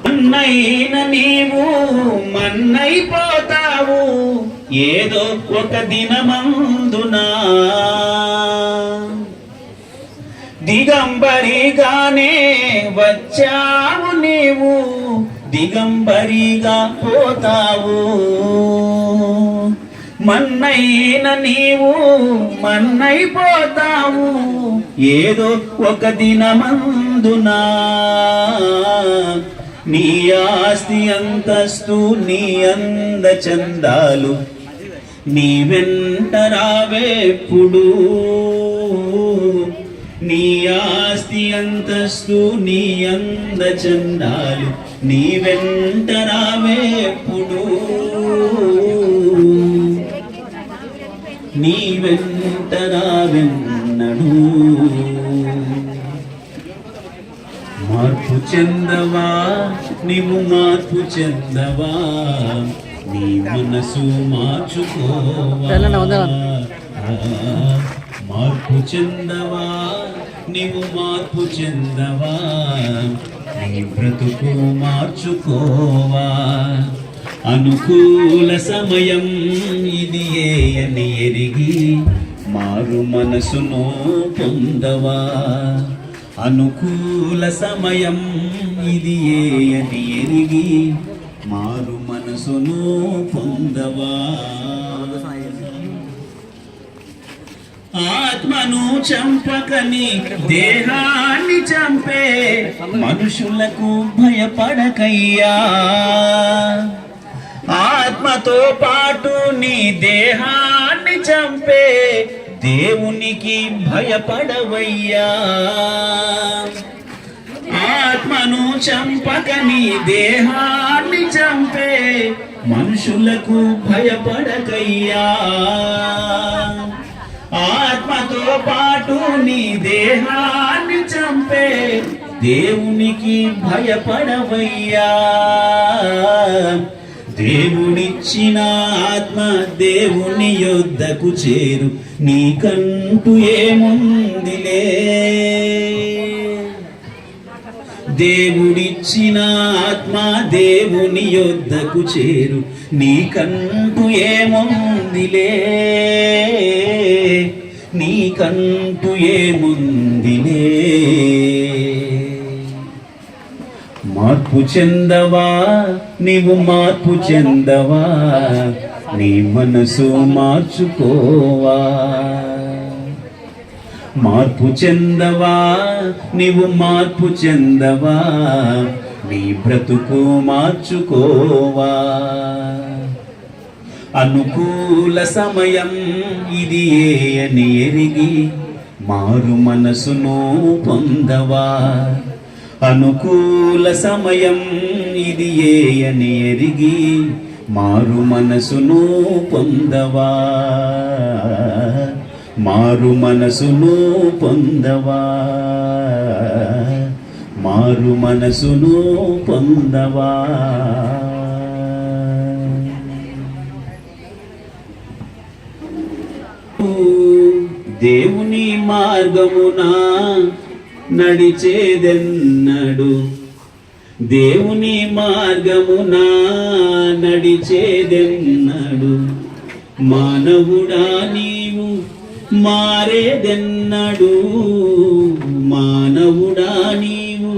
మన్నైన నీవు మన్నైపోతావు ఏదో ఒక దినమందునా, దిగంబరిగానే వచ్చావు నీవు దిగంబరిగా పోతావు. మన్నైన నీవు మన్నైపోతావు ఏదో ఒక దినమందునా, నీ ఆస్తి అంతస్తు నీ అంద చందాలు నీ వెంట రావేప్పుడు, నీ ఆస్తి అంతస్తు నీ అంద చందాలు నీ వెంట రావేప్పుడు, నీ వెంట రావెన్నడు. మార్పు చెందవా నీవు మార్పు చెందవా, నీ మనసు మార్చుకోవా. మార్పు చెందవా నీవు మార్పు చెందవా, నీ బ్రతుకు మార్చుకోవా. అనుకూల సమయం ఇది అని ఎరిగి మారు మనసును పొందవా. అనుకూల సమయం ఇది అని ఎరిగి మారు మనసును పొందవా. ఆత్మను చంపకని దేహాన్ని చంపే మనుషులకు భయపడకయ్యా, ఆత్మతో పాటు నీ దేహాన్ని చంపే దేవునికి భయపడవయ్యా. ఆత్మను చంపకని దేహాన్ని చంపే మనుషులకు భయపడకయ్యా, ఆత్మతో పాటు నీ దేహాన్ని చంపే దేవునికి భయపడవయ్యా. దేవుడిచ్చిన ఆత్మ దేవుని యొద్దకు చేరు, నీకంటూ ఏముందిలే. దేవుడిచ్చిన ఆత్మ దేవుని యొద్దకు చేరు, నీకంటూ ఏముందిలే, నీకంటూ ఏముందిలే. మార్పు చెందవా నీవు మార్పు చెందవా, నీ మనసు మార్చుకోవా. మార్పు చెందవా నీవు మార్పు చెందవా, నీ బ్రతుకు మార్చుకోవా. అనుకూల సమయం ఇది అని ఎరిగి మారు మనసును పొందవా. అనుకూల సమయం ఇది అని ఎరిగి మారు మనసును పొందవా. మారు మనసును పొందవా, మారు మనసును పొందవా. దేవుని మార్గమునా నడిచేదెన్నడు, దేవుని మార్గమునా నడిచేదెన్నడు. మానవుడా నీవు మారేదెన్నడు, మానవుడా నీవు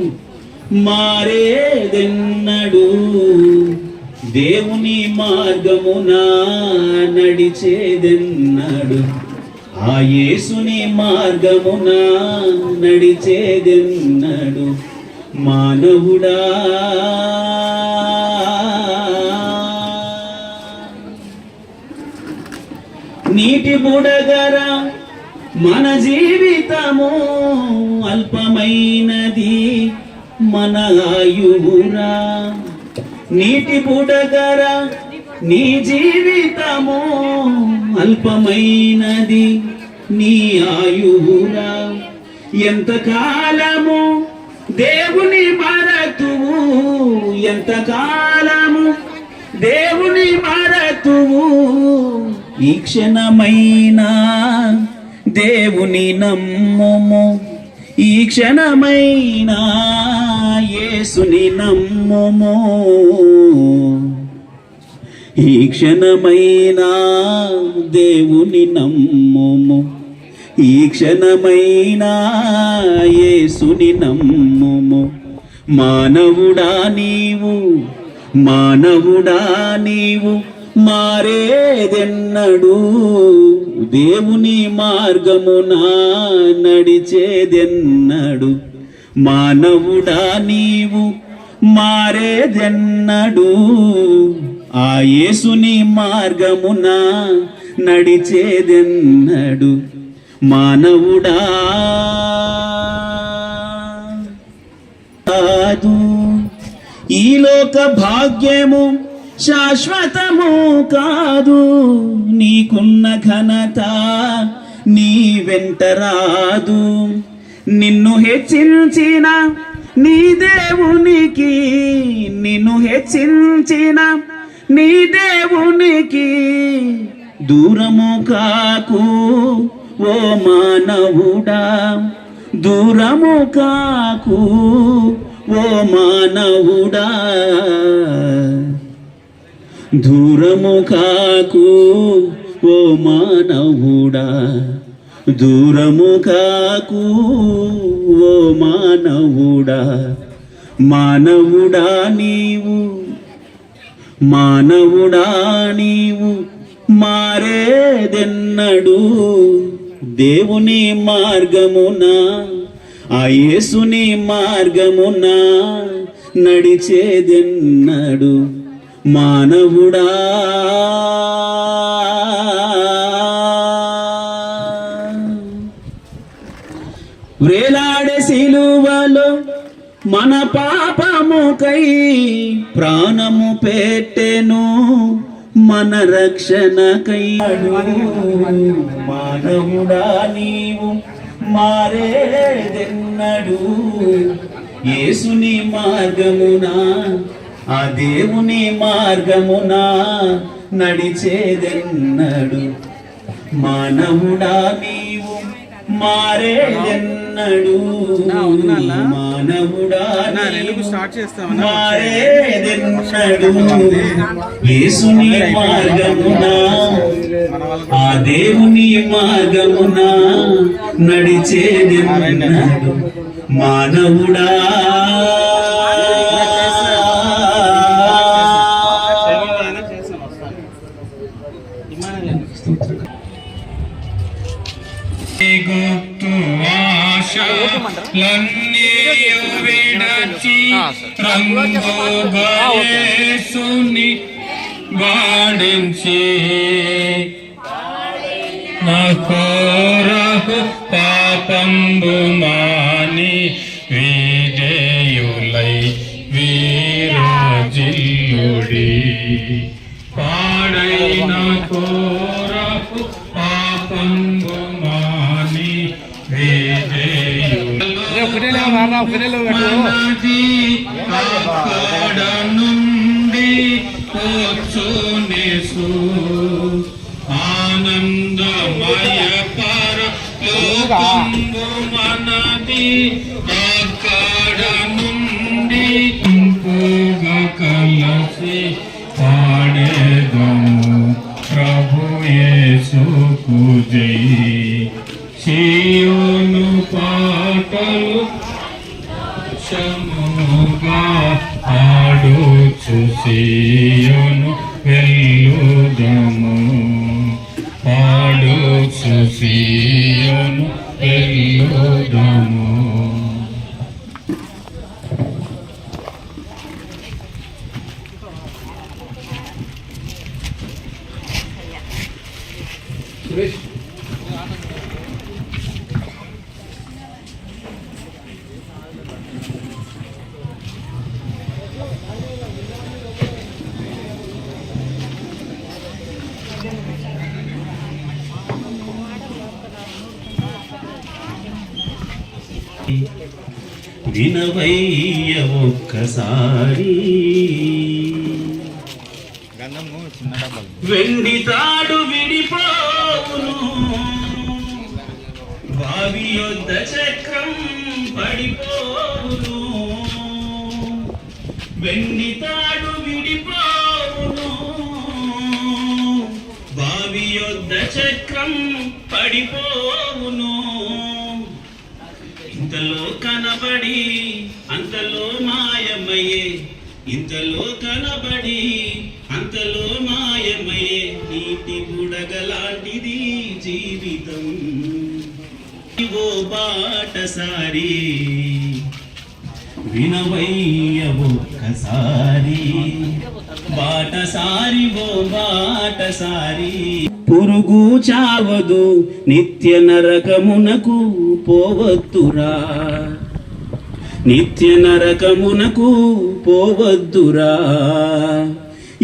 మారేదెన్నడు. దేవుని మార్గమునా నడిచేదెన్నడు, ఆ యేసుని మార్గమునా నడిచేదెన్నడు. మానవుడా నీటి బుడగరా మన జీవితము అల్పమైనది మన ఆయువురా. నీటి బుడగరా నీ జీవితము అల్పమైనది నీ ఆయువురా. ఎంతకాలము దేవుని మరతువు, ఎంతకాలము దేవుని హేతువు ఈ క్షణమైనా దేవుని నమ్ముము, ఈ క్షణమైనా యేసుని నమ్ముము, ఈ క్షణమైనా దేవుని నమ్ముము, ఈ క్షణమైనా యేసుని నమ్ముము. మానవుడా నీవు, మానవుడా నీవు మారేదెన్నడు, దేవుని మార్గమున నడిచేదెన్నడు. మానవుడా నీవు మారేదెన్నడు, ఆ యేసుని మార్గమున నడిచేదెన్నడు. మానవుడా కాదు, ఈ లోక భాగ్యము శాశ్వతము కాదు, నీకున్న ఘనత నీ వెంట రాదు. నిన్ను హెచ్చించిన నీ దేవునికి, నిన్ను హెచ్చించిన నీ దేవునికి దూరము కాకు ఓ మానవుడా, దూరము కాకు ఓ మానవుడా, దూరము కాకు ఓ మానవుడా, దూరము కాకు ఓ మానవుడా. మానవుడా నీవు, మానవుడా నీవు మారేదెన్నడు, దేవుని మార్గమున ఆ యేసుని మార్గమున నడిచేదెన్నడు. మానవుడా వేలాడే సిలువలో మన పాపముకై ప్రాణము పెట్టెను మన రక్షణకై. మానవుడా నీవు మారేదెన్నడు, యేసుని మార్గమున ఆ దేవుని మార్గమున నడిచేదెన్నడు. మానవుడా నీవు మారేదెన్నడు, మానవుడా మారేదెన్నడు, యేసుని మార్గమున ఆ దేవుని మార్గమున నడిచేదెన్నడు. మానవుడా గుర్తు ఆశలన్నీయు విడచి రంగుగా యేసుని వాడించి నా కోరకు పాపంబు మాని విజయులై వీరాజిల్లుడి. పాడైన కోరకు పాపంబు మాని విజయులది అక్కడ నుండి వచ్చునేసు ఆనందమయ పరలోకంబు మనది అక్కడ నుండి ఇంపుగా కలసి పాడేదము ప్రభు యేసుకు జై. సియోను పాటలు శముగా ఆడుచు సియోను వెళ్ళుదము, పాడుచు సియోను వెళ్ళుదము. వినవయ్య ఒక్కసారి, వెండి తాడు విడిపోవును, వావి యొద్ద చక్రం పడిపోవును. వెండి తాడు విడిపోవును, వావి యొద్ద చక్రం పడిపోవును. ఇంతలో కనబడి అంతలో మాయమయ్యే, ఇంతలో కనబడి అంతలో మాయమయ్యే, నీటి బుడగలాంటిది జీవితం. ఓ బాటసారి వినవయ్య ఒక్కసారి, బాటసారి ఓ బాటసారి. పురుగు చావదు నిత్య నరకమునకు పోవద్దురా, నిత్య నరకమునకు పోవద్దురా.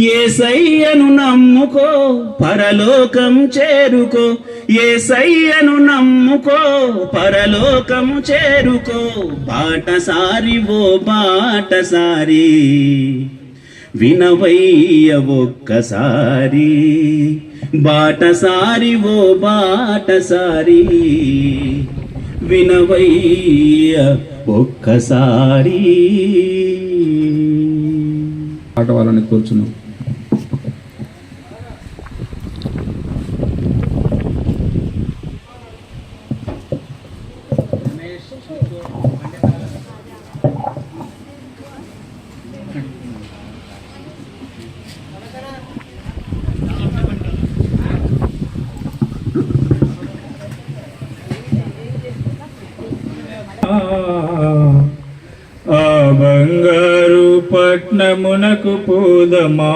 యేసయ్యను నమ్ముకో పరలోకం చేరుకో, యేసయ్యను నమ్ముకో పరలోకం చేరుకో. బాటసారి ఓ బాటసారి వినవయ్య ఒక్కసారి, బాటసారి ఓ బాటసారి వినవయ్య ఒక్కసారి. పాట వాళ్ళని కూర్చున్నాం. ఆ బంగారు పట్నమునకు పోదమా,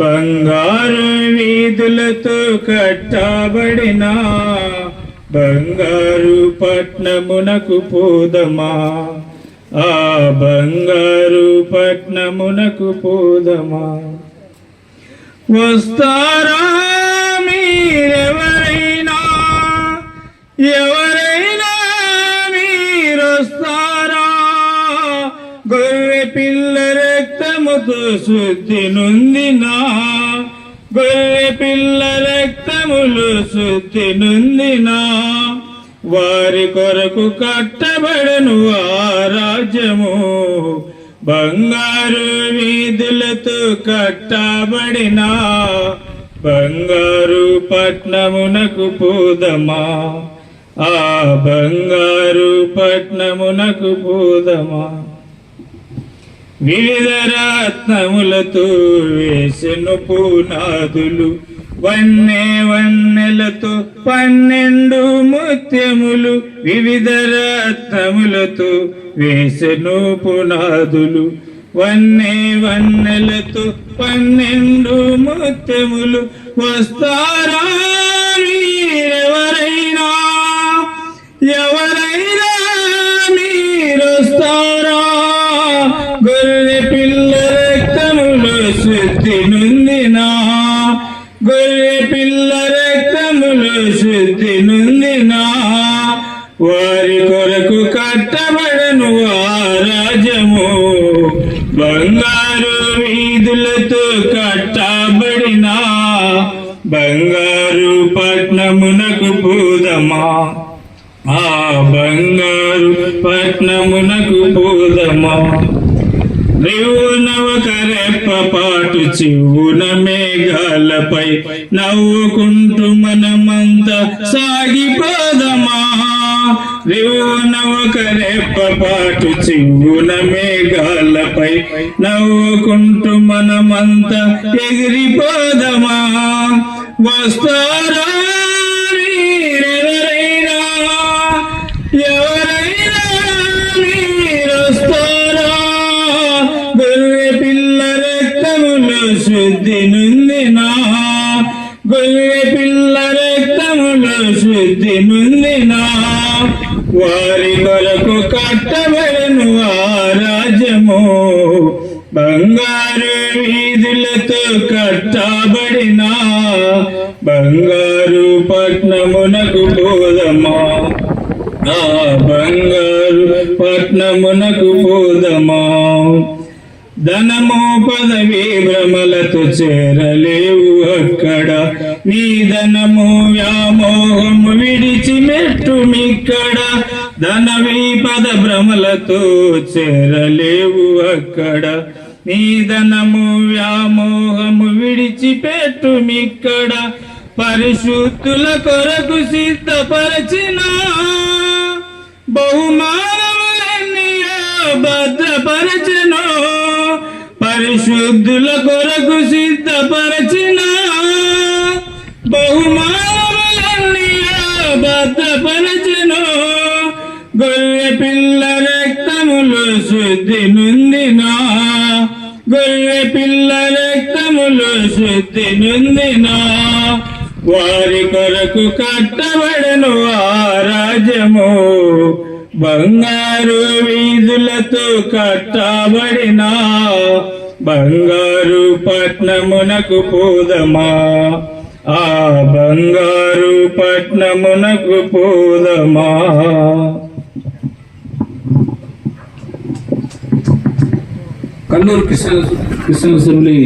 బంగారు వీధులతో కట్టబడిన బంగారు పట్నమునకు పోదమా, ఆ బంగారు పట్నమునకు పోదమా. వస్తారా మీరెవరైనా, ఎవరైనా మీరొస్తారా, గొర్రె పిల్ల రక్తముతో శుద్ధి నొందినా, గొర్రె పిల్ల రక్తములు శుద్ధి నొందినా, వారి కొరకు కట్టబడను ఆ రాజ్యము. బంగారు వీధులతో కట్టబడిన బంగారు పట్నమునకు పోదమా, ఆ బంగారు పట్నమునకు పోదమా. వివిధ రత్నములతో వేసెను పునాదులు, వన్నె వన్నెలతో 12 ముత్యములు. వివిధ రత్నములతో వేసెను పునాదులు, వన్నె వన్నెలతో 12 ముత్యములు. వస్తారా మీరెవరైనా, ఎవరైనా మీరొస్తారా, గొర్రె పిల్ల రక్తములో శుద్ధి నొందినా, గొర్రె పిల్ల రక్తములో శుద్ధి నొందినా, వారి కొరకు కట్టబడను ఆ రాజ్యము. బంగారు వీధులతో కట్టబడిన బంగారు పట్నమునకు పోదమా, ఆ బంగారు పట్నమునకు పోదమా. రేవునొక రెప్పపాటు చివున మేఘాలపై నవ్వుకుంటూ మనమంతా సాగిపోదమా. రేవునొక రెప్పపాటు చివున మేఘాలపై నవ్వుకుంటూ మనమంతా ఎగిరిపోదమా. వస్తారా మీరెవరైనా, ఎవరైనా మీరొస్తారా, గొర్రె పిల్ల రక్తములో శుద్ధి నొందినా, గొర్రె పిల్ల రక్తములో శుద్ధి నొందినా, వారి కొరకు కట్టబడను ఆ రాజ్యము. బంగారు వీధులతో కట్టబడిన బంగారు పట్నమునకు పోదమా, ఆ బంగారు పట్నమునకు పోదమా. ధనము పదవి భ్రమలతో చేరలేవు అక్కడ. నీ ధనము వ్యామోహము విడిచి మెట్టుమిక్కడ. ధనవి పద భ్రమలతో చేరలేవు అక్కడ. నీ ధనము వ్యామోహము విడిచిపెట్టుమిక్కడ. పరిశుద్ధుల కొరకు సిద్ధపరచిన బహుమానములన్నీయో భద్రపరచెను. పరిశుద్ధుల కొరకు సిద్ధపరచిన బహుమానములన్నీయో భద్రపరచెను. గొర్రె పిల్ల రక్తములు శుద్ధి నొందిన. గొర్రె పిల్ల రక్తములు శుద్ధి నొందిన. వారి కొరకు కట్టబడను ఆ రాజ్యము. బంగారు వీధులతో కట్టబడిన బంగారు పట్నమునకు పోదమా. ఆ బంగారు పట్నమునకు పోదమా. కల్లూరు క్రిస్టియన్ అసెంబ్లీ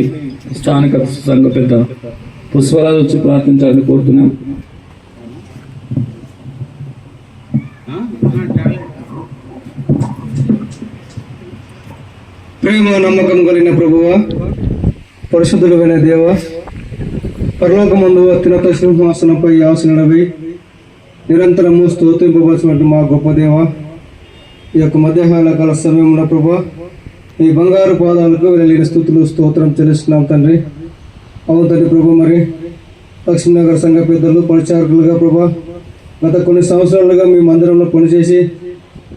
స్థానిక సంఘ పెద్ద పుష్పరాజు వచ్చి ప్రార్థించాలని కోరుతున్నాం. ప్రేమ నమ్మకం కలిగిన ప్రభువ, పరిశుద్ధులైన దేవ, పరలోకమందు అత్యున్నత సింహాసనంపై ఆసనడవి నిరంతరము స్తోత్రింపవలసినట్టు మా గొప్ప దేవ, ఈ యొక్క మధ్యాహ్న కాల సమయంలో ప్రభా ఈ బంగారు పాదాలకు వెళ్ళలేని స్థుతులు స్తోత్రం చెల్లిస్తున్నాం తండ్రి. అవును తండ్రి ప్రభు, మరి లక్ష్మీనగర్ సంఘ పెద్దలు పరిచారకులుగా ప్రభా గత కొన్ని సంవత్సరాలుగా మీ మందిరంలో పనిచేసి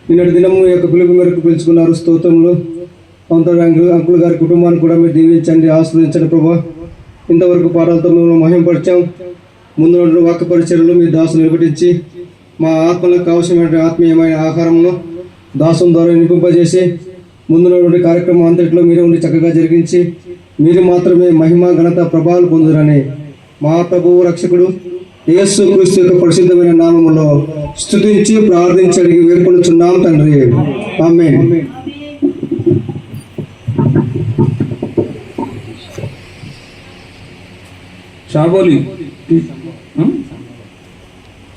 నిన్నటి దినము ఈ యొక్క పిలుపు మేరకు పిలుచుకున్నారు. స్తోత్రములు. అవును అంకుల్ గారి కుటుంబాన్ని కూడా మీరు దీవించండి, ఆశీర్వదించండి ప్రభా. ఇంతవరకు పాఠాలతో మేము మహింపరిచాం. ముందు వాక్య పరిచర్యలు మీ దాసులు నిలబెట్టించి మా ఆత్మలకు కావలసిన ఆత్మీయమైన ఆహారమును దాసం ద్వారా నింపింపజేసి ముందున్నటువంటి కార్యక్రమం అంతట్లో మీరే ఉండి చక్కగా జరిగించి మీరు మాత్రమే మహిమ ఘనత ప్రభావాలు పొందురని మా ప్రభువు రక్షకుడు యేసు క్రీస్తు యొక్క పరిశుద్ధమైన నామములో స్తుతించి ప్రార్థించి అడిగి వేడుకొనుచున్నాం తండ్రి. ఆమేన్. చాబోలి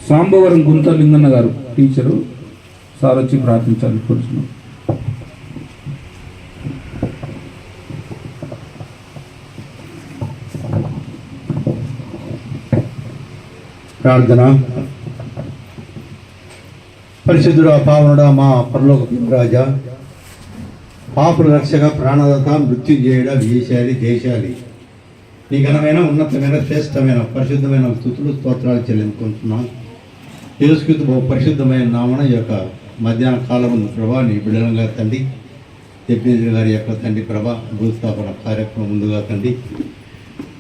సాంబవరం గుంత లింగన్న గారు టీచరు సార్ వచ్చి ప్రార్థించాలని కోరుచున్నాం. ప్రార్థన. పరిశుద్ధుడా, పావనుడా, మా పరలోక రాజా, పాపుల రక్షక, ప్రాణదాత, మృత్యుంజయుడ, వీశాలి దేశాలి, నీ ఘనమైన ఉన్నతమైన శ్రేష్టమైన పరిశుద్ధమైన స్తుతులు స్తోత్రాలు చెల్లించుకుంటున్నాం. యేసుక్రీస్తు బహు పరిశుద్ధమైన నామన ఈ యొక్క మధ్యాహ్న కాలం ప్రభా నీ బిడ్డలంగా తండ్రి ఎపినేజర్ గారి యొక్క తండ్రి ప్రభా భూస్థాపన కార్యక్రమం ముందుగా తండ్రి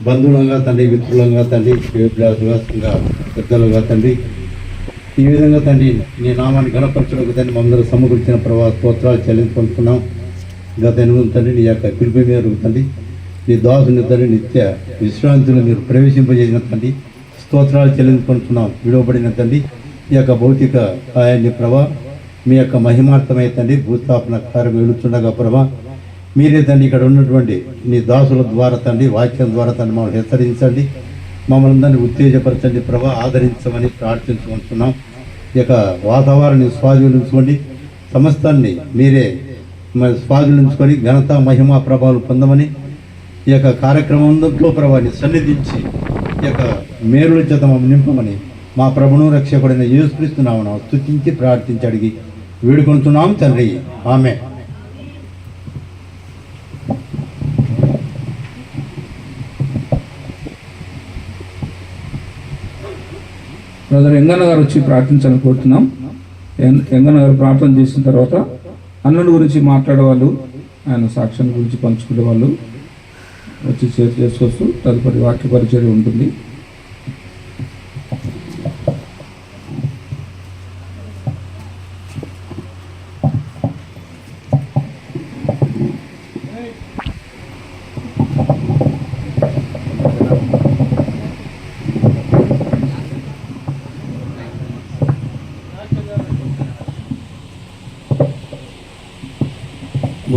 బంధువులంగా తండ్రి, మిత్రులంగా తండ్రి, విలాసుగా పెద్దలుగా తండ్రి, ఈ విధంగా తండ్రి నీ నామాన్ని గణపరచడానికి తండ్రి మమ్మల్ని సమకూర్చిన ప్రభా స్తోత్రాలు చెల్లించుకుంటున్నాం. గత ఎనుగు తండ్రి నీ యొక్క పిలుపు మేరకు తండ్రి నీ దాసుని తండ్రి నిత్య విశ్రాంతిలో మీరు ప్రవేశింపజేసిన తండ్రి స్తోత్రాలు చెల్లించుకుంటున్నాం. విడవబడిన తండ్రి ఈ యొక్క భౌతిక ఆయన్ని ప్రభా మీ యొక్క మహిమార్థమై తండ్రి భూస్థాపన కార్యం వెళుతుండగా ప్రభా మీరే తండ్రి ఇక్కడ ఉన్నటువంటి నీ దాసుల ద్వారా తండ్రి వాక్యం ద్వారా తండ్రి మమ్మల్ని హెచ్చరించండి, మమ్మల్ని అందరినీ ఉత్తేజపరచండి ప్రభా, ఆదరించమని ప్రార్థించుకుంటున్నాం. ఈ యొక్క వాతావరణాన్ని స్వాధీనించుకోండి, సమస్తాన్ని మీరే మరి స్వాధీనించుకొని ఘనత మహిమ ప్రభావాలు పొందమని ఈ యొక్క కార్యక్రమంలో ప్రభావాన్ని సన్నిధించి ఈ యొక్క మేలుల చేత మమ్మల్ని నింపమని మా ప్రభును రక్షకుడైన యేసుక్రీస్తు నామమున స్తుతించి ప్రార్థించి అడిగి వేడుకొంటున్నాం తండ్రి. ఆమె. బ్రదర్ ఎంగన్న గారు వచ్చి ప్రార్థించాలని కోరుతున్నాం. ఎంగన్న గారు ప్రార్థన చేసిన తర్వాత అన్నుడి గురించి మాట్లాడే వాళ్ళు, ఆయన సాక్ష్యం గురించి పంచుకునే వాళ్ళు వచ్చి చేసుకోవచ్చు. తదుపరి వాక్య పరిచయం ఉంటుంది.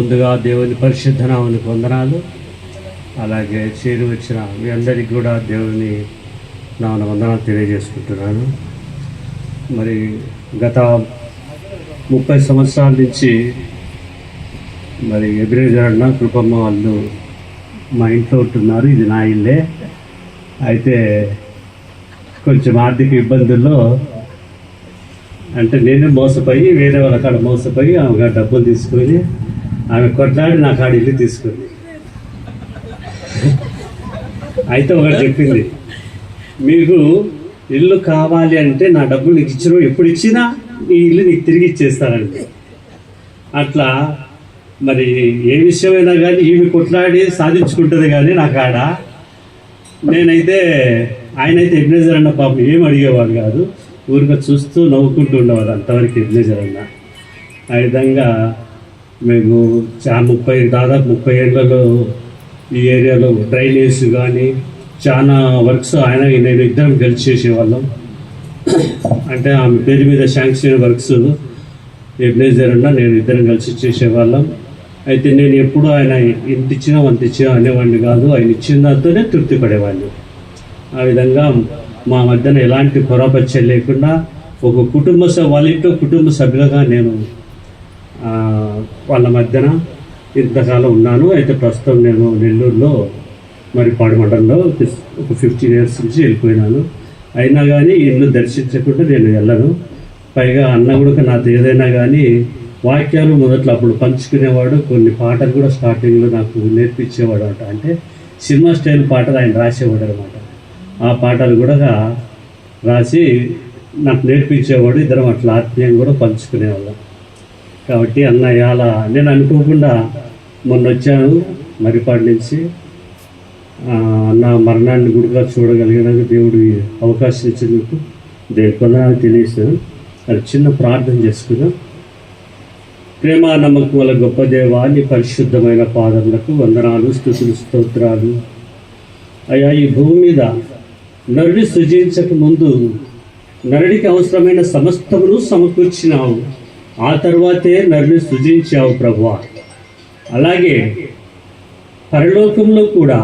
ముందుగా దేవుని పరిశుద్ధ నామానికి వందనాలు. అలాగే చేరి వచ్చిన మీ అందరికీ కూడా దేవుని నామన వందనాలు తెలియజేసుకుంటున్నాను. మరి గత 30 సంవత్సరాల నుంచి మరి ఎబ్రేజర్ అన్న కృపమ్మ వాళ్ళు మా ఇంట్లో ఉంటున్నారు. ఇది నా ఇల్లే. అయితే కొంచెం ఆర్థిక ఇబ్బందుల్లో అంటే నేను మోసపోయి వేరే వాళ్ళ కాడ మోసపోయి ఆమె డబ్బులు తీసుకొని ఆమె కొట్లాడి నా కాడ ఇల్లు తీసుకుంది. అయితే ఒకటి చెప్పింది, మీకు ఇల్లు కావాలి అంటే నా డబ్బులు నీకు ఇచ్చిన ఎప్పుడు ఇచ్చినా ఈ ఇల్లు నీకు తిరిగి ఇచ్చేస్తానండి. అట్లా మరి ఏ విషయమైనా కానీ ఈమె కొట్లాడి సాధించుకుంటుంది కానీ నా కాడ. నేనైతే ఆయనైతే ఎబ్నేజర్ అన్న పాపం ఏం అడిగేవాడు కాదు, ఊరిగా చూస్తూ నవ్వుకుంటూ ఉండేవాడు. అంతవరకు ఎబ్నేజర్ అన్న. ఆ విధంగా మేము దాదాపు 30 ఏళ్లలో ఈ ఏరియాలో డ్రైనేజ్ కానీ చాలా వర్క్స్ ఆయన నేను ఇద్దరం కలిసి చేసేవాళ్ళం. అంటే ఆమె పేరు మీద శాంక్షన్ వర్క్స్ ఎబ్నేజర్ అన్న నేను ఇద్దరం కలిసి చేసేవాళ్ళం. అయితే నేను ఎప్పుడు ఆయన ఇంత ఇచ్చినా అంత ఇచ్చినా అనేవాడిని కాదు, ఆయన ఇచ్చిన దాంతోనే తృప్తి పడేవాడిని. ఆ విధంగా మా మధ్యన ఎలాంటి పొరపచ్చలు లేకుండా ఒక వాళ్ళ ఇంట్లో కుటుంబ సభ్యులుగా నేను వాళ్ళ మధ్యన ఇంతకాలం ఉన్నాను. అయితే ప్రస్తుతం నేను నెల్లూరులో మరిపాడు మండలంలో ఒక 15 years నుంచి వెళ్ళిపోయినాను. అయినా కానీ ఇల్లు దర్శించకుండా నేను వెళ్ళను. పైగా అన్న కూడా నాతో ఏదైనా కానీ వాక్యాలు మొదట్లో అప్పుడు పంచుకునేవాడు. కొన్ని పాటలు కూడా స్టార్టింగ్లో నాకు నేర్పించేవాడు అంట. అంటే సినిమా స్టైల్ పాటలు ఆయన రాసేవాడు అనమాట. ఆ పాటలు కూడా రాసి నాకు నేర్పించేవాడు. ఇద్దరం అట్లా ఆత్మీయంగా కూడా పంచుకునేవాళ్ళం. కాబట్టి అన్న ఇలా నేను అనుకోకుండా మొన్న వచ్చాను మరిపాడు నుంచి. అన్న మరణాన్ని గుడిగా చూడగలిగినాక దేవుడు అవకాశం ఇచ్చినందుకు దేవుడి కొందనాలు తెలియజేస్తాను. అది చిన్న ప్రార్థన చేసుకున్నాం. ప్రేమ నమ్మకం వల్ల గొప్ప దేవాన్ని పరిశుద్ధమైన పాదములకు వందనాలు, స్తుతులు, స్తోత్రాలు. అయ్యా, ఈ భూమి మీద నరుడి సృజించక ముందు నరుడికి అవసరమైన సమస్తమును సమకూర్చినావు. ఆ తర్వాతే నరుని సృజించావు ప్రభువా. అలాగే పరలోకంలో కూడా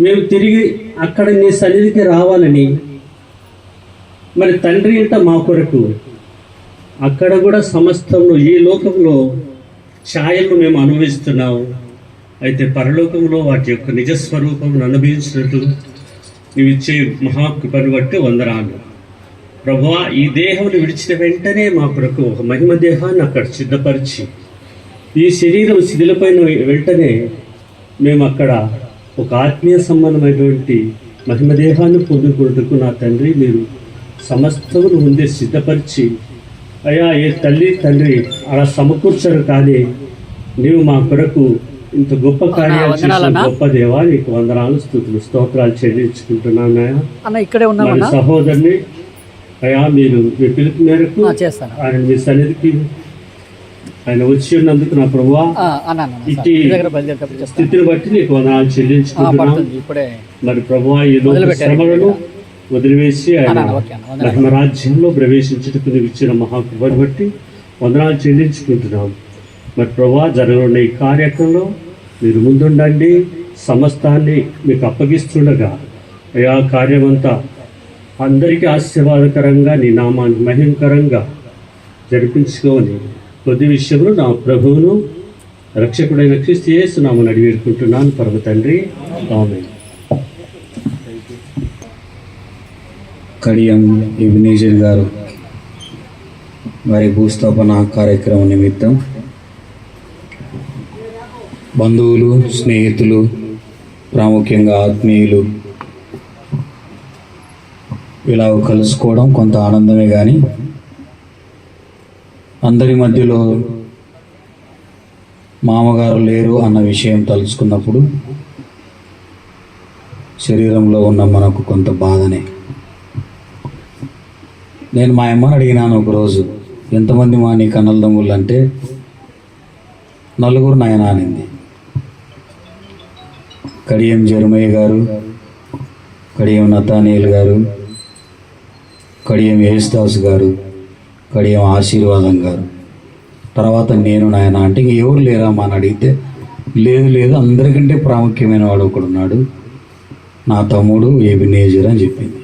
మేము తిరిగి అక్కడ నీ సన్నిధికి రావాలని మరి తండ్రి ఇంట మా కొరకు అక్కడ కూడా సమస్తంలో ఈ లోకంలో ఛాయలను మేము అనుభవిస్తున్నాము. అయితే పరలోకంలో వాటి యొక్క నిజస్వరూపం అనుభవించినట్లు నీవు ఇచ్చే మహాకృపను బట్టి వందనాలు ప్రభువా. ఈ దేహం విడిచిన వెంటనే మా కొరకు ఒక మహిమ దేహాన్ని అక్కడ సిద్ధపరిచి ఈ శరీరం శిథిలపైన వెంటనే మేము అక్కడ ఒక ఆత్మీయ సంబంధమైనటువంటి మహిమ దేహాన్ని పొందుకుంటూ నా తండ్రి మీరు సమస్తమును ముందే సిద్ధపరిచి అయ్యా ఏ తల్లి తండ్రి అలా సమకూర్చరు, కానీ నీవు మా కొరకు ఇంత గొప్ప కార్యాలు చేసిన గొప్ప దేవా నీకు వందనాలు, స్తుతులు, స్తోత్రాలు చెల్లించుకుంటున్నాను. ఆయన సహోదరుని అయ్యా మీరు మీ పిలుపు మేరకు ఆయన మీ సన్నిధికి ఆయన వచ్చి ఉన్నందుకు నా ప్రభువా ఇట్టి స్థితిని బట్టి నీకు వందనాలు చెల్లించుకుంటున్నాను. మరి ప్రభువా ఈ లోక శ్రమలను వదిలివేసి ఆయన మహిమరాజ్యంలో ప్రవేశించుటకు నీవు ఇచ్చిన మహాకృపను బట్టి వందనాలు చెల్లించుకుంటున్నాం. మరి ప్రభువా జరగనున్న ఈ కార్యక్రమంలో మీరు ముందుండండి. సమస్తాన్ని మీకు అప్పగిస్తుండగా అయా కార్యమంతా అందరికీ ఆశీర్వాదకరంగా నీ నామాన్ని మహిమకరంగా జరిపించుకోని కొద్ది విషయంలో నా ప్రభువును రక్షకుడైన క్రీస్తు యేసు నామమున అడిగి వేడుకుంటున్నాను పరమ తండ్రి, ఆమేన్. కడియం ఎబినేజర్ గారు వారి భూస్థాపన కార్యక్రమం నిమిత్తం బంధువులు, స్నేహితులు, ప్రాముఖ్యంగా ఆత్మీయులు ఇలా కలుసుకోవడం కొంత ఆనందమే, కానీ అందరి మధ్యలో మామగారు లేరు అన్న విషయం తలుచుకున్నప్పుడు శరీరంలో ఉన్న మనకు కొంత బాధనే. నేను మా అమ్మని అడిగినాను ఒకరోజు, ఎంతమంది మా నీ కన్నలదమ్ముళ్ళు అంటే 4 నాయన అనింది. కడియం జర్మయ్య గారు, కడియం నతానియల్ గారు, కడియం యేసుదాస్ గారు, కడియం ఆశీర్వాదం గారు, తర్వాత నేను నాయన అంటే ఇంక ఎవరు లేరామా అని అడిగితే లేదు లేదు అందరికంటే ప్రాముఖ్యమైన వాడు ఒకడున్నాడు, నా తమ్ముడు ఎబినేజర్ అని చెప్పింది.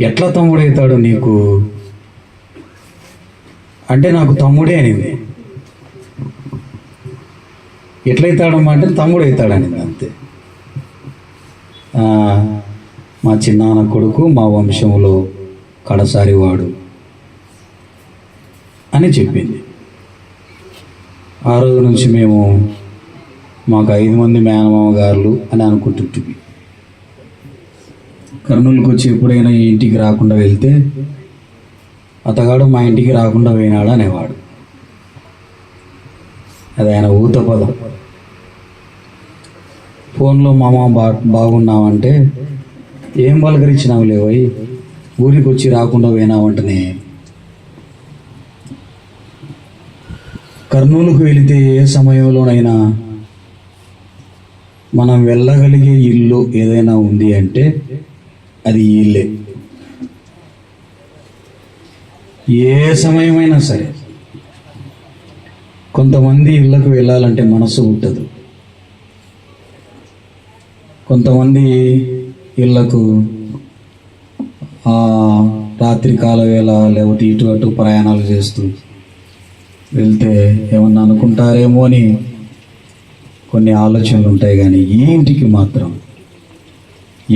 ఎట్లా తమ్ముడు అవుతాడు నీకు అంటే నాకు తమ్ముడే అనింది. ఎట్లయితాడమ్మా అంటే తమ్ముడు అవుతాడనింది అంతే. మా చిన్నాన్న కొడుకు మా వంశంలో కడసారి వాడు అని చెప్పింది. ఆ రోజు నుంచి మేము మాకు 5 మంది మేనమామ గారులు అని అనుకుంటుంటివి. కర్నూలుకి వచ్చి ఎప్పుడైనా ఈ ఇంటికి రాకుండా వెళ్తే అతగాడు మా ఇంటికి రాకుండా పోయినాడు అనేవాడు. అది ఆయన ఊత పదం. ఫోన్లో మామ బాగున్నావంటే ఏం పలకరించినావు లేవై, ఊరికి వచ్చి రాకుండా పోయినావంటనే. కర్నూలుకు వెళితే ఏ సమయంలోనైనా మనం వెళ్ళగలిగే ఇల్లు ఏదైనా ఉంది అంటే అది ఈ ఇల్లే. ఏ సమయమైనా సరే. కొంతమంది ఇళ్ళకు వెళ్ళాలంటే మనసు పుట్టదు, కొంతమంది ఇళ్లకు రాత్రి కాల వేళ లేకపోతే ఇటు అటు ప్రయాణాలు చేస్తూ వెళ్తే ఏమన్నా అనుకుంటారేమో అని కొన్ని ఆలోచనలు ఉంటాయి. కానీ ఈ ఇంటికి మాత్రం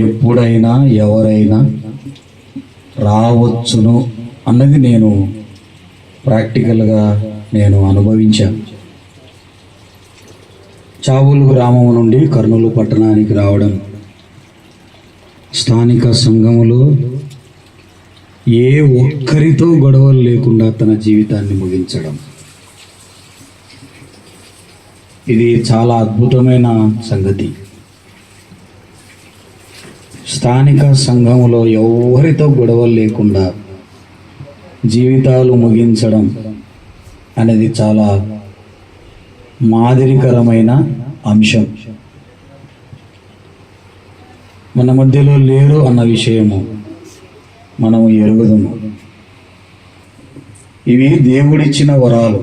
ఎప్పుడైనా ఎవరైనా రావచ్చును అన్నది నేను ప్రాక్టికల్గా నేను అనుభవించాను. చావులు గ్రామం నుండి కర్నూలు పట్టణానికి రావడం, స్థానిక సంఘములో ఏ ఒక్కరితో గొడవలు లేకుండా తన జీవితాన్ని ముగించడం, ఇది చాలా అద్భుతమైన సంగతి. స్థానిక సంఘములో ఎవరితో గొడవలు లేకుండా జీవితాలు ముగించడం అనేది చాలా మాదిరికరమైన అంశం. మన మధ్యలో లేరు అన్న విషయము మనము ఎరుగుదము. ఇవి దేవుడిచ్చిన వరాలు.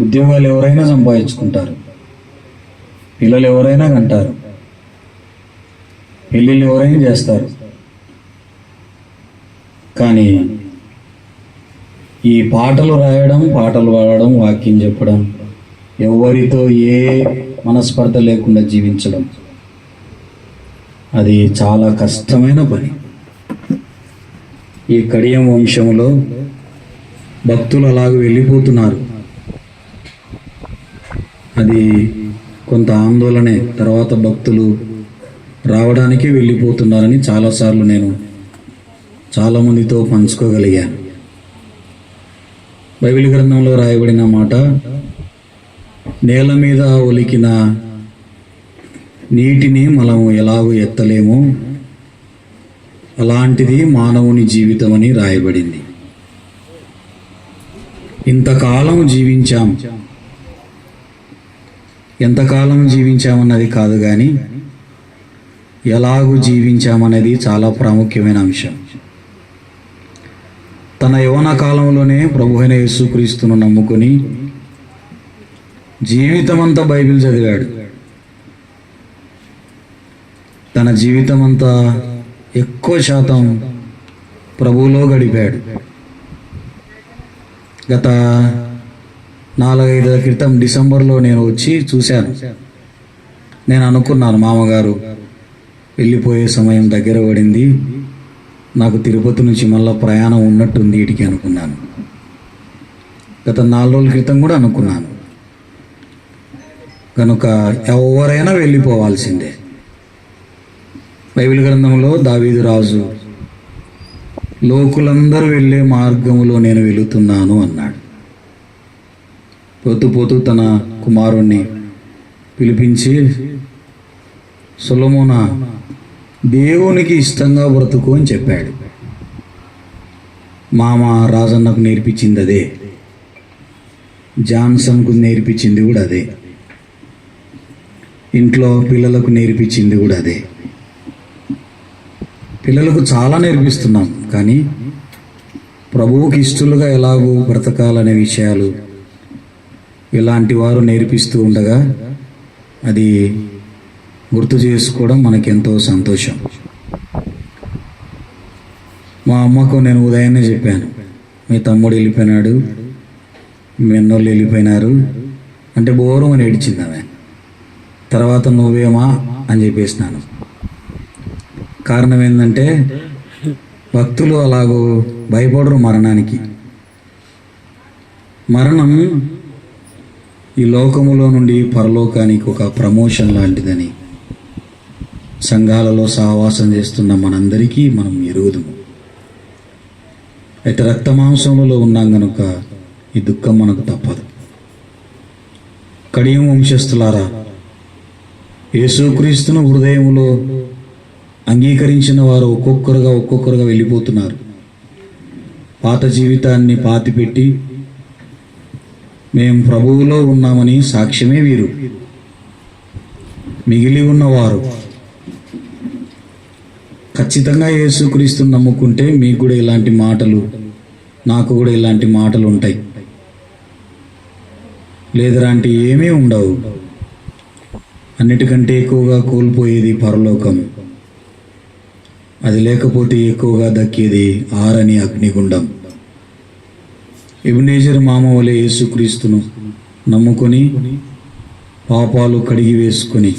ఉద్యోగాలు ఎవరైనా సంపాదించుకుంటారు, పిల్లలు ఎవరైనా కంటారు, పెళ్ళిళ్ళు ఎవరైనా చేస్తారు. కానీ ఈ పాటలు రాయడం, పాటలు పాడడం, వాక్యం చెప్పడం, ఎవరితో ఏ మనస్పర్ధ లేకుండా జీవించడం, అది చాలా కష్టమైన పని. ఈ కడియం వంశంలో భక్తులు అలాగ వెళ్ళిపోతున్నారు. అది కొంత ఆందోళనే. తర్వాత భక్తులు రావడానికి వెళ్ళిపోతున్నారని చాలాసార్లు నేను చాలామందితో పంచుకోగలిగాను. బైబిల్ గ్రంథంలో రాయబడిన మాట, నేల మీద ఒలికిన నీటిని మనము ఎలాగో ఎత్తలేమో అలాంటిది మానవుని జీవితం అని రాయబడింది. ఇంతకాలం జీవించాం, ఎంతకాలం జీవించామన్నది కాదు కానీ ఎలాగూ జీవించామనేది చాలా ప్రాముఖ్యమైన అంశం. తన యవ్వన కాలంలోనే ప్రభువైన యేసుక్రీస్తును నమ్ముకొని జీవితమంతా బైబిల్ చదివాడు. తన జీవితమంతా ఎక్కువ శాతం ప్రభువులో గడిపాడు. గత 4-5 క్రితం డిసెంబర్లో నేను వచ్చి చూశాను. నేను అనుకున్నాను, మామగారు వెళ్ళిపోయే సమయం దగ్గర పడింది, నాకు తిరుపతి నుంచి మళ్ళీ ప్రయాణం ఉన్నట్టుంది వీటికి అనుకున్నాను. గత 4 రోజుల క్రితం కూడా అనుకున్నాను. కనుక ఎవరైనా వెళ్ళిపోవాల్సిందే. బైబిల్ గ్రంథంలో దావీదు రాజు లోకులందరూ వెళ్ళే మార్గములో నేను వెళుతున్నాను అన్నాడు. పోతూ పోతూ తన కుమారుణ్ణి పిలిపించి, సొలొమోనా, దేవునికి ఇష్టంగా బ్రతుకు అని చెప్పాడు. మామ రాజన్నకు నేర్పించింది అదే, జాన్సన్కు నేర్పించింది కూడా అదే, ఇంట్లో పిల్లలకు నేర్పించింది కూడా అదే. పిల్లలకు చాలా నేర్పిస్తున్నాం, కానీ ప్రభువుకి ఇష్టలుగా ఎలాగూ బ్రతకాలనే విషయాలు ఇలాంటి వారు నేర్పిస్తూ ఉండగా అది గుర్తు చేసుకోవడం మనకెంతో సంతోషం. మా అమ్మకు నేను ఉదయాన్నే చెప్పాను, మీ తమ్ముడు వెళ్ళిపోయినాడు, మీ అన్నోళ్ళు వెళ్ళిపోయినారు అంటే బోరం అని ఏడిచింది ఆమె. తర్వాత నువ్వేమా అని చెప్పేసినాను. కారణం ఏంటంటే భక్తులు అలాగూ భయపడరు మరణానికి. మరణం ఈ లోకములో నుండి పరలోకానికి ఒక ప్రమోషన్ లాంటిదని సంఘాలలో సహవాసం చేస్తున్న మనందరికీ మనం ఎరుగుదుము. అయితే రక్త మాంసములలో ఉన్నాం కనుక ఈ దుఃఖం మనకు తప్పదు. కడియం వంశస్థులారా, యేసుక్రీస్తును హృదయములో అంగీకరించిన వారు ఒక్కొక్కరుగా వెళ్ళిపోతున్నారు. పాత జీవితాన్ని పాతిపెట్టి మేము ప్రభువులో ఉన్నామని సాక్ష్యమే వీరు. మిగిలి ఉన్నవారు ఖచ్చితంగా యేసుక్రీస్తును నమ్ముకుంటే మీకు కూడా ఇలాంటి మాటలు, నాకు కూడా ఇలాంటి మాటలు ఉంటాయి. లేదలాంటి ఏమీ ఉండవు. అన్నిటికంటే ఎక్కువగా కోల్పోయేది పరలోకం. అది లేకపోతే ఎక్కువగా దక్కేది ఆరని అగ్నిగుండం. ఎబెనెజర్ మామ వలె యేసుక్రీస్తును నమ్ముకొని పాపాలు కడిగి వేసుకొని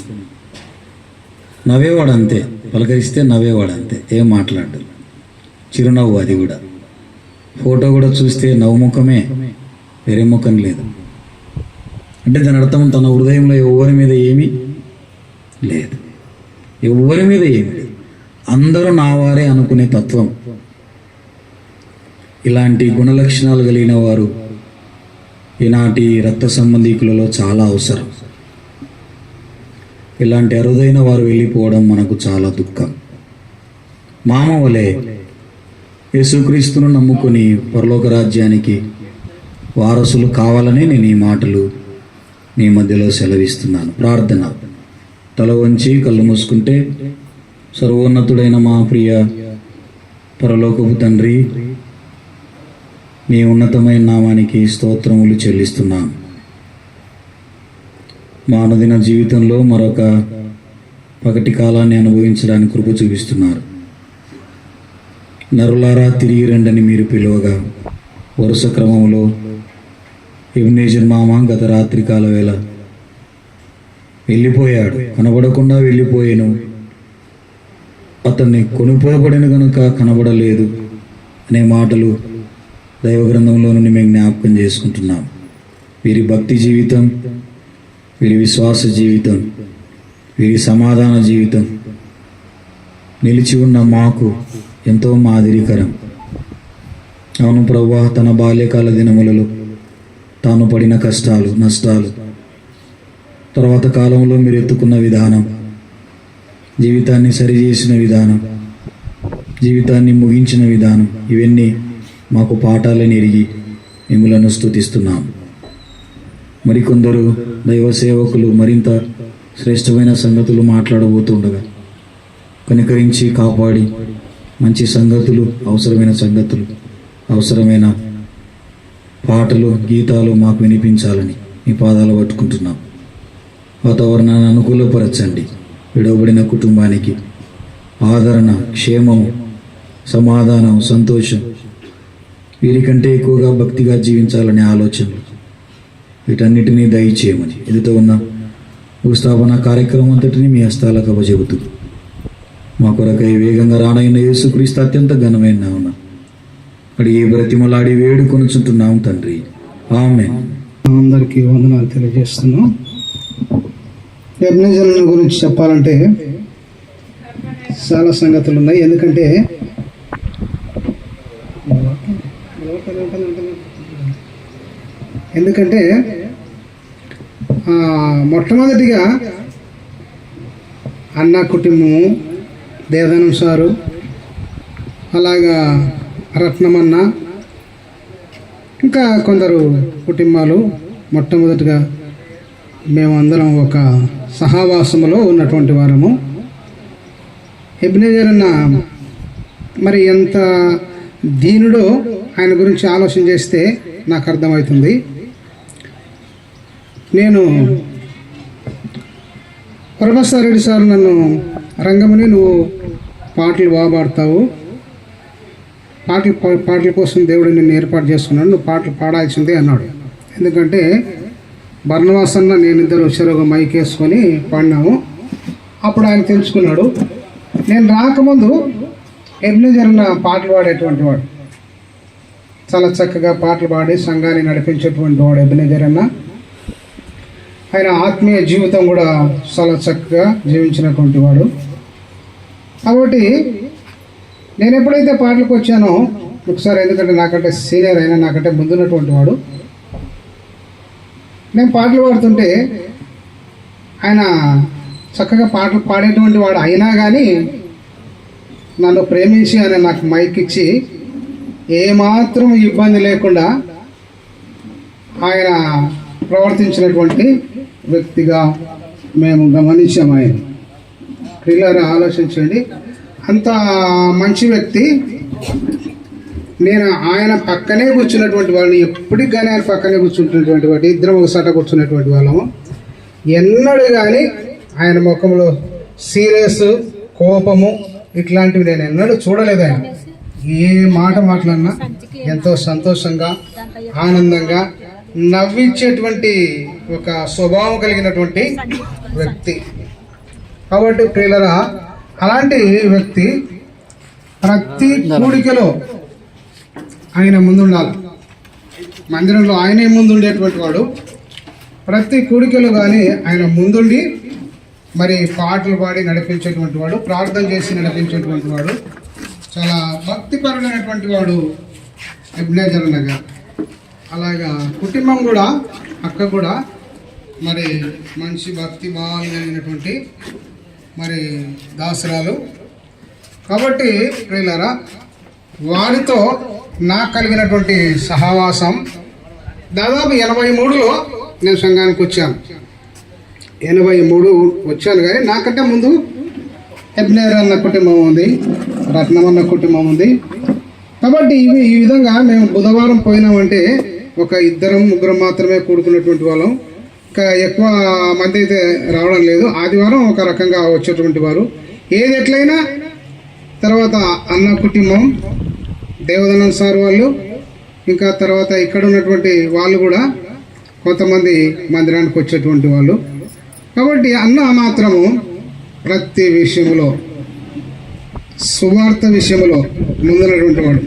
నవ్వేవాడంతే, పలకరిస్తే నవ్వేవాడంతే, ఏం మాట్లాడరు, చిరునవ్వు. అది కూడా ఫోటో కూడా చూస్తే నవ్వు ముఖమే, వేరే ముఖం లేదు. అంటే దాని అర్థం తన హృదయంలో ఎవరి మీద ఏమీ లేదు, ఎవరి మీద ఏమీ లేదు, అందరూ నా వారే అనుకునే తత్వం. ఇలాంటి గుణలక్షణాలు కలిగిన వారు ఈనాటి రక్త సంబంధీకులలో చాలా అవసరం. ఇలాంటి అరుదైన వారు వెళ్ళిపోవడం మనకు చాలా దుఃఖం. మామ వలె యేసుక్రీస్తును నమ్ముకొని పరలోక రాజ్యానికి వారసులు కావాలని నేను ఈ మాటలు మీ మధ్యలో సెలవిస్తున్నాను. ప్రార్థన. తల వంచి కళ్ళు మూసుకుంటే, సర్వోన్నతుడైన మా ప్రియ పరలోకపు తండ్రి, మీ ఉన్నతమైన నామానికి స్తోత్రములు చెల్లిస్తున్నాం. మా అనుదిన జీవితంలో మరొక పగటి కాలాన్ని అనుభవించడానికి కృప చూపిస్తున్నారు. నరులారా తిరిగి రండని మీరు పిలువగా వరుస క్రమంలో ఎబెనెజర్ మామ గత రాత్రి కాల వేళ వెళ్ళిపోయాడు, కనబడకుండా వెళ్ళిపోయాను. అతన్ని కొనుపోబడిన కనుక కనబడలేదు అనే మాటలు దైవ గ్రంథంలో నుండి మేము జ్ఞాపకం చేసుకుంటున్నాం. వీరి భక్తి జీవితం, వీరి విశ్వాస జీవితం, వీరి సమాధాన జీవితం నిలిచి ఉన్న మాకు ఎంతో మాదిరికరం. అవును ప్రభువా, తన బాల్యకాల దినములలో తాను పడిన కష్టాలు, నష్టాలు, తర్వాత కాలంలో మీరు ఎత్తుకున్న విధానం, జీవితాన్ని సరిచేసిన విధానం, జీవితాన్ని ముగించిన విధానం, ఇవన్నీ మాకు పాఠాలని ఎరిగి మిమ్మలను స్తుతిస్తున్నాం. మరికొందరు దైవ సేవకులు మరింత శ్రేష్టమైన సంగతులు మాట్లాడబోతుండగా కనికరించి కాపాడి మంచి సంగతులు, అవసరమైన సంగతులు, అవసరమైన పాటలు, గీతాలు మాకు వినిపించాలని మీ పాదాలు పట్టుకుంటున్నాం. వాతావరణాన్ని అనుకూలపరచండి. విడవబడిన కుటుంబానికి ఆదరణ, క్షేమము, సమాధానం, సంతోషం, వీరికంటే ఎక్కువగా భక్తిగా జీవించాలనే ఆలోచనలు, వీటన్నిటినీ దయచేయమని ఎదుట ఉన్న భూస్థాపన కార్యక్రమం అంతటినీ మీ హస్తాలకు అప్పజెబుతూ మా కొరకై వేగంగా రానైన యేసుక్రీస్తు అత్యంత ఘనమైన నామమున అడిగి బ్రతిమలాడి వేడుకొనుచుంటున్నాం తండ్రి, ఆమేన్. అందరికీ వందనాలు తెలియజేస్తున్నాం. ఎబెనెజర్ గురించి చెప్పాలంటే చాలా సంగతులు ఉన్నాయి. ఎందుకంటే మొట్టమొదటిగా అన్న కుటుంబము, దేవదానం సారు, అలాగా రత్నమన్న, ఇంకా కొందరు కుటుంబాలు మొట్టమొదటిగా మేమందరం ఒక సహవాసములో ఉన్నటువంటి వారము. ఎబెనెజర్ అన్న మరి ఎంత దీనుడో ఆయన గురించి ఆలోచన చేస్తే నాకు అర్థమవుతుంది. నేను పరమేశ్వరరెడ్డి సార్ నన్ను రంగముని నువ్వు పాటలు బాగా పాడతావు, పాటల కోసం దేవుడు నిన్ను ఏర్పాటు చేసుకున్నాడు, నువ్వు పాటలు పాడాల్సిందే అన్నాడు. ఎందుకంటే బర్ణవాసన్న నేనిద్దరు వచ్చారు, ఒక మైక్ వేసుకొని పాడినాము. అప్పుడు ఆయన తెలుసుకున్నాడు. నేను రాకముందు ఎబ్నేజర్ అన్న పాటలు పాడేటువంటి వాడు, చాలా చక్కగా పాటలు పాడి సంఘాన్ని నడిపించేటువంటి వాడు ఎబ్నేజర్ అన్న. ఆయన ఆత్మీయ జీవితం కూడా చాలా చక్కగా జీవించినటువంటి వాడు. కాబట్టి నేను ఎప్పుడైతే పాటలకు వచ్చానో ఒకసారి, ఎందుకంటే నాకంటే సీనియర్ అయినా నాకంటే ముందున్నటువంటి వాడు, నేను పాటలు పాడుతుంటే ఆయన చక్కగా పాటలు పాడేటువంటి వాడు అయినా కానీ నన్ను ప్రేమించి ఆయన నాకు మైక్ ఇచ్చి ఏమాత్రం ఇబ్బంది లేకుండా ఆయన ప్రవర్తించినటువంటి వ్యక్తిగా మేము గమనించాము. ఆయన పిల్లలు ఆలోచించండి, అంత మంచి వ్యక్తి. నేను ఆయన పక్కనే కూర్చున్నటువంటి వాళ్ళని, ఎప్పటికి కానీ ఆయన పక్కనే కూర్చుంటున్నటువంటి వాడు, ఇద్దరం ఒకసాట కూర్చున్నటువంటి వాళ్ళము. ఎన్నడూ కానీ ఆయన ముఖంలో సీరియస్, కోపము ఇట్లాంటివి నేను ఎన్నడూ చూడలేదు. ఆయన ఏ మాట మాట్లాడినా ఎంతో సంతోషంగా, ఆనందంగా నవ్వించేటువంటి ఒక స్వభావం కలిగినటువంటి వ్యక్తి. కాబట్టి ప్రియులరా, అలాంటి వ్యక్తి ప్రతి కూడికలో ఆయన ముందుండాలి. మందిరంలో ఆయనే ముందుండేటువంటి వాడు. ప్రతి కూడికలో కానీ ఆయన ముందుండి మరి పాటలు పాడి నడిపించేటువంటి వాడు, ప్రార్థన చేసి నడిపించేటువంటి వాడు, చాలా భక్తిపరుడైనటువంటి వాడు ఎబ్నేజర్ అన్న గారు. అలాగా కుటుంబం కూడా, అక్క కూడా మరి మంచి భక్తి భావాలు కలిగినటువంటి మరి దాసరాలు. కాబట్టి ప్రియులారా, వారితో నాకు కలిగినటువంటి సహవాసం దాదాపు 83లో నేను సంఘానికి వచ్చాను. 83 వచ్చాను. కానీ నాకంటే ముందు ఎబ్నేర్ అన్న కుటుంబం ఉంది, రత్నం అన్న కుటుంబం ఉంది. కాబట్టి ఈ విధంగా మేము బుధవారం పోయినామంటే ఒక 2-3 మాత్రమే కూడుకున్నటువంటి వాళ్ళం. ఇంకా ఎక్కువ మంది అయితే రావడం లేదు. ఆదివారం ఒక రకంగా వచ్చేటువంటి వారు. ఏది ఎట్లయినా తర్వాత అన్న కుటుంబం, దేవదనం సార్ వాళ్ళు, ఇంకా తర్వాత ఇక్కడ ఉన్నటువంటి వాళ్ళు కూడా కొంతమంది మందిరానికి వచ్చేటువంటి వాళ్ళు. కాబట్టి అన్న మాత్రము ప్రతి విషయంలో, సువార్త విషయంలో ముందున్నటువంటి వాడు.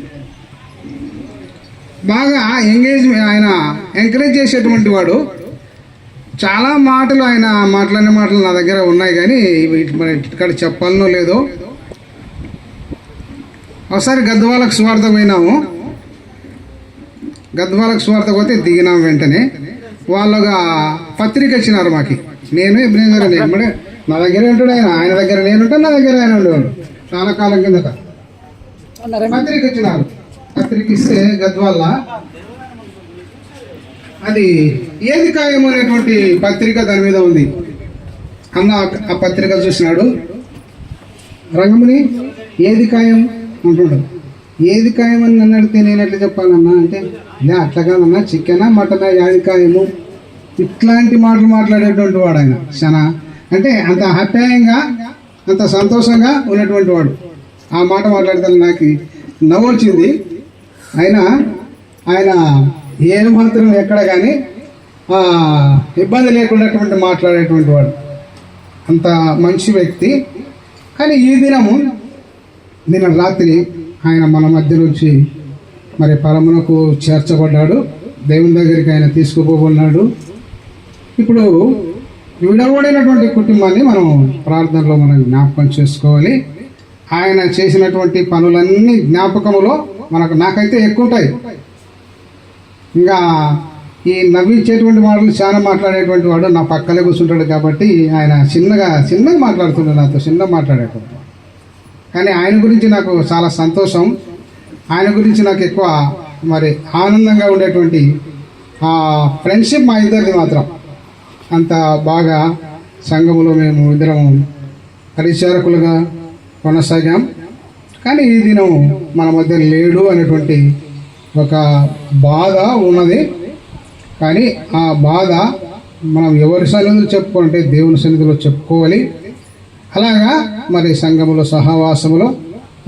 బాగా ఆయన ఎంకరేజ్ చేసేటువంటి వాడు. చాలా మాటలు ఆయన మాట్లాడిన మాటలు నా దగ్గర ఉన్నాయి, కానీ మన ఇక్కడ చెప్పాలనో లేదో. ఒకసారి గద్వాలకు స్వార్థ పోయినాము. గద్వాలకు స్వార్థ పోతే దిగినాం. వెంటనే వాళ్ళుగా పత్రిక ఇచ్చినారు మాకు. నేను ఎబ్నేజర్ అని ఇమ్మడే నా దగ్గర ఉంటాడు ఆయన దగ్గర నేనుంటాను, నా దగ్గర ఆయన ఉండేవాడు. చాలా కాలం కిందట పత్రిక ఇచ్చినారు. పత్రిక ఇస్తే గద్వాల అది ఏది ఖాయం అనేటువంటి పత్రిక దాని మీద ఉంది. అన్న ఆ పత్రిక చూసినాడు. రంగముని ఏది ఖాయం అంటున్నాడు. ఏది ఖాయం అని నన్ను అడిగితే నేను ఎట్లా చెప్పాలన్నా అంటే, అట్లా కాదన్నా, చికెనా మటనా యాది ఖాయము, ఇట్లాంటి మాటలు మాట్లాడేటువంటి వాడు ఆయన. చాలా అంటే అంత హ్యాపీగా, అంత సంతోషంగా ఉన్నటువంటి వాడు. ఆ మాట మాట్లాడితే నాకు నవ్వు వచ్చింది. ఆయన ఏం మాత్రం ఎక్కడ కానీ ఇబ్బంది లేకున్నటువంటి మాట్లాడేటువంటి వాడు. అంత మంచి వ్యక్తి. కానీ ఈ నిన్న రాత్రి ఆయన మన మధ్య నుంచి మరి పరమునకు చేర్చబడ్డాడు. దేవుని దగ్గరికి ఆయన తీసుకుపోబడినాడు. ఇప్పుడు విడవడినటువంటి కుటుంబాన్ని మనం ప్రార్థనలో మనం జ్ఞాపకం చేసుకోవాలి. ఆయన చేసినటువంటి పనులన్నీ జ్ఞాపకములో నాకైతే ఎక్కువ ఉంటాయి. ఇంకా ఈ నవ్వించేటువంటి మాటలు చాలా మాట్లాడేటువంటి వాడు నా పక్కనే కూర్చుంటాడు. కాబట్టి ఆయన చిన్నగా మాట్లాడుతున్నాడు, నాతో చిన్నగా మాట్లాడేటువంటి. కానీ ఆయన గురించి నాకు చాలా సంతోషం. ఆయన గురించి నాకు ఎక్కువ మరి ఆనందంగా ఉండేటువంటి ఆ ఫ్రెండ్షిప్ మా ఇద్దరిది మాత్రం అంత బాగా సంఘములో మేము ఇద్దరం పరిచారకులుగా కొనసాగాం. కానీ ఈ దినం మన మధ్య లేడు అనేటువంటి ఒక బాధ ఉన్నది. కానీ ఆ బాధ మనం ఎవరి సన్నిధిలో చెప్పుకుంటే దేవుని సన్నిధిలో చెప్పుకోవాలి. అలాగా మరి సంఘములో సహవాసములో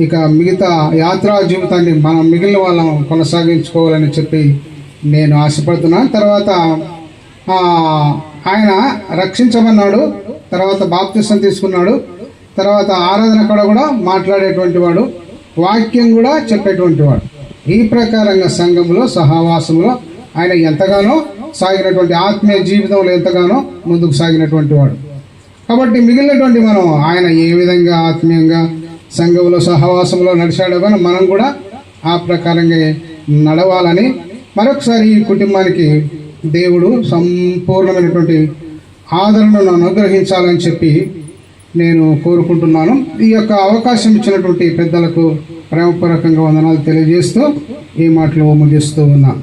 ఇక మిగతా యాత్రా జీవితాన్ని మనం మిగిలిన వాళ్ళం కొనసాగించుకోవాలని చెప్పి నేను ఆశపడుతున్నాను. తర్వాత ఆయన రక్షించమన్నాడు, తర్వాత బాప్తిసం తీసుకున్నాడు, తర్వాత ఆరాధన కూడా మాట్లాడేటువంటి వాడు, వాక్యం కూడా చెప్పేటువంటి వాడు. ఈ ప్రకారంగా సంఘంలో సహవాసంలో ఆయన ఎంతగానో సాగినటువంటి ఆత్మీయ జీవితంలో ఎంతగానో ముందుకు సాగినటువంటి వాడు. కాబట్టి మిగిలినటువంటి మనం ఆయన ఏ విధంగా ఆత్మీయంగా సంఘంలో సహవాసంలో నడిచాడో కానీ మనం కూడా ఆ ప్రకారంగా నడవాలని మరొకసారి ఈ కుటుంబానికి దేవుడు సంపూర్ణమైనటువంటి ఆదరణను అనుగ్రహించాలని చెప్పి నేను కోరుకుంటున్నాను. ఈ యొక్క అవకాశం ఇచ్చినటువంటి పెద్దలకు ప్రేమపూర్వకంగా వందనాలు తెలియజేస్తూ ఈ మాటలు ముగిస్తూ ఉన్నాను.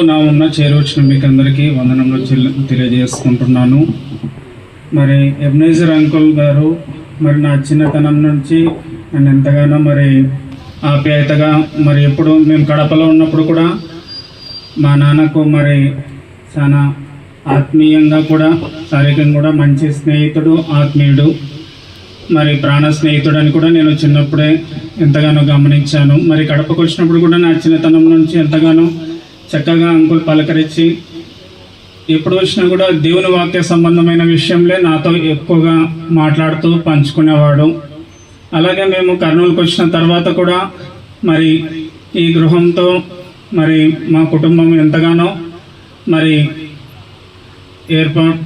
నా ఉన్న చేరవచ్చిన మీకు అందరికీ వందనంలో తెలియజేసుకుంటున్నాను. మరి ఎబ్నేజర్ అంకుల్ గారు మరి నా చిన్నతనం నుంచి నన్ను ఎంతగానో మరి ఆప్యాయతగా మరి ఎప్పుడు మేము కడపలో ఉన్నప్పుడు కూడా మా నాన్నకు మరి చాలా ఆత్మీయంగా కూడా శారీరకంగా కూడా మంచి స్నేహితుడు, ఆత్మీయుడు, మరి ప్రాణ స్నేహితుడు అని కూడా నేను చిన్నప్పుడే ఎంతగానో గమనించాను. మరి కడపకు వచ్చినప్పుడు కూడా నా చిన్నతనం నుంచి ఎంతగానో చక్కగా అంకుల్ పలకరించి ఎప్పుడు వచ్చినా కూడా దేవుని వాక్య సంబంధమైన విషయంలో నాతో ఎక్కువగా మాట్లాడుతూ పంచుకునేవాడు. అలాగే మేము కర్నూలుకు వచ్చిన తర్వాత కూడా మరి ఈ గృహంతో మరి మా కుటుంబం ఎంతగానో మరి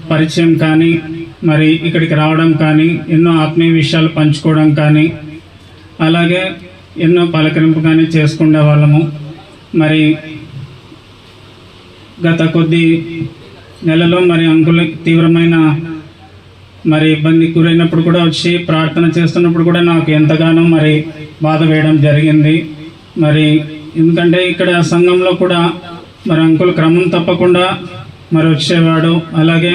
పరిచయం కానీ మరి ఇక్కడికి రావడం కానీ ఎన్నో ఆత్మీయ విషయాలు పంచుకోవడం కానీ అలాగే ఎన్నో పలకరింపు కానీ చేసుకునే వాళ్ళము. మరి గత కొద్ది నెలలో మరి అంకుల్ తీవ్రమైన మరి ఇబ్బందికి గురైనప్పుడు కూడా వచ్చి ప్రార్థన చేస్తున్నప్పుడు కూడా నాకు ఎంతగానో మరి బాధ వేయడం జరిగింది. మరి ఎందుకంటే ఇక్కడ సంఘంలో కూడా మరి అంకుల్ క్రమం తప్పకుండా మరి వచ్చేవాడు. అలాగే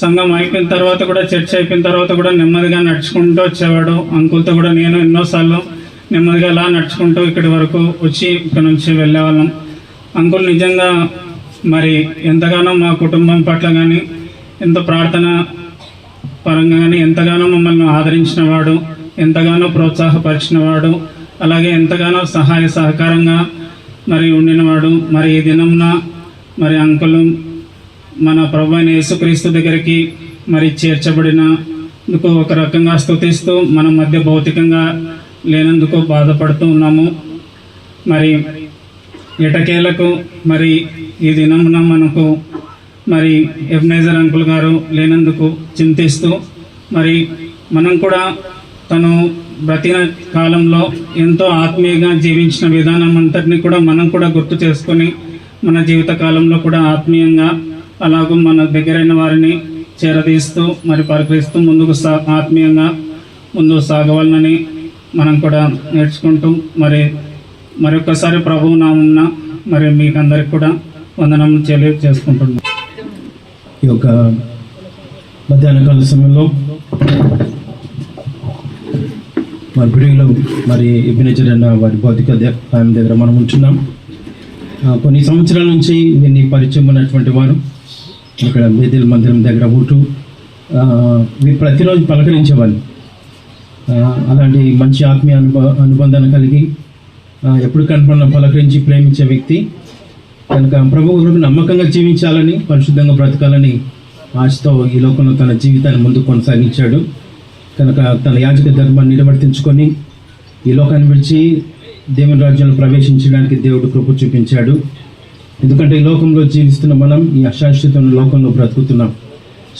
సంఘం అయిపోయిన తర్వాత కూడా చర్చ అయిపోయిన తర్వాత కూడా నెమ్మదిగా నడుచుకుంటూ వచ్చేవాడు. అంకుల్తో కూడా నేను ఎన్నోసార్లు నెమ్మదిగా అలా నడుచుకుంటూ ఇక్కడి వరకు వచ్చి ఇక్కడ నుంచి వెళ్ళేవాళ్ళం. అంకుల్ నిజంగా మరి ఎంతగానో మా కుటుంబం పట్ల కానీ ఎంత ప్రార్థన పరంగా కానీ ఎంతగానో మమ్మల్ని ఆదరించిన వాడు, ఎంతగానో ప్రోత్సాహపరిచిన వాడు, అలాగే ఎంతగానో సహాయ సహకారంగా మరి ఉండినవాడు. మరి ఈ దినంన మరి అంకుల్ మన ప్రభు అయిన యేసుక్రీస్తు దగ్గరికి మరి చేర్చబడినందుకు ఒక రకంగా స్తుతిస్తూ మన మధ్య భౌతికంగా లేనందుకు బాధపడుతూ ఉన్నాము. మరి ఎటకేలకు మరి ఈ దినమున మనకు మరి ఎబ్నేజర్ అంకుల్ గారు లేనందుకు చింతిస్తూ మరి మనం కూడా తను బ్రతిన కాలంలో ఎంతో ఆత్మీయంగా జీవించిన విధానం అంతటిని కూడా మనం కూడా గుర్తు చేసుకొని మన జీవిత కాలంలో కూడా ఆత్మీయంగా అలాగూ మన దగ్గరైన వారిని చేరదీస్తూ మరి పలకరిస్తూ ముందుకు ఆత్మీయంగా ముందుకు సాగవాలని మనం కూడా నేర్చుకుంటూ మరొకసారి ప్రభువు నామమున మరి మీకు అందరికి కూడా వందనం తెలియజేసుకుంటున్నాం. ఈ యొక్క మధ్యాహ్న కాల సమయంలో మరి బిడిలో మరి ఎబినేజర్ అన్న వారి భౌతిక ఆయన దగ్గర మనం ఉంటున్నాం. కొన్ని సంవత్సరాల నుంచి వీరిని పరిచయం ఉన్నటువంటి వారు ఇక్కడ బేదిల్ మందిరం దగ్గర ఉంటూ వీరు ప్రతిరోజు పలకరించేవాళ్ళు. అలాంటి మంచి ఆత్మీయ అనుబంధాన్ని కలిగి ఎప్పుడు కనపడిన పలకరించి ప్రేమించే వ్యక్తి కనుక ప్రభు గురించి నమ్మకంగా జీవించాలని, పరిశుద్ధంగా బ్రతకాలని ఆశతో ఈ లోకంలో తన జీవితాన్ని ముందుకు కొనసాగించాడు. కనుక తన యాజక ధర్మాన్ని నిర్వర్తించుకొని ఈ లోకాన్ని విడిచి దేవుని రాజ్యంలో ప్రవేశించడానికి దేవుడు కృప చూపించాడు. ఎందుకంటే ఈ లోకంలో జీవిస్తున్న మనం ఈ అశాశ్వతమైన లోకంలో బ్రతుకుతున్నాం.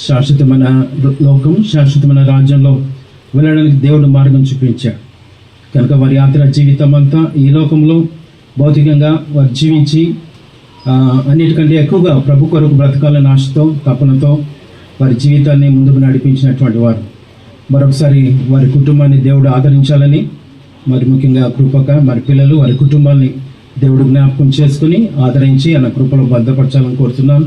శాశ్వతమైన లోకం, శాశ్వతమైన రాజ్యంలో వెళ్ళడానికి దేవుడు మార్గం చూపించాడు. కనుక వారి యాత్ర జీవితం అంతా ఈ లోకంలో భౌతికంగా వారు జీవించి అన్నిటికంటే ఎక్కువగా ప్రభు కొరకు బ్రతకాలని ఆశతో, తపనతో వారి జీవితాన్ని ముందుకు నడిపించినటువంటి వారు. మరొకసారి వారి కుటుంబాన్ని దేవుడు ఆదరించాలని, మరి ముఖ్యంగా కృపక మరి పిల్లలు వారి కుటుంబాన్ని దేవుడు జ్ఞాపకం చేసుకుని ఆదరించి ఆయన కృపలో భద్రపరచాలని కోరుతున్నాను.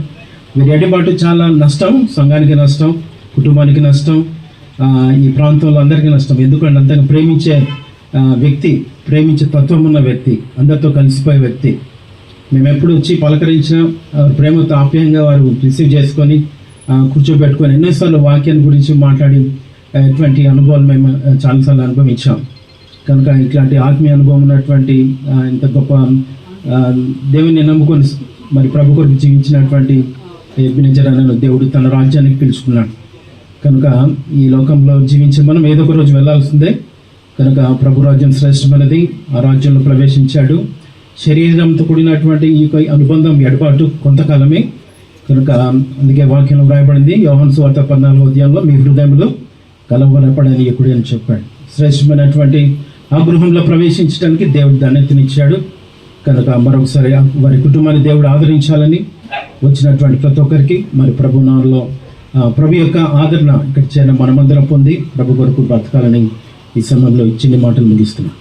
వీరి ఎడబాటు చాలా నష్టం, సంఘానికి నష్టం, కుటుంబానికి నష్టం, ఈ ప్రాంతంలో అందరికీ నష్టం. ఎందుకంటే అంతగా ప్రేమించే వ్యక్తి, ప్రేమించే తత్వం ఉన్న వ్యక్తి, అందరితో కలిసిపోయే వ్యక్తి. మేము ఎప్పుడు వచ్చి పలకరించిన ప్రేమతో ఆప్యాయంగా వారు రిసీవ్ చేసుకొని కూర్చోబెట్టుకొని ఎన్నోసార్లు వాక్యాన్ని గురించి మాట్లాడి ఇటువంటి అనుభవాలు మేము చాలాసార్లు అనుభవించాం. కనుక ఇట్లాంటి ఆత్మీయ అనుభవం ఉన్నటువంటి ఇంత గొప్ప దేవుని నమ్ముకొని మరి ప్రభు కొరకు జీవించినటువంటి ఎబినేజర్ అనే దేవుడు తన రాజ్యానికి పిలుచుకున్నాడు. కనుక ఈ లోకంలో జీవించే మనం ఏదో ఒక రోజు వెళ్ళాల్సిందే. కనుక ప్రభు రాజ్యం శ్రేష్టమైనది. ఆ రాజ్యంలో ప్రవేశించాడు. శరీరంతో కూడినటువంటి ఈ అనుబంధం ఎడబాటు కొంతకాలమే. కనుక అందుకే వాక్యంలో వ్రాయబడింది, యోహాను సువార్త 14వ అధ్యాయంలో మీ హృదయంలో కలవరపడని ఎప్పుడు అని చెప్పాడు. శ్రేష్టమైనటువంటి ఆ గృహంలో ప్రవేశించడానికి దేవుడు ధన్యతనిచ్చాడు. కనుక మరొకసారి వారి కుటుంబాన్ని దేవుడు ఆదరించాలని వచ్చినటువంటి ప్రతి ఒక్కరికి మరి ప్రభు నామములో ప్రభు యొక్క ఆదరణ ఇక్కడ చేరిన మనమందరం పొంది ప్రభు కొరకు బ్రతకాలని ఈ సమయంలో చిన్ని మాటలు ముగిస్తున్నాం.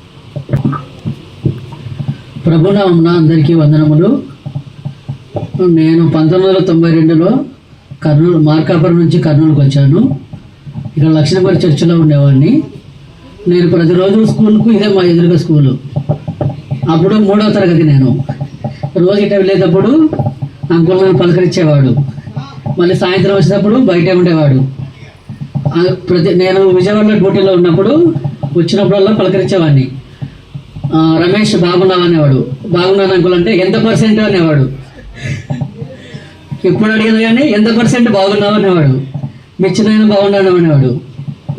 ప్రభునామమున అందరికీ వందనములు. నేను 1992లో కర్నూలు మార్కాపురం నుంచి కర్నూలుకి వచ్చాను. ఇక్కడ లక్ష్మీపురం చర్చిలో ఉండేవాడిని. నేను ప్రతిరోజు స్కూల్కు ఇదే మా ఎదురుగా స్కూలు. అప్పుడు 3వ తరగతి. నేను రోజు ఇట వెళ్ళేటప్పుడు అంకుల్ నన్ను పలకరించేవాడు. మళ్ళీ సాయంత్రం వచ్చేటప్పుడు బయటే ఉండేవాడు. నేను విజయవాడలో డ్యూటీలో ఉన్నప్పుడు వచ్చినప్పుడల్లా పలకరించేవాడిని. రమేష్ బాగున్నావు అనేవాడు. బాగున్నాను అంకుల్ అంటే ఎంత పర్సెంట్ అనేవాడు. ఎప్పుడు అడిగినా కానీ ఎంత పర్సెంట్ బాగున్నావు అనేవాడు. మెచ్చినాయన బాగున్నాను అనేవాడు.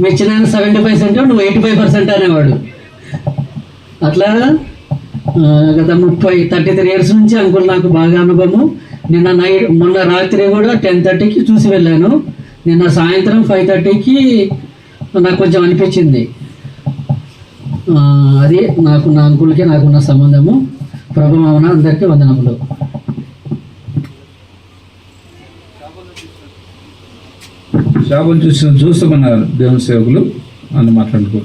మెచ్చినాయన 70% నువ్వు 85% అనేవాడు. అట్లా గత 33 ఇయర్స్ నుంచి అంకుల్ నాకు బాగా అనుభవం. మొన్న రాత్రి కూడా 10:30కి చూసి వెళ్ళాను. నిన్న సాయంత్రం 5:30కి నాకు కొంచెం అనిపించింది. అది నాకు నా అంకుల్కి నాకున్న సంబంధము. ప్రభునామమున అందరికీ వందనములు. శాపం చూస్తామన్నారు దేవుని సేవకులు అని మాట్లాడుకో.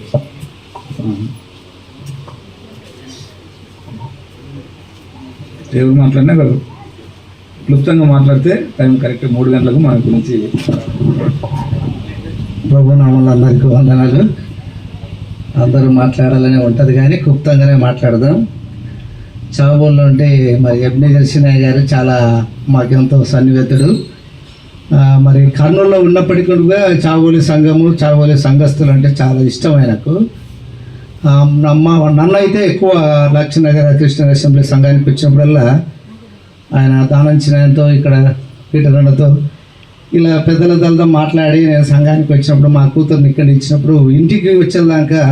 దేవుడు మాట్లాడినా కదా క్లుప్తంగా మాట్లాడితే టైం కరెక్ట్ 3 గంటలకు మన గురించి. ప్రభు నామమున అందరికీ వందనాలు. అందరూ మాట్లాడాలని ఉంటుంది కానీ క్లుప్తంగానే మాట్లాడదాం. చావోల్లో ఉంటే మరి ఎబినేజర్ సినయ్య గారు చాలా మాకెంతో సన్నిహితుడు. మరి కర్నూలులో ఉన్నప్పటికీ కూడా చావోలి సంఘము, చావోలి సంఘస్థులు అంటే చాలా ఇష్టం ఆయనకు. నన్ను అయితే ఎక్కువ లక్ష్మీనగర్ క్రిస్టియన్ అసెంబ్లీ సంఘానికి వచ్చినప్పుడల్లా ఆయన దానంచినంతో ఇక్కడ పీటర్తో ఇలా పెద్దల దళతో మాట్లాడి నేను సంఘానికి వచ్చినప్పుడు మా కూతుర్ని ఇక్కడ ఇచ్చినప్పుడు ఇంటికి వచ్చేదాకా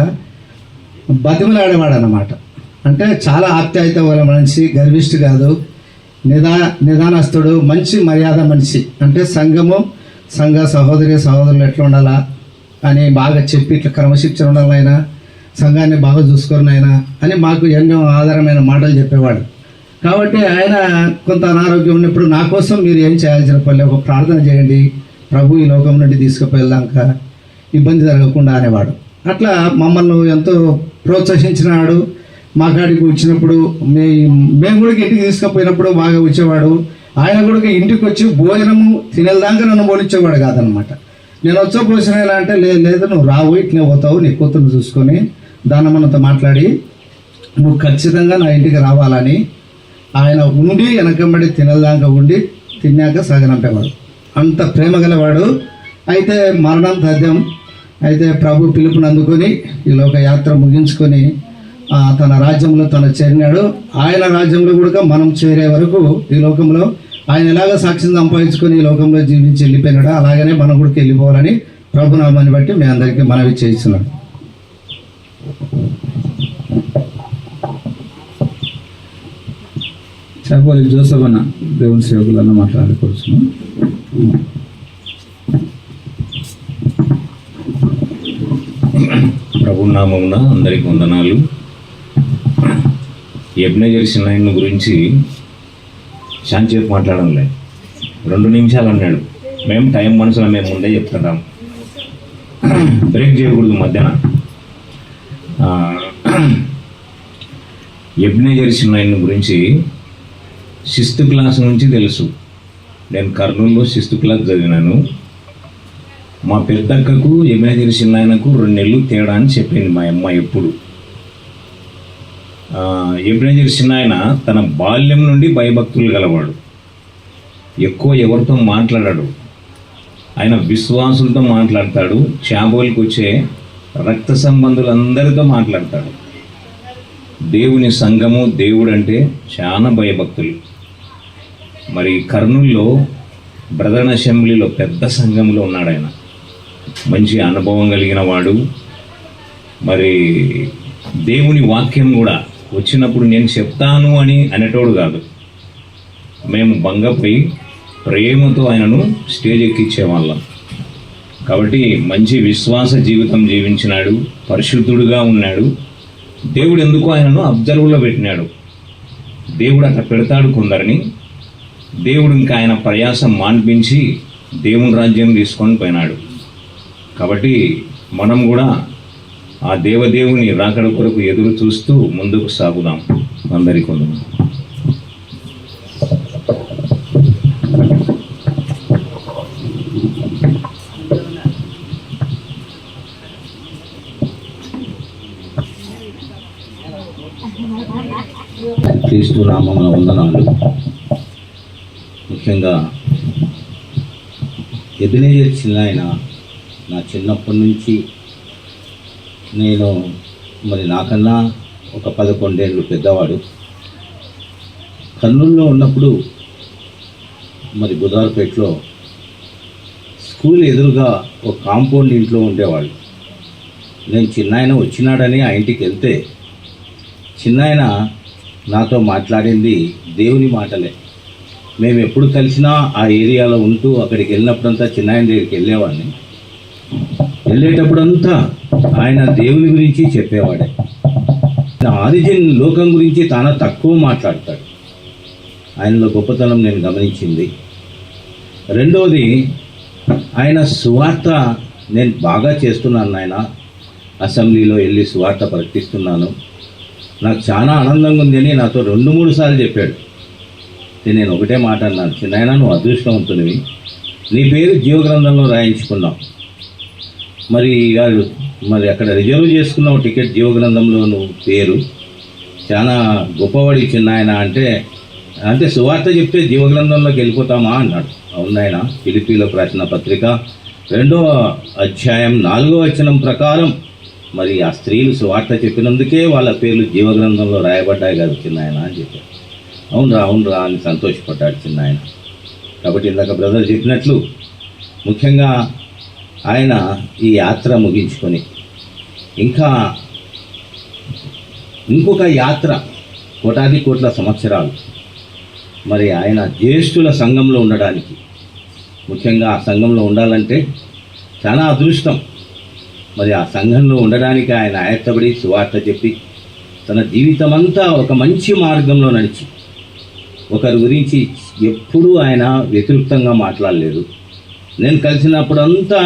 బతిమలాడేవాడు అన్నమాట. అంటే చాలా ఆప్యాయత వాళ్ళ మనిషి, గర్విష్ఠు కాదు, నిదానస్తుడు, మంచి మర్యాద మనిషి. అంటే సంఘము, సంఘ సహోదరులు ఎట్లా ఉండాలా అని బాగా చెప్పి ఇట్లా క్రమశిక్షణ ఉండాలైనా, సంఘాన్ని బాగా చూసుకోనైనా అని మాకు ఎన్నో ఆధారమైన మాటలు చెప్పేవాడు. కాబట్టి ఆయన కొంత అనారోగ్యం ఉన్నప్పుడు నా కోసం మీరు ఏం చేయాల్సిన పని ఒక ప్రార్థన చేయండి, ప్రభు ఈ లోకం నుండి తీసుకుపోయేదాకా ఇబ్బంది జరగకుండా అనేవాడు. అట్లా మమ్మల్ని ఎంతో ప్రోత్సహించినాడు. మా కాడికి వచ్చినప్పుడు మేము కూడా ఇంటికి తీసుకుపోయినప్పుడు బాగా వచ్చేవాడు. ఆయన కూడా ఇంటికి వచ్చి భోజనము తినేదాకా నన్ను పోనిచ్చేవాడు కాదనమాట. నేను వచ్చే భోజనం ఎలా అంటే లేదు నువ్వు రావు, ఇట్లే పోతావు, నీ కూతురు చూసుకొని దానమ్మతో మాట్లాడి నువ్వు ఖచ్చితంగా నా ఇంటికి రావాలని ఆయన ఉండి వెనకబడి తినేదాకా ఉండి తిన్నాక సగనంపేవాడు. అంత ప్రేమ గలవాడు. అయితే మరణం తథ్యం. అయితే ప్రభు పిలుపుని అందుకొని ఈ లోక యాత్ర ముగించుకొని తన రాజ్యంలో తను చేరినాడు. ఆయన రాజ్యంలో కూడా మనం చేరే వరకు ఈ లోకంలో ఆయన ఎలాగ సాక్ష్యం సంపాదించుకొని ఈ లోకంలో జీవించి వెళ్ళిపోయినాడో అలాగనే మనం కూడా వెళ్ళిపోవాలని ప్రభునామాన్ని బట్టి మీ అందరికీ మనవి చేస్తున్నాడు. చేపల్లి జోసఫ్ అన్న దేవుని సేవకులన్న మాట్లాడుకోవచ్చును. ప్రభునామమున అందరికీ వందనాలు. ఎబినేజర్ సినయ్య గురించి శాంతిచేపు మాట్లాడంలే, 2 నిమిషాలు అన్నాడు. మేము టైం మనుషులు, మేము ముందే చెప్తున్నాం, బ్రేక్ చేయకూడదు మధ్యాహ్నం. ఎబినేజర్ సినయ్య గురించి 6th క్లాస్ నుంచి తెలుసు. నేను కర్నూలులో 6th క్లాస్ చదివినాను. మా పెద్దక్కకు ఎబినేజర్ సినయ్యకు 2 నెలలు తేడా అని చెప్పింది మా అమ్మ ఎప్పుడు. ఎబ్నేజర్ చిన్నాయన తన బాల్యం నుండి భయభక్తులు గలవాడు. ఎక్కువ ఎవరితో మాట్లాడాడు. ఆయన విశ్వాసులతో మాట్లాడతాడు. చాబోలికి వచ్చే రక్త సంబంధులందరితో మాట్లాడతాడు. దేవుని సంఘము, దేవుడు అంటే చాలా భయభక్తులు. మరి కర్నూల్లో బ్రదర్ అసెంబ్లీలో పెద్ద సంఘంలో ఉన్నాడు ఆయన. మంచి అనుభవం కలిగిన వాడు. మరి దేవుని వాక్యం కూడా వచ్చినప్పుడు నేను చెప్తాను అని అనేటోడు కాదు. మేము భంగపోయి ప్రేమతో ఆయనను స్టేజ్ ఎక్కించేవాళ్ళం. కాబట్టి మంచి విశ్వాస జీవితం జీవించినాడు, పరిశుద్ధుడుగా ఉన్నాడు. దేవుడు ఎందుకు ఆయనను అబ్జర్వ్లో పెట్టినాడు. దేవుడు అట్లా పెడతాడు కొందరిని. దేవుడు ఇంకా ఆయన ప్రయాసం మాన్పించి దేవుని రాజ్యం తీసుకొని పోయినాడు. కాబట్టి మనం కూడా ఆ దేవదేవుని రాకడ కొరకు ఎదురు చూస్తూ ముందుకు సాగుదాం. అందరికీ వందనాలు. క్రీస్తు నామమున వందనాలు. ముఖ్యంగా ఎబెనేజర్ చిన్నాయన నా చిన్నప్పటి నుంచి నేను మరి నాకన్నా ఒక 11 ఏళ్ళు పెద్దవాడు. కర్నూలులో ఉన్నప్పుడు మరి బుధార్పేటలో స్కూల్ ఎదురుగా ఒక కాంపౌండ్ ఇంట్లో ఉండేవాళ్ళు. నేను చిన్నాయన వచ్చినాడని ఆ ఇంటికి వెళ్తే చిన్నాయన నాతో మాట్లాడింది దేవుని మాటలే. మేము ఎప్పుడు కలిసినా ఆ ఏరియాలో ఉంటూ అక్కడికి వెళ్ళినప్పుడంతా చిన్నాయన దగ్గరికి వెళ్ళేవాడిని. వెళ్ళేటప్పుడంతా ఆయన దేవుని గురించి చెప్పేవాడే. ఆరిజిన్ లోకం గురించి తాను తక్కువ మాట్లాడతాడు. ఆయనలో గొప్పతనం నేను గమనించింది. రెండవది, ఆయన సువార్త నేను బాగా చేస్తున్నాను. ఆయన అసెంబ్లీలో వెళ్ళి సువార్త ప్రకటిస్తున్నాను. నాకు చాలా ఆనందంగా ఉంది అని నాతో 2-3 సార్లు చెప్పాడు. నేను ఒకటే మాట అన్నాను, చిన్నాయన నువ్వు అదృష్టవంతునివి, నీ పేరు జీవగ్రంథంలో రాయించుకున్నావు. మరి అక్కడ రిజర్వ్ చేసుకున్నావు టికెట్, జీవగ్రంథంలో నువ్వు పేరు. చాలా గొప్పవాడి చిన్నాయన అంటే సువార్త చెప్తే జీవగ్రంథంలోకి వెళ్ళిపోతామా అన్నాడు. అవునాయన, ఫిలిప్పీలకు రాసిన పత్రిక 2వ అధ్యాయం 4వ వచనం ప్రకారం మరి ఆ స్త్రీలు సువార్త చెప్పినందుకే వాళ్ళ పేర్లు జీవగ్రంథంలో రాయబడ్డాయి కదా చిన్నాయన అని చెప్పారు. అవునరా అని సంతోషపడ్డాడు చిన్నాయన. కాబట్టి ఇందాక బ్రదర్ చెప్పినట్లు ముఖ్యంగా ఆయన ఈ యాత్ర ముగించుకొని ఇంకొక యాత్ర కోట్ల సంవత్సరాలు మరి ఆయన జ్యేష్ఠుల సంఘంలో ఉండడానికి, ముఖ్యంగా ఆ సంఘంలో ఉండాలంటే చాలా అదృష్టం. మరి ఆ సంఘంలో ఉండడానికి ఆయన ఆయత్తబడి సువార్త చెప్పి తన జీవితం అంతా ఒక మంచి మార్గంలో నడిచి ఒకరి గురించి ఎప్పుడూ ఆయన వ్యతిరేక్తంగా మాట్లాడలేదు. నేను కలిసినప్పుడు అంతా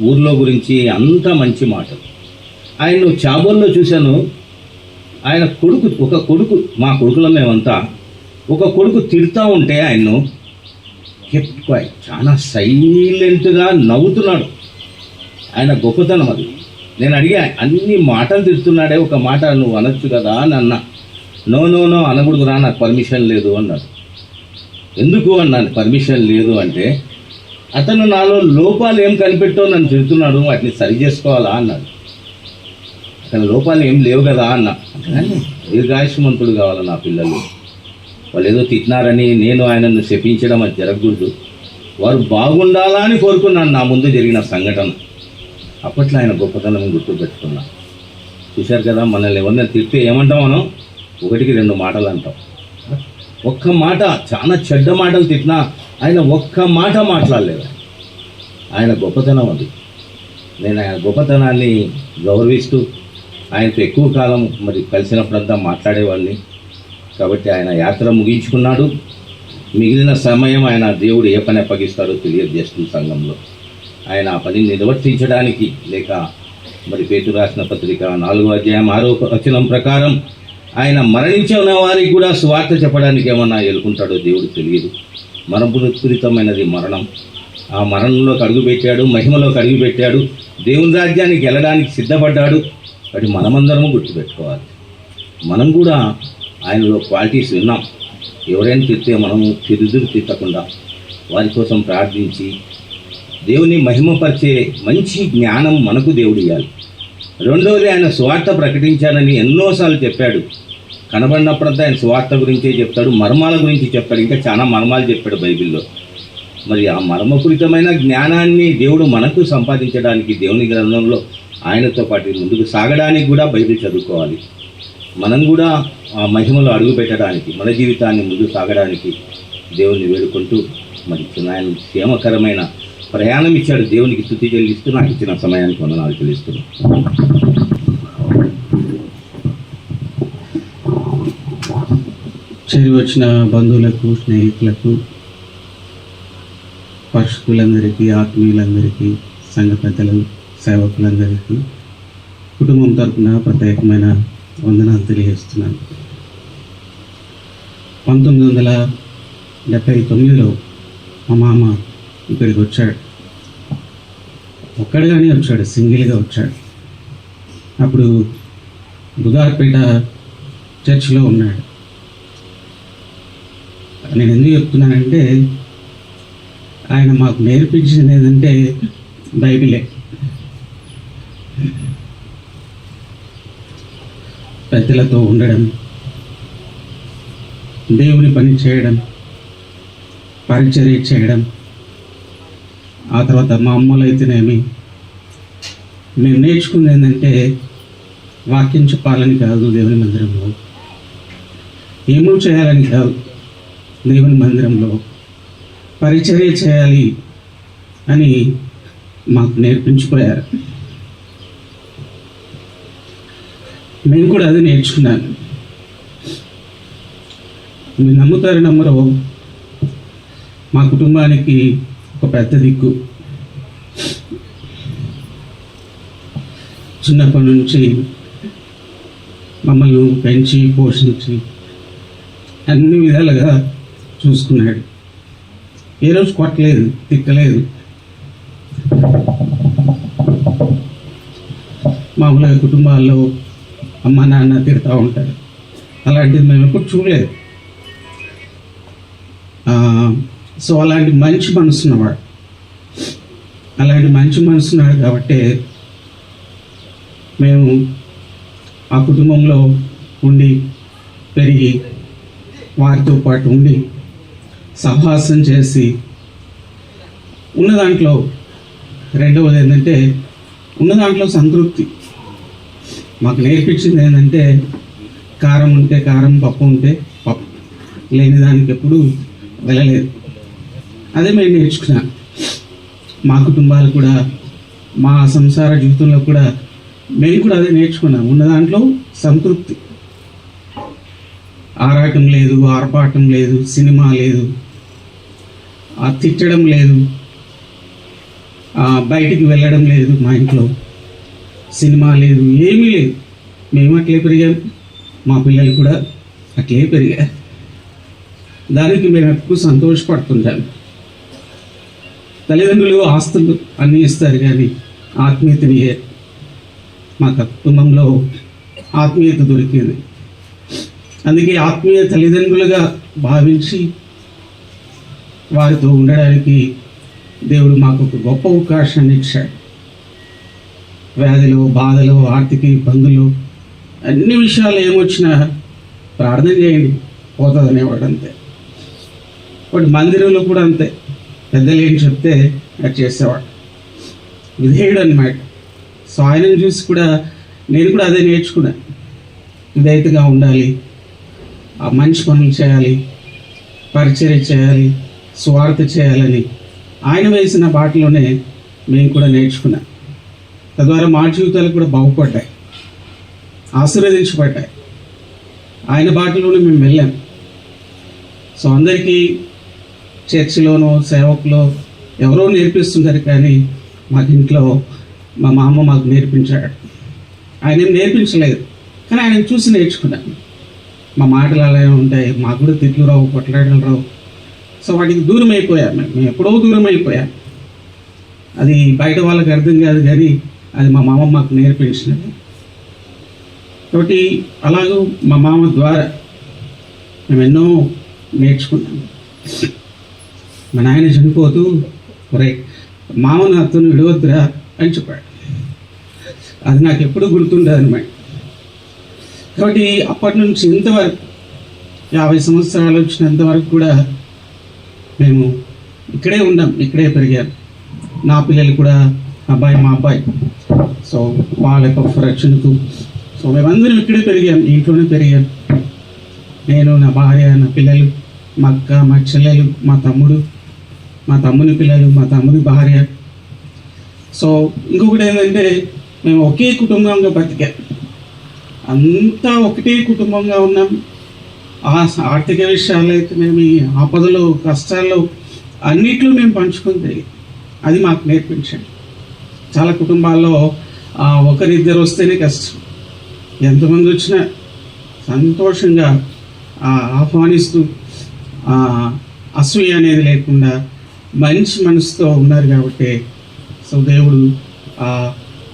ఊర్లో గురించి అంతా మంచి మాటలు. ఆయన్ను చాబోల్లో చూశాను. ఆయన ఒక కొడుకు మా కొడుకులో మేమంతా ఒక కొడుకు తిడుతూ ఉంటే ఆయన్ను చాలా సైలెంట్గా నవ్వుతున్నాడు. ఆయన గొప్పతనం అది. నేను అడిగా, అన్ని మాటలు తిడుతున్నాడే, ఒక మాట నువ్వు అనొచ్చు కదా అని అన్నా. నో అనకూడదురా, నాకు పర్మిషన్ లేదు అన్నాడు. ఎందుకు అన్నాను పర్మిషన్ లేదు అంటే, అతను నాలో లోపాలు ఏం కనిపెట్టో నన్ను తిడుతున్నాడు, వాటిని సరి చేసుకోవాలా అన్నాడు. అతని లోపాలు ఏం లేవు కదా అన్నా. దీర్ఘాయుష్మంతుడు కావాలి నా పిల్లలు. వాళ్ళు ఏదో తిట్టినారని నేను ఆయనను శపించడం అది జరగకూడదు. వారు బాగుండాలా అని కోరుకున్నాను నా ముందు జరిగిన సంఘటన. అప్పట్లో ఆయన గొప్పతనం గుర్తుపెట్టుకున్నా. చూశారు కదా, మనల్ని ఎవరిని తిడితే ఏమంటాం మనం? 1-2 మాటలు అంటాం. ఒక్క మాట, చాలా చెడ్డ మాటలు తిట్టినా ఆయన ఒక్క మాట మాట్లాడలేదు. ఆయన గొప్పతనం అది. నేను ఆయన గొప్పతనాన్ని గౌరవిస్తూ ఆయనతో ఎక్కువ కాలం మరి కలిసినప్పుడంతా మాట్లాడేవాడిని. కాబట్టి ఆయన యాత్ర ముగించుకున్నాడు. మిగిలిన సమయం ఆయన దేవుడు ఏ పని అప్పగిస్తాడో తెలియదు. జ్యేష్ఠుల సంఘంలో ఆయన ఆ పనిని నిర్వర్తించడానికి, లేక మరి పేతురు రాసిన పత్రిక 4వ అధ్యాయం 6వ వచనం ప్రకారం ఆయన మరణించిన వారికి కూడా స్వార్థ చెప్పడానికి ఏమన్నా ఎలుకుంటాడో దేవుడు తెలియదు. మరణపూరితమైనది మరణం. ఆ మరణంలోకి అడుగుపెట్టాడు, మహిమలోకి అడుగుపెట్టాడు, దేవుని రాజ్యానికి వెళ్ళడానికి సిద్ధపడ్డాడు. వాటి మనమందరము గుర్తుపెట్టుకోవాలి. మనం కూడా ఆయనలో క్వాలిటీస్ విన్నాం. ఎవరైనా తిడితే మనము తిరుదురు తిట్టకుండా వారి కోసం ప్రార్థించి దేవుని మహిమపరిచే మంచి జ్ఞానం మనకు దేవుడు ఇవ్వాలి. రెండవది, ఆయన సువార్త ప్రకటించానని ఎన్నోసార్లు చెప్పాడు. కనబడినప్పుడంతా ఆయన సువార్త గురించే చెప్తాడు, మర్మాల గురించి చెప్తాడు. ఇంకా చాలా మర్మాలు చెప్పాడు బైబిల్లో. మరి ఆ మర్మపూరితమైన జ్ఞానాన్ని దేవుడు మనకు సంపాదించడానికి దేవుని గ్రంథంలో ఆయనతో పాటు ముందుకు సాగడానికి కూడా బైబిల్ చదువుకోవాలి. మనం కూడా ఆ మహిమలో అడుగు పెట్టడానికి, మన జీవితాన్ని ముందుకు సాగడానికి దేవుని వేడుకుంటూ మరి ఆయన క్షేమకరమైన ప్రయాణం ఇచ్చాడు. దేవునికి స్తుతి చెల్లిస్తూ నాకు ఇచ్చిన సమయానికి వందనాలు చెల్లిస్తున్నాను. చేరి వచ్చిన బంధువులకు, స్నేహితులకు, పరిశుద్ధులందరికీ, ఆత్మీయులందరికీ, సంఘ పెద్దలు, సేవకులందరికీ కుటుంబం తరపున ప్రత్యేకమైన వందనాలు తెలియజేస్తున్నాను. 1979లో మా మామ ఇక్కడికి వచ్చాడు. ఒక్కడిగానే వచ్చాడు, సింగిల్గా వచ్చాడు. అప్పుడు బుధార్పేట చర్చిలో ఉన్నాడు. నేను ఎందుకు చెప్తున్నానంటే, ఆయన మాకు నేర్పించింది ఏంటంటే బైబిలే. పెద్దలతో ఉండడం, దేవుని పని చేయడం, పరిచర్య చేయడం. ఆ తర్వాత మా అమ్మలు అయితేనేమి, మేము నేర్చుకుంది ఏంటంటే వాక్యం చెప్పాలని కాదు, దేవుని మందిరంలో ఏమో చేయాలని కాదు, దేవుని మందిరంలో పరిచర్య చేయాలి అని మాకు నేర్పించిపోయారు. మేము కూడా అది నేర్చుకున్నాను. మీరు నమ్ముతారు నమ్మరో, మా కుటుంబానికి ఒక పెద్ద దిక్కు. చిన్నప్పటి నుంచి మమ్మల్ని పెంచి పోషించి అన్ని విధాలుగా చూసుకున్నాడు. ఏ రోజు కొట్టలేదు, తిట్టలేదు. మామూలుగా కుటుంబాల్లో అమ్మ నాన్న తిడతా ఉంటారు, అలాంటిది మేము ఎప్పుడు చూడలేదు. సో అలాంటి మంచి మనసున్నవాడు, అలాంటి మంచి మనసున్నాడు కాబట్టి మేము ఆ కుటుంబంలో ఉండి పెరిగి వారితో పాటు ఉండి సహవాసం చేసి ఉన్న దాంట్లో, రెండవది ఏంటంటే ఉన్న దాంట్లో సంతృప్తి. మాకు నేర్పించింది ఏంటంటే కారం ఉంటే కారం, పప్పు ఉంటే పప్పు, లేని దానికి ఎప్పుడు వెళ్ళలేదు. అదే మేము నేర్చుకున్నాం. మా కుటుంబాలు కూడా, మా సంసార జీవితంలో కూడా మేము కూడా అదే నేర్చుకున్నాం. ఉన్న దాంట్లో సంతృప్తి. ఆరాటం లేదు, ఆర్పాటం లేదు, సినిమా లేదు, తిట్టడం లేదు, బయటికి వెళ్ళడం లేదు, మా ఇంట్లో సినిమా లేదు, ఏమీ లేదు. మేము అట్లే పెరిగాం, మా పిల్లలు కూడా అట్లే పెరిగారు. దానికి మేము ఎక్కువ సంతోషపడుతుంటాం. తల్లిదండ్రులు ఆస్తులు అన్నీ ఇస్తారు కానీ ఆత్మీయతని మా కుటుంబంలో ఆత్మీయత దొరికింది. అందుకే ఆత్మీయ తల్లిదండ్రులుగా భావించి వారితో ఉండడానికి దేవుడు మాకు ఒక గొప్ప అవకాశాన్ని ఇచ్చాడు. వ్యాధులు, బాధలు, ఆర్థిక ఇబ్బందులు, అన్ని విషయాలు ఏమొచ్చినా ప్రార్థన చేయండి పోతుంది అనేవాడు. అంతే. వాడు మందిరంలో కూడా అంతే, పెద్దలు ఏం చెప్తే అది చేసేవాడు, విధేయుడు అన్నమాట. సో ఆయనను చూసి కూడా నేను కూడా అదే నేర్చుకున్నాను. విధేయతగా ఉండాలి, ఆ మంచి పనులు చేయాలి, పరిచర్య చేయాలి, స్వార్థ చేయాలని ఆయన వేసిన బాటలోనే మేము కూడా నేర్చుకున్నాం. తద్వారా మా జీవితాలు కూడా బాగుపడ్డాయి, ఆశీర్వదించబడ్డాయి. ఆయన బాటలోనే మేము వెళ్ళాం. సో అందరికీ చర్చిలోనో సేవకులో ఎవరో నేర్పిస్తుంటారు కానీ మాకు ఇంట్లో మా మామ మాకు నేర్పించాడు. ఆయన నేర్పించలేదు కానీ ఆయన చూసి నేర్చుకున్నాను. మా మాటలు అలా ఉంటాయి, మాకు కూడా తిట్లు రావు, కొట్లాడలు రావు. సో వాటికి దూరం అయిపోయాం. మేము ఎప్పుడో దూరం అయిపోయాం. అది బయట వాళ్ళకి అర్థం కాదు కానీ అది మా మామ మాకు నేర్పించినది. కాబట్టి అలాగూ మా మామ ద్వారా మేము ఎన్నో నేర్చుకున్నాము. మా నాయన చనిపోతూ ఒరే మామను అతను విడవద్దురా అని చెప్పాడు. అది నాకు ఎప్పుడు గుర్తుండదు అన్నమాట. కాబట్టి అప్పటి నుంచి ఇంతవరకు 50 సంవత్సరాలు వచ్చినంత వరకు కూడా మేము ఇక్కడే ఉన్నాం, ఇక్కడే పెరిగాను. నా పిల్లలు కూడా మా అబ్బాయి సో వాళ్ళ యొక్క రక్షణకు సో మేమందరం ఇక్కడే పెరిగాం, ఇంట్లోనే పెరిగాం. నేను, నా భార్య, నా పిల్లలు, మా అక్క, మా చెల్లెలు, మా తమ్ముడు, మా తమ్ముని పిల్లలు, మా తమ్ముని భార్య. సో ఇంకొకటి ఏంటంటే మేము ఒకే కుటుంబంగా బతికాం, అంతా ఒకటే కుటుంబంగా ఉన్నాం. ఆర్థిక విషయాలు అయితే మేము ఈ ఆపదలు, కష్టాల్లో అన్నిట్లో మేము పంచుకుంది. అది మాకు నేర్పించండి. చాలా కుటుంబాల్లో ఒకరిద్దరు వస్తేనే కష్టం. ఎంతమంది వచ్చినా సంతోషంగా ఆహ్వానిస్తూ అసూయ అనేది లేకుండా మంచి మనసుతో ఉన్నారు కాబట్టి సో దేవుడు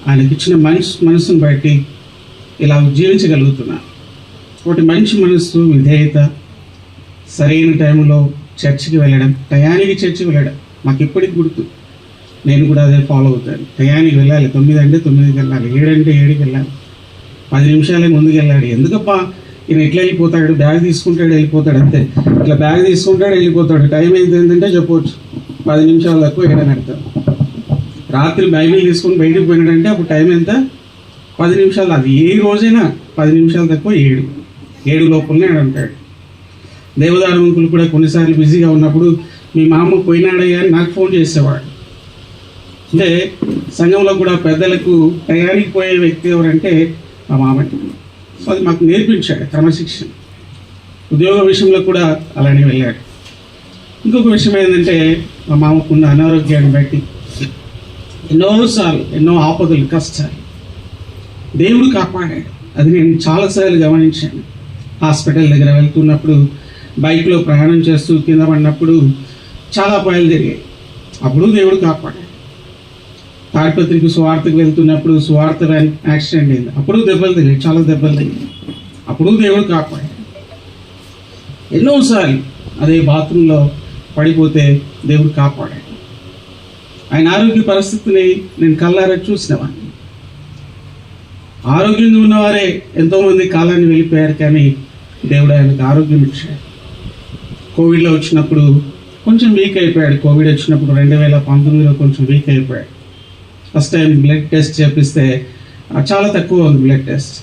ఆయనకిచ్చిన మనసును బట్టి ఇలా జీవించగలుగుతున్నారు. ఒకటి మంచి మనసు, విధేయత, సరైన టైంలో చర్చికి వెళ్ళడం, టయానికి చర్చికి వెళ్ళడం మాకు ఇప్పటికి గుర్తు. నేను కూడా అదే ఫాలో అవుతాను. టయానికి వెళ్ళాలి, 9 అంటే 9కి వెళ్ళాలి, 7 అంటే 7కి వెళ్ళాలి, 10 నిమిషాలే ముందుకు వెళ్ళాలి. ఎందుకప్పా ఈయన ఇట్లా వెళ్ళిపోతాడు, బ్యాగ్ తీసుకుంటాడు వెళ్ళిపోతాడు, అంతే. ఇట్లా బ్యాగ్ తీసుకుంటాడు వెళ్ళిపోతాడు, టైం ఏంటంటే చెప్పవచ్చు 10 నిమిషాలు తక్కువ 7 పెడతాడు. రాత్రి బైబిల్ తీసుకుని బయటకు పోయినాడంటే అప్పుడు టైం ఎంత? 10 నిమిషాలు. అది ఏ రోజైనా 10 నిమిషాలు తక్కువ 7 లోపలనే అంటాడు. దేవదారుముకులు కూడా కొన్నిసార్లు బిజీగా ఉన్నప్పుడు మీ మామ పోయినాడయ్యా అని నాకు ఫోన్ చేసేవాడు. అంటే సంఘంలో కూడా పెద్దలకు టయానికి పోయే వ్యక్తి ఎవరంటే మా మామయ్య. సో అది మాకు నేర్పించాడు క్రమశిక్షణ. ఉద్యోగ విషయంలో కూడా అలానే వెళ్ళాడు. ఇంకొక విషయం ఏంటంటే మా మామకున్న అనారోగ్యాన్ని బట్టి ఎన్నోసార్లు ఎన్నో ఆపదలు, కష్టాలు దేవుడు కాపాడాడు. అది నేను చాలాసార్లు గమనించాను. హాస్పిటల్ దగ్గర వెళ్తున్నప్పుడు, బైక్లో ప్రయాణం చేస్తూ కింద పడినప్పుడు చాలా అపాయాలు జరిగాయి. అప్పుడు దేవుడు కాపాడాడు. తాడిపత్రికి సువార్తకు వెళ్తున్నప్పుడు సువార్త వ్యాన్ యాక్సిడెంట్ అయింది. అప్పుడు దెబ్బలు తెలియదు, చాలా దెబ్బలు తెలియదు. అప్పుడు దేవుడు కాపాడాడు. ఎన్నోసార్లు అదే బాత్రూంలో పడిపోతే దేవుడు కాపాడాడు. ఆయన ఆరోగ్య పరిస్థితిని నేను కళ్ళారా చూసినవాడిని. ఆరోగ్యంగా ఉన్నవారే ఎంతోమంది కాలాన్ని వెళ్ళిపోయారు, కానీ దేవుడు ఆయనకు ఆరోగ్యం ఇచ్చాడు. కోవిడ్లో వచ్చినప్పుడు కొంచెం వీక్ అయిపోయాడు. కోవిడ్ వచ్చినప్పుడు 2019లో కొంచెం వీక్ అయిపోయాడు. ఫస్ట్ టైం బ్లడ్ టెస్ట్ చేపిస్తే చాలా తక్కువ ఉంది బ్లడ్ టెస్ట్.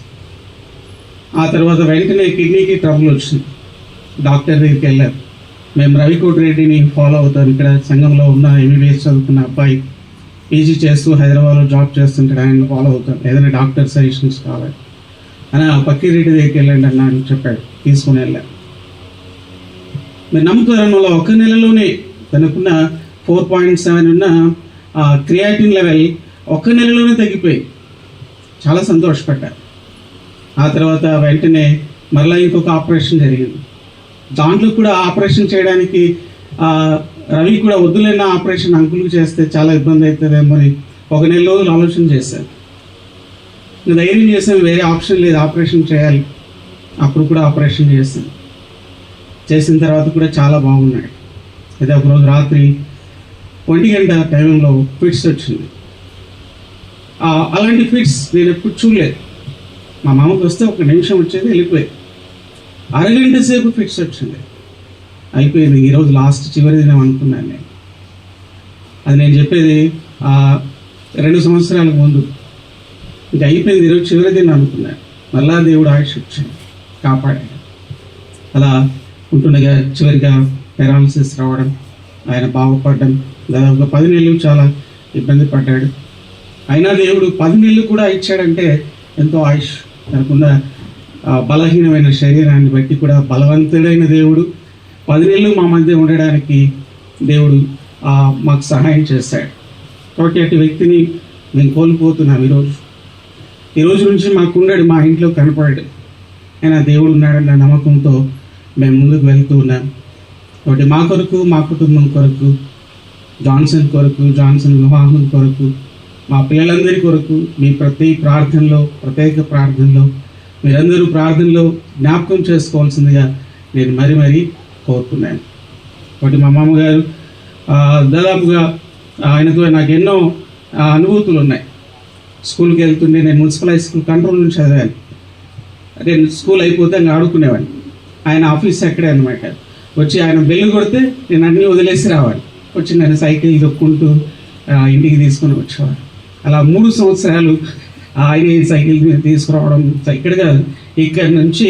ఆ తర్వాత వెంటనే కిడ్నీకి ట్రబుల్ వచ్చింది. డాక్టర్ దగ్గరికి వెళ్ళారు. మేము రవికోటి రెడ్డిని ఫాలో అవుతాం. ఇక్కడ సంఘంలో ఉన్న MBBS చదువుకున్న అబ్బాయి పీజీ చేస్తూ హైదరాబాద్లో జాబ్ చేస్తుంటాడు. ఆయన ఫాలో అవుతాం. ఏదైనా డాక్టర్ సజెషన్స్ కావాలి అని పక్కిరెడ్డి దగ్గరికి వెళ్ళండి అన్న అని చెప్పాడు. తీసుకుని వెళ్ళాను. మీరు నమ్ముతారని వల్ల 1 నెలలోనే తనకున్న 4.7 ఉన్న క్రియాటిన్ లెవెల్ 1 నెలలోనే తగ్గిపోయి చాలా సంతోషపడ్డారు. ఆ తర్వాత వెంటనే మరలా ఇంకొక ఆపరేషన్ జరిగింది. దాంట్లో కూడా ఆపరేషన్ చేయడానికి రవి కూడా వద్దులేన్న ఆపరేషన్ అంకుల్కి చేస్తే చాలా ఇబ్బంది అవుతుందేమో అని 1 నెల రోజులు ఆలోచన చేశాను. నేను ధైర్యం చేశాను, వేరే ఆప్షన్ లేదు, ఆపరేషన్ చేయాలి. అప్పుడు కూడా ఆపరేషన్ చేశాను. చేసిన తర్వాత కూడా చాలా బాగున్నాడు. అయితే ఒకరోజు రాత్రి 1 గంట టైంలో ఫిట్స్ వచ్చింది. అలాంటి ఫిట్స్ నేను ఎప్పుడు చూడలేదు. మా మామకు వస్తే 1 నిమిషం వచ్చేది, వెళ్ళిపోయేది. అరగంట సేపు ఫిట్స్ వచ్చింది. అయిపోయింది, ఈరోజు లాస్ట్ చివరి దినం అనుకున్నాను నేను. అది నేను చెప్పేది 2 సంవత్సరాల ముందు. ఇంకా అయిపోయింది, ఈరోజు చివరి దినం అనుకున్నాను. మళ్ళా దేవుడు ఆయుష్ వచ్చాడు, కాపాడాడు. అలా ఉంటుండగా చివరిగా పెరాలసిస్ రావడం, ఆయన బాగుపడడం. దాదాపుగా 10 నెలలు చాలా ఇబ్బంది పడ్డాడు. అయినా దేవుడు 10 నెలలు కూడా ఇచ్చాడంటే ఎంతో ఆయుష్. తనకున్న బలహీనమైన శరీరాన్ని బట్టి కూడా బలవంతుడైన దేవుడు 10 నెలలు మా మధ్య ఉండడానికి దేవుడు మాకు సహాయం చేశాడు. కాబట్టి అటు వ్యక్తిని మేము కోల్పోతున్నాం. ఈ రోజు నుంచి మాకున్నాడు, మా ఇంట్లో కనపడాడు. ఆయన దేవుడు ఉన్నాడన్న నమ్మకంతో మేము ముందుకు వెళ్తూ ఉన్నాం. కాబట్టి మా కొరకు, మా కుటుంబం కొరకు, జాన్సన్ కొరకు, జాన్సన్ వివాహం కొరకు, మా పిల్లలందరి కొరకు మీ ప్రతి ప్రార్థనలో, ప్రత్యేక ప్రార్థనలో మీరందరూ ప్రార్థనలో జ్ఞాపకం చేసుకోవాల్సిందిగా నేను మరీ కోరుకున్నాను. ఒకటి మా మామగారు దాదాపుగా ఆయనతో నాకు ఎన్నో అనుభూతులు ఉన్నాయి. స్కూల్కి వెళ్తుంటే నేను మున్సిపల్ హై స్కూల్ కంట్రోల్ నుంచి చదివాను. నేను స్కూల్ అయిపోతే ఇంకా ఆడుకునేవాడిని. ఆయన ఆఫీస్ అక్కడే అనమాట. వచ్చి ఆయన బెల్లు కొడితే నేను అన్నీ వదిలేసి రావాలి. వచ్చి నేను సైకిల్ దొక్కుంటూ ఇంటికి తీసుకొని వచ్చేవాడు. అలా 3 సంవత్సరాలు ఆయన సైకిల్ మీద తీసుకురావడం. ఇక్కడ కాదు, ఇక్కడ నుంచి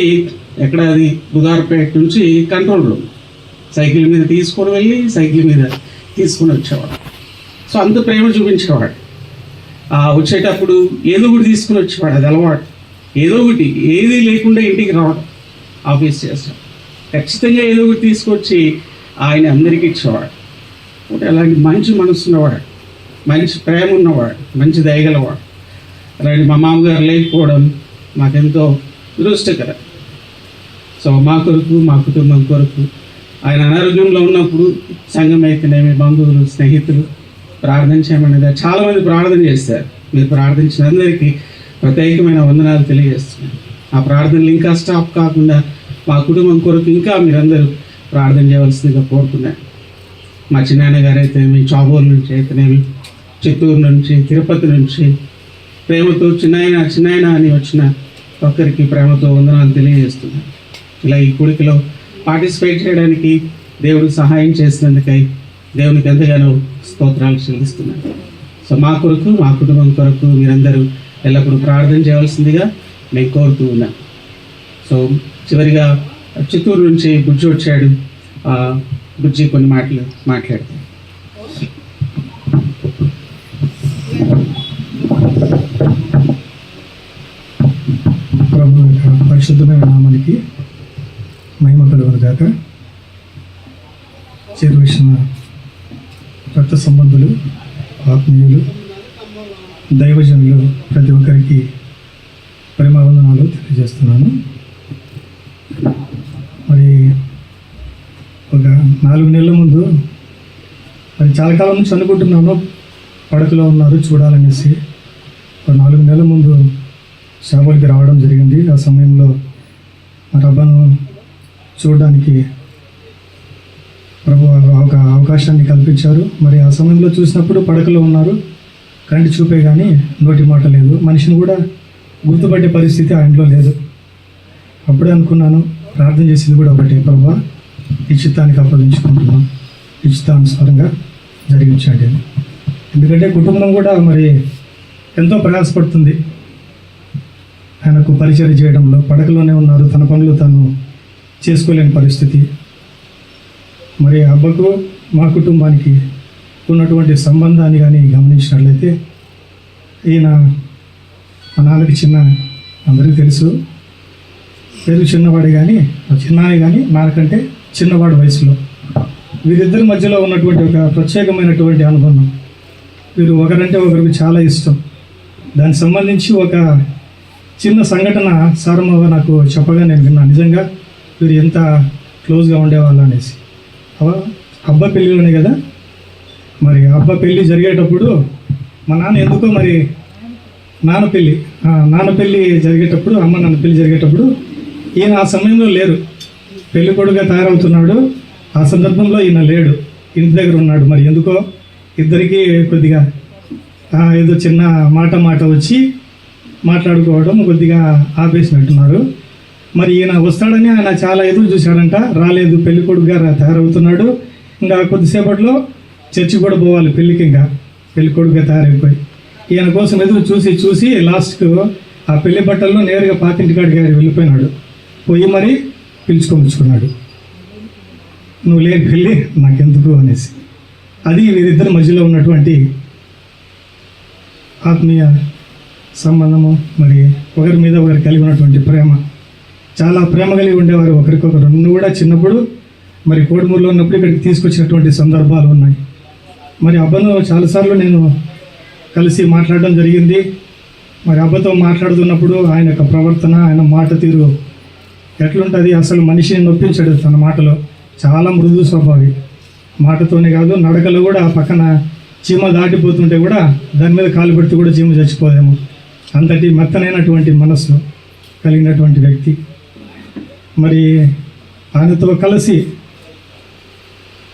ఎక్కడ అది బుధార్పేట నుంచి కంట్రోల్లో సైకిల్ మీద తీసుకొని వెళ్ళి సైకిల్ మీద తీసుకొని వచ్చేవాడు. సో అంత ప్రేమ చూపించేవాడు. వచ్చేటప్పుడు ఏదో ఒకటి తీసుకుని వచ్చేవాడు. అది అలవాటు. ఏదో ఒకటి, ఏది లేకుండా ఇంటికి రావడం, ఆఫీస్ చేస్తాడు. ఖచ్చితంగా ఏదో ఒకటి తీసుకొచ్చి ఆయన అందరికీ ఇచ్చేవాడు. ఒకటి అలాంటి మంచి మనసు ఉన్నవాడు, మంచి ప్రేమ ఉన్నవాడు, మంచి దయగలవాడు. అలాంటి మా మామగారు లేకపోవడం మాకెంతో దురదృష్టకరం. సో మా కొరకు, మా కుటుంబం కొరకు ఆయన అనారోగ్యంలో ఉన్నప్పుడు సంఘం అయితేనేమి, బంధువులు, స్నేహితులు ప్రార్థన చేయమనేది చాలామంది ప్రార్థన చేస్తారు. మీరు ప్రార్థించిన అందరికీ ప్రత్యేకమైన వందనాలు తెలియజేస్తున్నాను. ఆ ప్రార్థనలు ఇంకా స్టాప్ కాకుండా మా కుటుంబం కొరకు ఇంకా మీరందరూ ప్రార్థన చేయవలసిందిగా కోరుకున్నాను. మా చిన్నాయన గారు అయితేనేమి, చాబోలు నుంచి అయితేనేమి, చిత్తూరు నుంచి, తిరుపతి నుంచి ప్రేమతో చిన్నాయన అని వచ్చిన ఒక్కరికి ప్రేమతో వందనాలు తెలియజేస్తున్నాను. ఇలా ఈ కూడికలో పార్టిసిపేట్ చేయడానికి దేవుడు సహాయం చేసినందుకై దేవునికి ఎంతగానో స్తోత్రాలు చెల్లిస్తున్నాను. సో మా కొరకు, మా కుటుంబం కొరకు మీరందరూ ఎల్లప్పుడూ ప్రార్థన చేయవలసిందిగా నేను కోరుతూ ఉన్నాను. సో చివరిగా చిత్తూరు నుంచి బుజ్జి వచ్చాడు. బుజ్జి కొన్ని మాటలు మాట్లాడతాను. ప్రభు యొక్క పరిశుద్ధమైన నామానికి మహిమ కలుగును గాక. చేరువేసిన రక్త సంబంధులు, ఆత్మీయులు, దైవజనులు ప్రతి ఒక్కరికి ప్రేమావందనాలు తెలియజేస్తున్నాను. మరి ఒక 4 నెలల ముందు మరి చాలా కాలం నుంచి అనుకుంటున్నాను, పడకలో ఉన్నారు చూడాలనేసి. ఒక 4 నెలల ముందు షాబోల్కి రావడం జరిగింది. ఆ సమయంలో మరి అబ్బాను చూడడానికి ప్రభు ఒక అవకాశాన్ని కల్పించారు. మరి ఆ సమయంలో చూసినప్పుడు పడకలో ఉన్నారు. కంటి చూపే కానీ నోటి మాట లేదు. మనిషిని కూడా గుర్తుపట్టే పరిస్థితి ఆయనలో లేదు. అప్పుడే అనుకున్నాను, ప్రార్థన చేసింది కూడా ఒకటి, ప్రభువా ఈ చిత్తానికి అప్పగించుకుంటున్నాం, ఈ చిత్తానుసారంగా జరిగించండి. ఎందుకంటే కుటుంబం కూడా మరి ఎంతో ప్రయాసపడుతుంది ఆయనకు పరిచయం చేయడంలో. పడకలోనే ఉన్నారు, తన పనులు తను చేసుకోలేని పరిస్థితి. మరి అబ్బకు మా కుటుంబానికి ఉన్నటువంటి సంబంధాన్ని కానీ గమనించినట్లయితే, ఈయన మా నాన్నకి చిన్న, అందరికీ తెలుసు, పేరు చిన్నవాడే కానీ చిన్నానే కానీ నాన్నకంటే చిన్నవాడు వయసులో. వీరిద్దరి మధ్యలో ఉన్నటువంటి ఒక ప్రత్యేకమైనటువంటి అనుబంధం. వీరు ఒకరంటే ఒకరికి చాలా ఇష్టం. దానికి సంబంధించి ఒక చిన్న సంఘటన సారమ్మగా నాకు చెప్పగా నేను విన్నాను. నిజంగా వీరు ఎంత క్లోజ్గా ఉండేవాళ్ళు అనేసి. అబ్బ పెళ్ళిలోనే కదా, మరి అబ్బ పెళ్ళి జరిగేటప్పుడు మా నాన్న ఎందుకో మరి నాన్న పెళ్ళి జరిగేటప్పుడు, అమ్మ నాన్న పెళ్ళి జరిగేటప్పుడు ఈయన ఆ సమయంలో లేరు. పెళ్ళి కొడుకుగా తయారవుతున్నాడు. ఆ సందర్భంలో ఈయన లేడు, ఇంటి దగ్గర ఉన్నాడు. మరి ఎందుకో ఇద్దరికి కొద్దిగా ఏదో చిన్న మాట వచ్చి మాట్లాడుకోవడం కొద్దిగా ఆపేసినట్టున్నారు. మరి ఈయన వస్తాడని ఆయన చాలా ఎదురు చూశాడంట, రాలేదు. పెళ్లి కొడుకుగా తయారవుతున్నాడు. ఇంకా కొద్దిసేపట్లో చర్చి కూడా పోవాలి పెళ్ళికి. ఇంకా పెళ్లి కొడుకుగా తయారైపోయి ఈయన కోసం ఎదురు చూసి లాస్ట్కు ఆ పెళ్లి బట్టల్లో నేరుగా పాతింటికాడికి వెళ్ళిపోయినాడు. పోయి మరి పిలుచుకొచ్చుకున్నాడు, నువ్వు లేని పెళ్ళి నాకెందుకు అనేసి. అది వీరిద్దరి మధ్యలో ఉన్నటువంటి ఆత్మీయ సంబంధము. మరి ఒకరి మీద ఒకరు కలిగి ఉన్నటువంటి ప్రేమ, చాలా ప్రేమ కలిగి ఉండేవారు ఒకరికొకరు. నన్ను కూడా చిన్నప్పుడు మరి కోడుమూరులో ఉన్నప్పుడు ఇక్కడికి తీసుకొచ్చినటువంటి సందర్భాలు ఉన్నాయి. మరి అబ్బను చాలాసార్లు నేను కలిసి మాట్లాడడం జరిగింది. మరి అబ్బతో మాట్లాడుతున్నప్పుడు ఆయన యొక్క ప్రవర్తన, ఆయన మాట తీరు ఎట్లుంటుంది, అసలు మనిషిని నొప్పించాడు తన మాటలో. చాలా మృదు స్వభావి. మాటతోనే కాదు, నడకలు కూడా పక్కన చీమ దాటిపోతుంటే కూడా దాని మీద కాలు పెడితే కూడా చీమ చచ్చిపోదేమో, అంతటి మెత్తనైనటువంటి మనస్సు. కలిగినటువంటి వ్యక్తి. మరి ఆయనతో కలిసి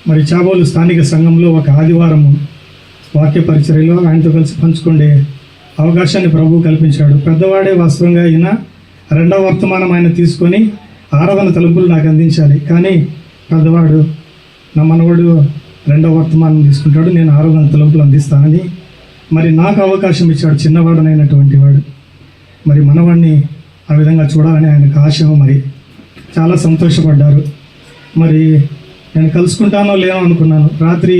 మరి చాబోలు స్థానిక సంఘంలో ఒక ఆదివారము వాక్య పరిచర్యలో ఆయనతో కలిసి పంచుకునే అవకాశాన్ని ప్రభువు కల్పించాడు. పెద్దవాడే వాస్తవంగా అయిన రెండవ వర్తమానం ఆయన తీసుకొని 6వ తలుపులు నాకు అందించాలి, కానీ పెద్దవాడు నా మనవాడు రెండవ వర్తమానం తీసుకుంటాడు, నేను 6వ తలుపులు అందిస్తానని మరి నాకు అవకాశం ఇచ్చాడు. చిన్నవాడనైనటువంటి వాడు మరి మనవాడిని ఆ విధంగా చూడాలని ఆయనకు ఆశ. మరి చాలా సంతోషపడ్డారు. మరి నేను కలుసుకుంటానో లేనో అనుకున్నాను. రాత్రి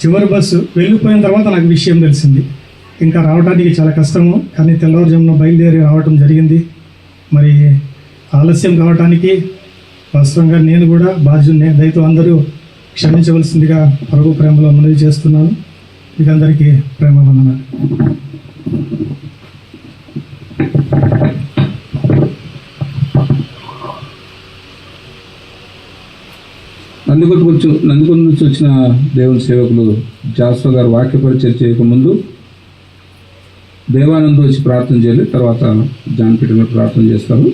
చివరి బస్సు వెళ్ళిపోయిన తర్వాత నాకు విషయం తెలిసింది. ఇంకా రావడానికి చాలా కష్టము, కానీ తెల్లవారుజామున బయలుదేరి రావటం జరిగింది. మరి ఆలస్యం కావటానికి వాస్తవంగా నేను కూడా బాధ్యున్నే. దయతో అందరూ క్షమించవలసిందిగా ప్రభు ప్రేమలో మనవి చేస్తున్నాను. మీకందరికీ ప్రేమ వందనాలు. నందికొండ నుంచి వచ్చిన దేవుని సేవకులు జాస్వా గారు వాక్య పరిచయం చేయకముందు దేవానంద్ వచ్చి ప్రార్థన చేయాలి, తర్వాత జాన్ పీటర్ గారు ప్రార్థన చేస్తారు,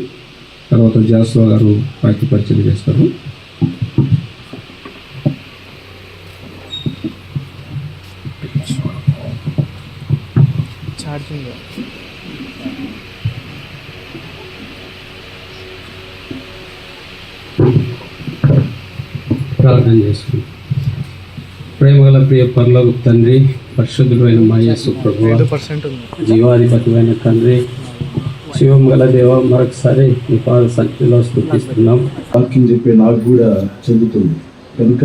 తర్వాత జాస్వా గారు వాక్య పరిచయం చేస్తారు. ప్రార్థన చేసుకుంటాం. ప్రేమగల ప్రియ పరలోక తండ్రి, పరిశుద్ధుడైన మా యేసు ప్రభువా, జీవాధిపతివైన తండ్రి, శివం గల దేవ, మరొకసారి మీ పాద సన్నిధిలో స్తుతిస్తున్నాం. వాక్యం చెప్పే నాకు కూడా చెందుతుంది కనుక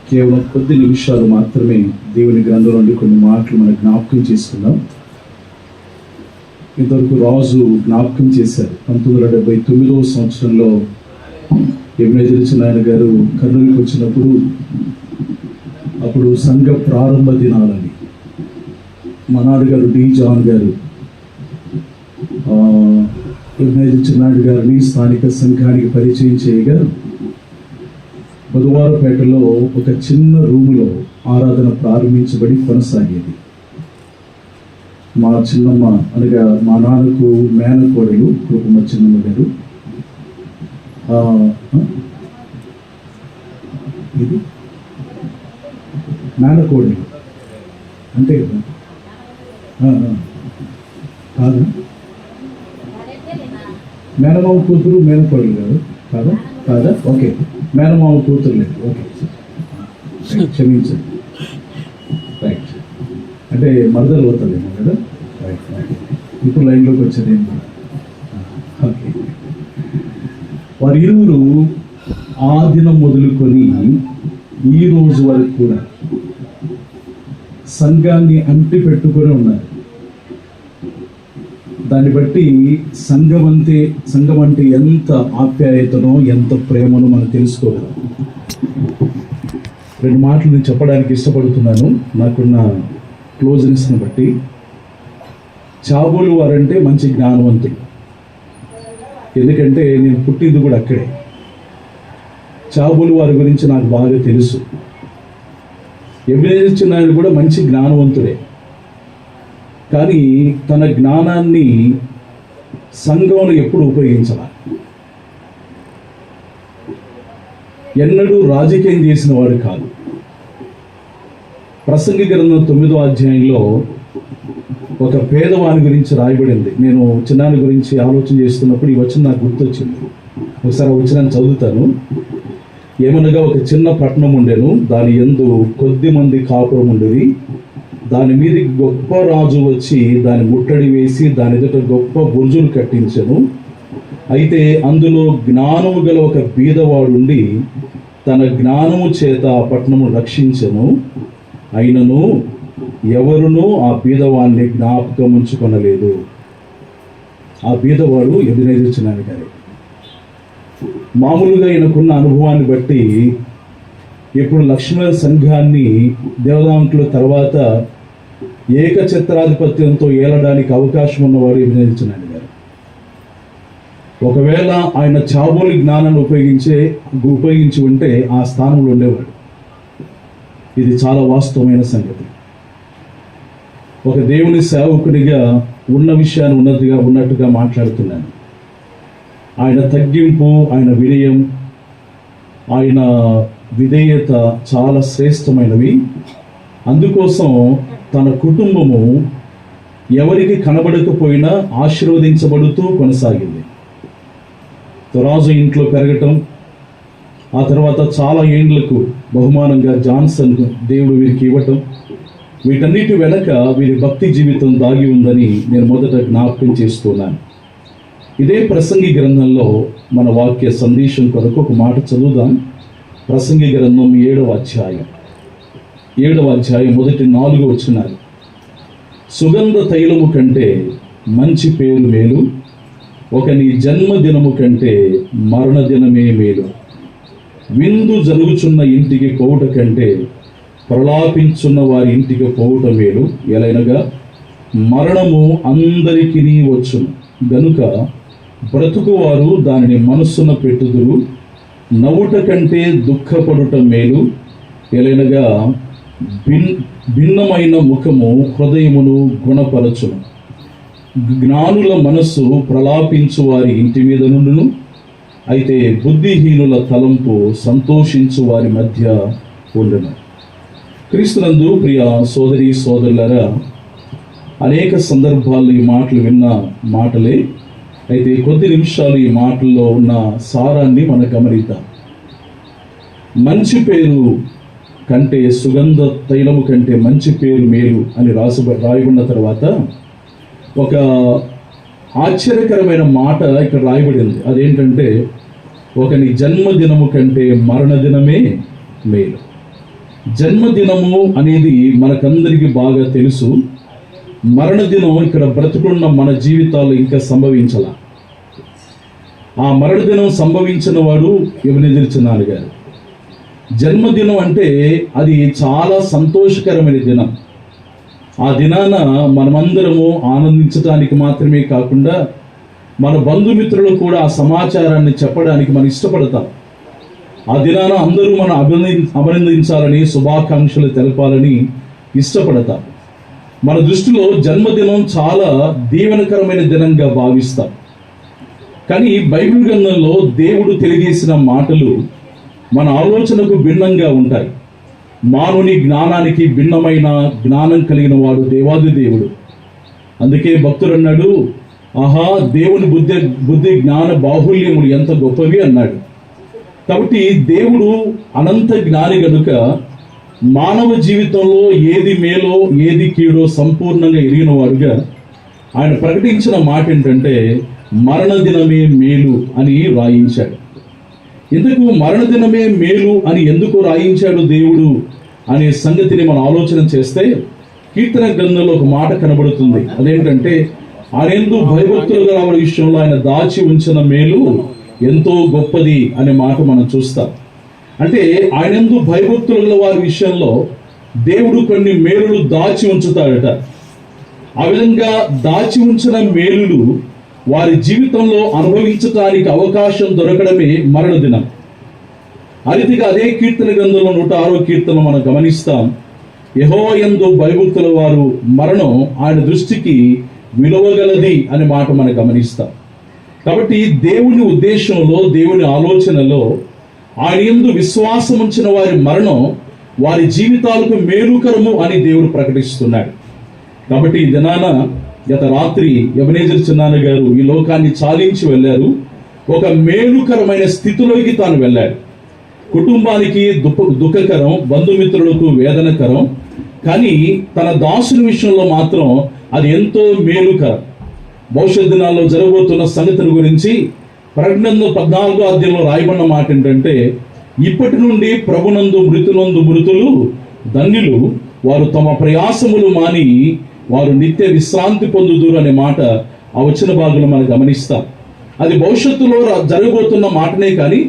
కేవలం కొద్ది నిమిషాలు మాత్రమే దేవుని గ్రంథం నుండి కొన్ని మాటలు మనం జ్ఞాపకం చేసుకుందాం. ఇంతవరకు రాజు జ్ఞాపకం చేశారు. 1979వ సంవత్సరంలో ఎబ్నేజర్ నాయన గారు కర్నూలుకి వచ్చినప్పుడు, అప్పుడు సంఘ ప్రారంభ దినాలని మా నాన్నగారు డి జాన్ గారు ఎబ్నేజర్ నాయుడు గారిని స్థానిక సంఘానికి పరిచయం చేయగా బుధవారపేటలో ఒక చిన్న రూములో ఆరాధన ప్రారంభించబడి కొనసాగేది. మా చిన్నమ్మ అనగా మా నాన్నకు మేనకోడలు కృపమ్మ చిన్నమ్మ గారు ఇది మేనకోడలు అంతే కదా, కాదా? మేనమామ కూతురు మేనకోడలు కాదు, కాదా? కాదా? ఓకే, మేనమామ కూతురు లేదు. ఓకే, క్షమించండి. రైట్, అంటే మరదలు అవుతుందేమో కదా. రైట్, ఇప్పుడు లైన్లోకి వచ్చేదేమో. ఓకే, వారి ఇరువురు ఆ దినం మొదలుకొని ఈ రోజు వరకు కూడా సంఘాన్ని అంటి పెట్టుకొని ఉన్నారు. దాన్ని బట్టి సంఘం అంటే ఎంత ఆప్యాయతనో ఎంత ప్రేమనో మనం తెలుసుకోగలం. 2 మాటలు నేను చెప్పడానికి ఇష్టపడుతున్నాను నాకున్న క్లోజ్నెస్ని బట్టి. చాబోలు వారంటే మంచి జ్ఞానవంతులు, ఎందుకంటే నేను పుట్టింది కూడా అక్కడే. చాబోలు వారి గురించి నాకు బాగా తెలుసు. ఎబ్నేజర్ చిన్నాయన కూడా మంచి జ్ఞానవంతుడే, కానీ తన జ్ఞానాన్ని సంఘంలో ఎప్పుడు ఉపయోగించాలి. ఎన్నడూ రాజకీయం చేసిన వాడు కాదు. ప్రసంగి గ్రంథం 9వ అధ్యాయంలో ఒక పేదవాని గురించి రాయబడింది. నేను చిన్నాని గురించి ఆలోచన చేస్తున్నప్పుడు ఈ వచనం నాకు గుర్తొచ్చింది. ఒకసారి వచనాన్ని చదువుతాను. ఏమనగా, ఒక చిన్న పట్టణం ఉండెను, దాని యందు కొద్ది మంది కాపురం ఉండేది. దాని మీద గొప్ప రాజు వచ్చి దాన్ని ముట్టడి వేసి దాని ఎదుట గొప్ప బుర్జులు కట్టించెను. అయితే అందులో జ్ఞానము గల ఒక బీదవాడుండి తన జ్ఞానము చేత ఆ పట్టణము రక్షించెను. అయినను ఎవరునూ ఆ బీదవాడిని జ్ఞాపకం ఉంచుకొనలేదు. ఆ బీదవాడు ఎబెనేజర్ చిన్నాయన గారు. మామూలుగా ఈయనకున్న అనుభవాన్ని బట్టి ఇప్పుడు లక్ష్మణ సంఘాన్ని దేవదాంకుల తర్వాత ఏకఛత్రాధిపత్యంతో ఏలడానికి అవకాశం ఉన్నవాడు ఎబెనేజర్ చిన్నాయన గారు. ఒకవేళ ఆయన చాబోలి జ్ఞానాన్ని ఉపయోగించి ఉంటే ఆ స్థానంలో ఉండేవాడు. ఇది చాలా వాస్తవమైన సంగతి. ఒక దేవుని సేవకునిగా ఉన్న విషయాన్ని ఉన్నట్టుగా మాట్లాడుతున్నాను. ఆయన తగ్గింపు, ఆయన వినయం, ఆయన విధేయత చాలా శ్రేష్టమైనవి. అందుకోసం తన కుటుంబము ఎవరికి కనబడకపోయినా ఆశీర్వదించబడుతూ కొనసాగింది. రాజు ఇంట్లో పెరగటం, ఆ తర్వాత చాలా ఏండ్లకు బహుమానంగా జాన్సన్ దేవుడు వీరికి ఇవ్వటం, వీటన్నిటి వెనక వీరి భక్తి జీవితం దాగి ఉందని నేను మొదట జ్ఞాపకం చేస్తున్నాను. ఇదే ప్రసంగి గ్రంథంలో మన వాక్య సందేశం కొరకు ఒక మాట చదువుదాం. ప్రసంగి గ్రంథం 7వ అధ్యాయం మొదటి 4 వచనాలు. సుగంధ తైలము కంటే మంచి పేరు మేలు, ఒకని జన్మదినము కంటే మరణదినమే మేలు. విందు జరుగుచున్న ఇంటికి పోవుట కంటే ప్రలాపించున్న వారి ఇంటికి పోవుట మేలు. ఎలైనగా మరణము అందరికీ వచ్చును గనుక బ్రతుకువారు దానిని మనస్సున పెట్టుదురు. నవ్వుట కంటే దుఃఖపడుట మేలు. ఎలైనగా భిన్నమైన ముఖము హృదయమును గుణపరచును. జ్ఞానుల మనస్సు ప్రలాపించు వారి ఇంటి మీద నుండును, అయితే బుద్ధిహీనుల తలంపు సంతోషించు వారి మధ్య ఉండును. క్రీస్తునందు ప్రియ సోదరి సోదరులారా, అనేక సందర్భాల్లో ఈ మాటలు విన్న మాటలే. అయితే కొద్ది నిమిషాలు ఈ మాటల్లో ఉన్న సారాన్ని మనం గమనిద్దాం. మంచి పేరు కంటే, సుగంధ తైలము కంటే మంచి పేరు మేలు అని రాయబడిన తర్వాత ఒక ఆశ్చర్యకరమైన మాట ఇక్కడ రాయబడింది. అదేంటంటే, ఒకని జన్మదినము కంటే మరణదినమే మేలు. జన్మదినము అనేది మనకందరికీ బాగా తెలుసు. మరణదినం ఇక్కడ బ్రతుకున్న మన జీవితాల్లో ఇంకా సంభవించాల. ఆ మరణదినం సంభవించిన వాడు ఎబెనెజర్ చిన్నాని గారు. జన్మదినం అంటే అది చాలా సంతోషకరమైన దినం. ఆ దినాన మనమందరము ఆనందించడానికి మాత్రమే కాకుండా మన బంధుమిత్రులు కూడా ఆ సమాచారాన్ని చెప్పడానికి మనం ఇష్టపడతాం. ఆ దినాన అందరూ మనం అభినందించాలని, శుభాకాంక్షలు తెలపాలని ఇష్టపడతాం. మన దృష్టిలో జన్మదినం చాలా దీవెనకరమైన దినంగా భావిస్తాం. కానీ బైబిల్ గ్రంథంలో దేవుడు తెలియజేసిన మాటలు మన ఆలోచనకు భిన్నంగా ఉంటాయి. మానవుని జ్ఞానానికి భిన్నమైన జ్ఞానం కలిగిన వాడు దేవాది దేవుడు. అందుకే భక్తుడు అన్నాడు, ఆహా దేవుని బుద్ధి జ్ఞాన బాహుల్యములు ఎంత గొప్పవి అన్నాడు. కాబట్టి దేవుడు అనంత జ్ఞాని గనుక మానవ జీవితంలో ఏది మేలో ఏది కీడో సంపూర్ణంగా ఎరిగిన వాడుగా ఆయన ప్రకటించిన మాట ఏంటంటే, మరణదినమే మేలు అని రాయించాడు. ఇందుకు మరణదినమే మేలు అని ఎందుకు రాయించాడు దేవుడు అనే సంగతిని మనం ఆలోచన చేస్తే కీర్తన గ్రంథంలో ఒక మాట కనబడుతుంది. అదేంటంటే, ఆయనందు భయభక్తులు గల వారి విషయంలో ఆయన దాచి ఉంచిన మేలు ఎంతో గొప్పది అనే మాట మనం చూస్తాం. అంటే ఆయనందు భయభక్తులు గల వారి విషయంలో దేవుడు కొన్ని మేలులు దాచి ఉంచుతాడట. ఆ విధంగా దాచి ఉంచిన మేలులు వారి జీవితంలో అనుభవించడానికి అవకాశం దొరకడమే మరణదినం. అరితిగా అదే కీర్తన గ్రంథంలో 106వ కీర్తన మనం గమనిస్తాం. యెహోవా యందు భయభక్తుల వారు మరణం ఆయన దృష్టికి విలువగలది అనే మాట మనం గమనిస్తాం. కాబట్టి దేవుని ఉద్దేశంలో, దేవుని ఆలోచనలో ఆయన యందు విశ్వాసం ఉంచిన వారి మరణం వారి జీవితాలకు మేలుకరము అని దేవుడు ప్రకటిస్తున్నాడు. కాబట్టి ఈ దినాన గత రాత్రి ఎబెనెజర్ చిన్నాన్న గారు ఈ లోకాన్ని చాలించి వెళ్ళారు. ఒక మేలుకరమైన స్థితిలోకి తాను వెళ్ళాడు. కుటుంబానికి దుఃఖకరం, బంధుమిత్రులకు వేదనకరం, కానీ తన దాసుని విషయంలో మాత్రం అది ఎంతో మేలుకరం. భవిష్యత్ దినాల్లో జరగబోతున్న సంగతుల గురించి ప్రకటన 14వ అధ్యాయంలో రాయబడిన మాట ఏంటంటే, ఇప్పటి నుండి ప్రభునందు మృతులు ధన్యులు, వారు తమ ప్రయాసములు మాని వారు నిత్య విశ్రాంతి పొందుదురు అనే మాట ఆ వచ్చిన భాగంలో మనం గమనిస్తాం. అది భవిష్యత్తులో జరగబోతున్న మాటనే. కానీ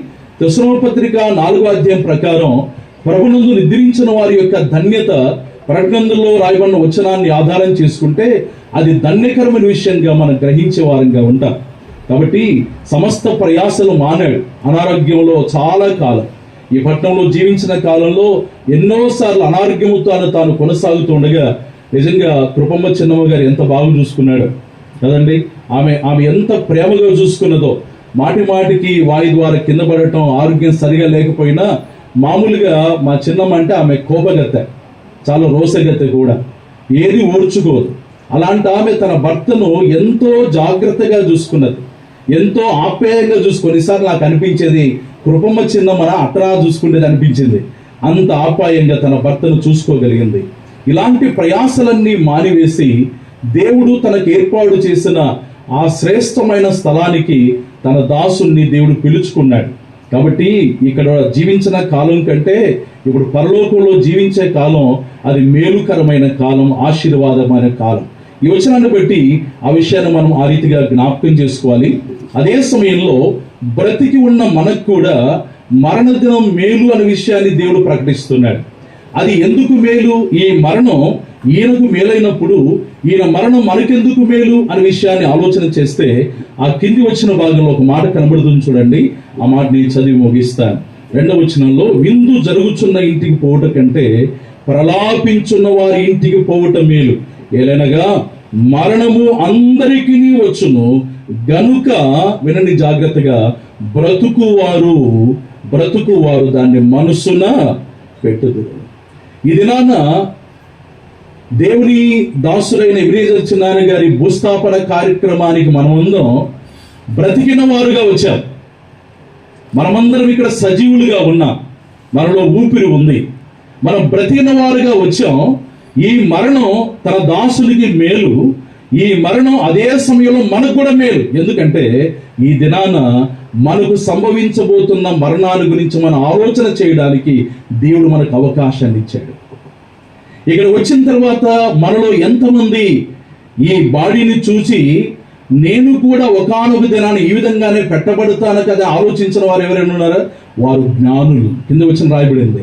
తెస్సలోనికపత్రిక 4వ అధ్యాయం ప్రకారం ప్రభునందు నిద్రించిన వారి యొక్క ధన్యత ప్రకటనలో రాయబడిన వచనాన్ని ఆధారం చేసుకుంటే అది ధన్యకరమైన విషయంగా మనం గ్రహించే వారంగా ఉంటాం. కాబట్టి సమస్త ప్రయాసలు మానాడు. అనారోగ్యంలో చాలా కాలం, ఈ పట్టణంలో జీవించిన కాలంలో ఎన్నోసార్లు అనారోగ్యముతో తాను కొనసాగుతుండగా నిజంగా కృపమ్మ చిన్నమ్మ గారు ఎంత బాగా చూసుకున్నాడు కదండి. ఆమె ఎంత ప్రేమగా చూసుకున్నదో. మాటి మాటికి వాయి ద్వారా కింద పడటం, ఆరోగ్యం సరిగా లేకపోయినా మామూలుగా మా చిన్నమ్మ అంటే ఆమె కోపగత్తె, చాలా రోసగత్తె కూడా, ఏది ఓర్చుకోదు. అలాంటి ఆమె తన భర్తను ఎంతో జాగ్రత్తగా చూసుకున్నది, ఎంతో ఆప్యాయంగా కొన్నిసార్లు నాకు అనిపించేది కృపమ్మ చిన్నమ్మన అట్లా చూసుకునేది అనిపించింది. అంత ఆప్యాయంగా తన భర్తను చూసుకోగలిగింది. ఇలాంటి ప్రయాసలన్నీ మానివేసి దేవుడు తనకు ఏర్పాటు చేసిన ఆ శ్రేష్టమైన స్థలానికి తన దాసుని దేవుడు పిలుచుకున్నాడు. కాబట్టి ఇక్కడ జీవించిన కాలం కంటే ఇప్పుడు పరలోకంలో జీవించే కాలం అది మేలుకరమైన కాలం, ఆశీర్వాదమైన కాలం. ఈ వచనాన్ని బట్టి ఆ విషయాన్ని మనం ఆ రీతిగా జ్ఞాపకం చేసుకోవాలి. అదే సమయంలో బ్రతికి ఉన్న మనకు కూడా మరణదినం మేలు అనే విషయాన్ని దేవుడు ప్రకటిస్తున్నాడు. అది ఎందుకు మేలు? ఈ మరణం ఈయనకు మేలైనప్పుడు ఈయన మరణం మనకెందుకు మేలు అనే విషయాన్ని ఆలోచన చేస్తే ఆ కింది వచ్చిన భాగంలో ఒక మాట కనబడుతుంది, చూడండి. ఆ మాట నేను చదివి ముగిస్తాను. 2వ వచనంలో, విందు జరుగుచున్న ఇంటికి పోవుట కంటే ప్రలాపించున్న వారి ఇంటికి పోవుట మేలు, ఏలనగా మరణము అందరికీ వచ్చును గనుక, వినండి జాగ్రత్తగా, బ్రతుకువారు దాన్ని మనసున పెట్టుదురు. ఈ దినాన దేవుని దాసులైన ఎబ్రియజర్ చిన్నాయన గారి భూస్థాపన కార్యక్రమానికి మనమందరం బ్రతికిన వారుగా వచ్చాం. మనమందరం ఇక్కడ సజీవులుగా ఉన్నాం, మనలో ఊపిరి ఉంది, మనం బ్రతికిన వారుగా వచ్చాం. ఈ మరణం తన దాసునికి మేలు, ఈ మరణం అదే సమయంలో మనకు కూడా మేలు. ఎందుకంటే ఈ దినాన మనకు సంభవించబోతున్న మరణాల గురించి మనం ఆలోచన చేయడానికి దేవుడు మనకు అవకాశాన్ని ఇచ్చాడు. ఇక్కడ వచ్చిన తర్వాత మనలో ఎంతమంది ఈ బాడీని చూసి నేను కూడా ఒకానొక దినాన్ని ఈ విధంగానే పెట్టబడతాను కదా ఆలోచించిన వారు ఎవరైనా ఉన్నారా? వారు జ్ఞానులు. కింద వచ్చిన రాయబడింది,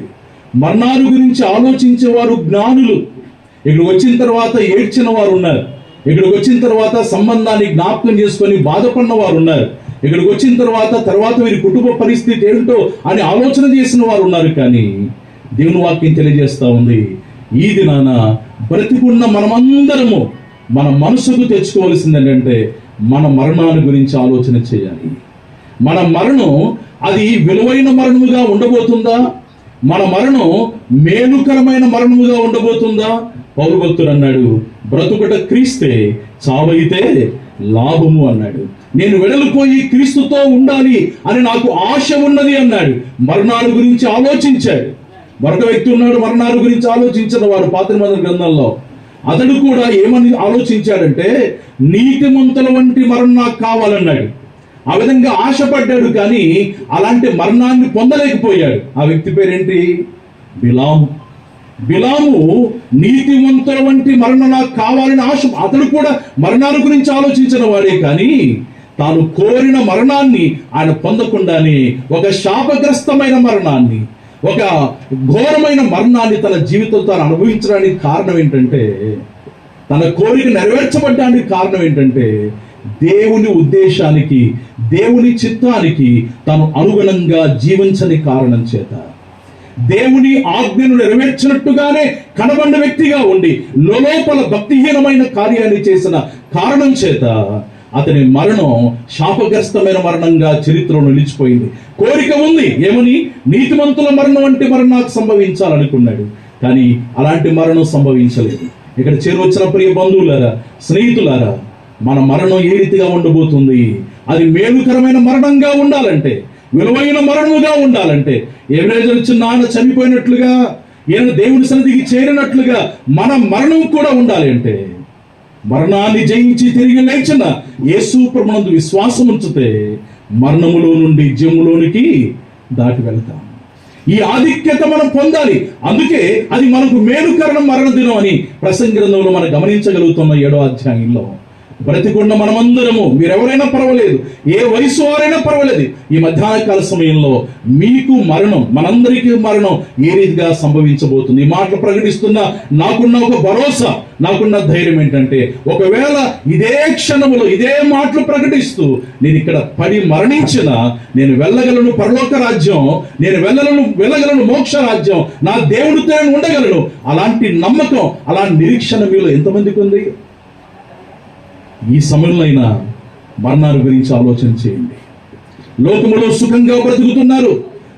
మరణాల గురించి ఆలోచించేవారు జ్ఞానులు. ఇక్కడ వచ్చిన తర్వాత ఏడ్చిన వారు ఉన్నారు, ఇక్కడికి వచ్చిన తర్వాత సంబంధాన్ని జ్ఞాపకం చేసుకొని బాధపడిన వారు ఉన్నారు, ఇక్కడికి వచ్చిన తర్వాత వీరి కుటుంబ పరిస్థితి ఏంటో అని ఆలోచన చేసిన వారు ఉన్నారు. కానీ దేవుని వాక్యం తెలియజేస్తా ఉంది, ఈ దినాన బ్రతికున్న మనమందరము మన మనసుకు తెచ్చుకోవాల్సింది ఏంటంటే మన మరణాల గురించి ఆలోచన చేయాలి. మన మరణం అది విలువైన మరణముగా ఉండబోతుందా? మన మరణం మేలుకరమైన మరణముగా ఉండబోతుందా? పౌలు భక్తుడు అన్నాడు, బ్రతుకుట క్రీస్తే, చావైతే లాభము అన్నాడు. నేను వెడలిపోయి క్రీస్తుతో ఉండాలి అని నాకు ఆశ ఉన్నది అన్నాడు. మరణాల గురించి ఆలోచించాడు. మరొక వ్యక్తి ఉన్నాడు, మరణాల గురించి ఆలోచించిన వాడు పాత నిబంధన గ్రంథంలో. అతడు కూడా ఏమని ఆలోచించాడంటే నీతిమంతుల వంటి మరణం నాకు కావాలన్నాడు. ఆ విధంగా ఆశపడ్డాడు, కానీ అలాంటి మరణాన్ని పొందలేకపోయాడు. ఆ వ్యక్తి పేరేంటి? బిలాము నీతిమంతుల వంటి మరణం నాకు కావాలని ఆశ. అతడు కూడా మరణాల గురించి ఆలోచించిన వాడే, కానీ తాను కోరిన మరణాన్ని ఆయన పొందకుండానే ఒక శాపగ్రస్తమైన మరణాన్ని, ఒక ఘోరమైన మరణాన్ని తన జీవితంతో తాను అనుభవించడానికి కారణం ఏంటంటే, తన కోరిక నెరవేర్చబడ్డానికి కారణం ఏంటంటే దేవుని ఉద్దేశానికి, దేవుని చిత్తానికి తాను అనుగుణంగా జీవించని కారణం చేత, దేవుని ఆజ్ఞను నెరవేర్చినట్టుగానే కనబడిన వ్యక్తిగా ఉండి లోపల భక్తిహీనమైన కార్యాన్ని చేసిన కారణం చేత అతని మరణం శాపగ్రస్తమైన మరణంగా చరిత్రలో నిలిచిపోయింది. కోరిక ఉంది, ఏమని? నీతిమంతుల మరణం అంటే మరణం నాకు సంభవించాలనుకున్నాడు, కానీ అలాంటి మరణం సంభవించలేదు. ఇక్కడ చేరువచ్చిన ప్రియ బంధువులారా, స్నేహితులారా, మన మరణం ఏ రీతిగా ఉండబోతుంది? అది మేలుకరమైన మరణంగా ఉండాలంటే, విలువైన మరణముగా ఉండాలంటే, ఎబ్రియజర్ చిన్నాయన చనిపోయినట్లుగా, ఈయన దేవుని సన్నిధికి చేరినట్లుగా మన మరణం కూడా ఉండాలి. అంటే మరణాన్ని జయించి తిరిగి లేచిన యేసు ప్రభువునందు విశ్వాసం ఉంచితే మరణములో నుండి జీవములోనికి దాటి వెళ్తాం. ఈ ఆధిక్యత మనం పొందాలి. అందుకే అది మనకు మేలుకరణం మరణ దినం అని ప్రసంగి గ్రంథంలో మనం గమనించగలుగుతున్న 7వ అధ్యాయంలో. బ్రతికున్న మనమందరము, మీరెవరైనా పర్వాలేదు, ఏ వయసు వారైనా పర్వాలేదు, ఈ మధ్యాహ్న కాల సమయంలో మీకు మరణం, మనందరికీ మరణం ఏ రీతిగా సంభవించబోతుంది. ఈ మాటలు ప్రకటిస్తున్న నాకున్న ఒక భరోసా, నాకున్న ధైర్యం ఏంటంటే, ఒకవేళ ఇదే క్షణములో ఇదే మాటలు ప్రకటిస్తూ నేను ఇక్కడ పడి మరణించిన, నేను వెళ్ళగలను పరలోక రాజ్యం, నేను వెళ్ళగలను మోక్ష రాజ్యం, నా దేవుడితో నేను ఉండగలను. అలాంటి నమ్మకం, అలాంటి నిరీక్షణ మీలో ఎంతమందికి ఉంది? ఈ సమయంలో అయినా మరణాల గురించి ఆలోచన చేయండి. లోకములో సుఖంగా బ్రతుకుతున్నారు,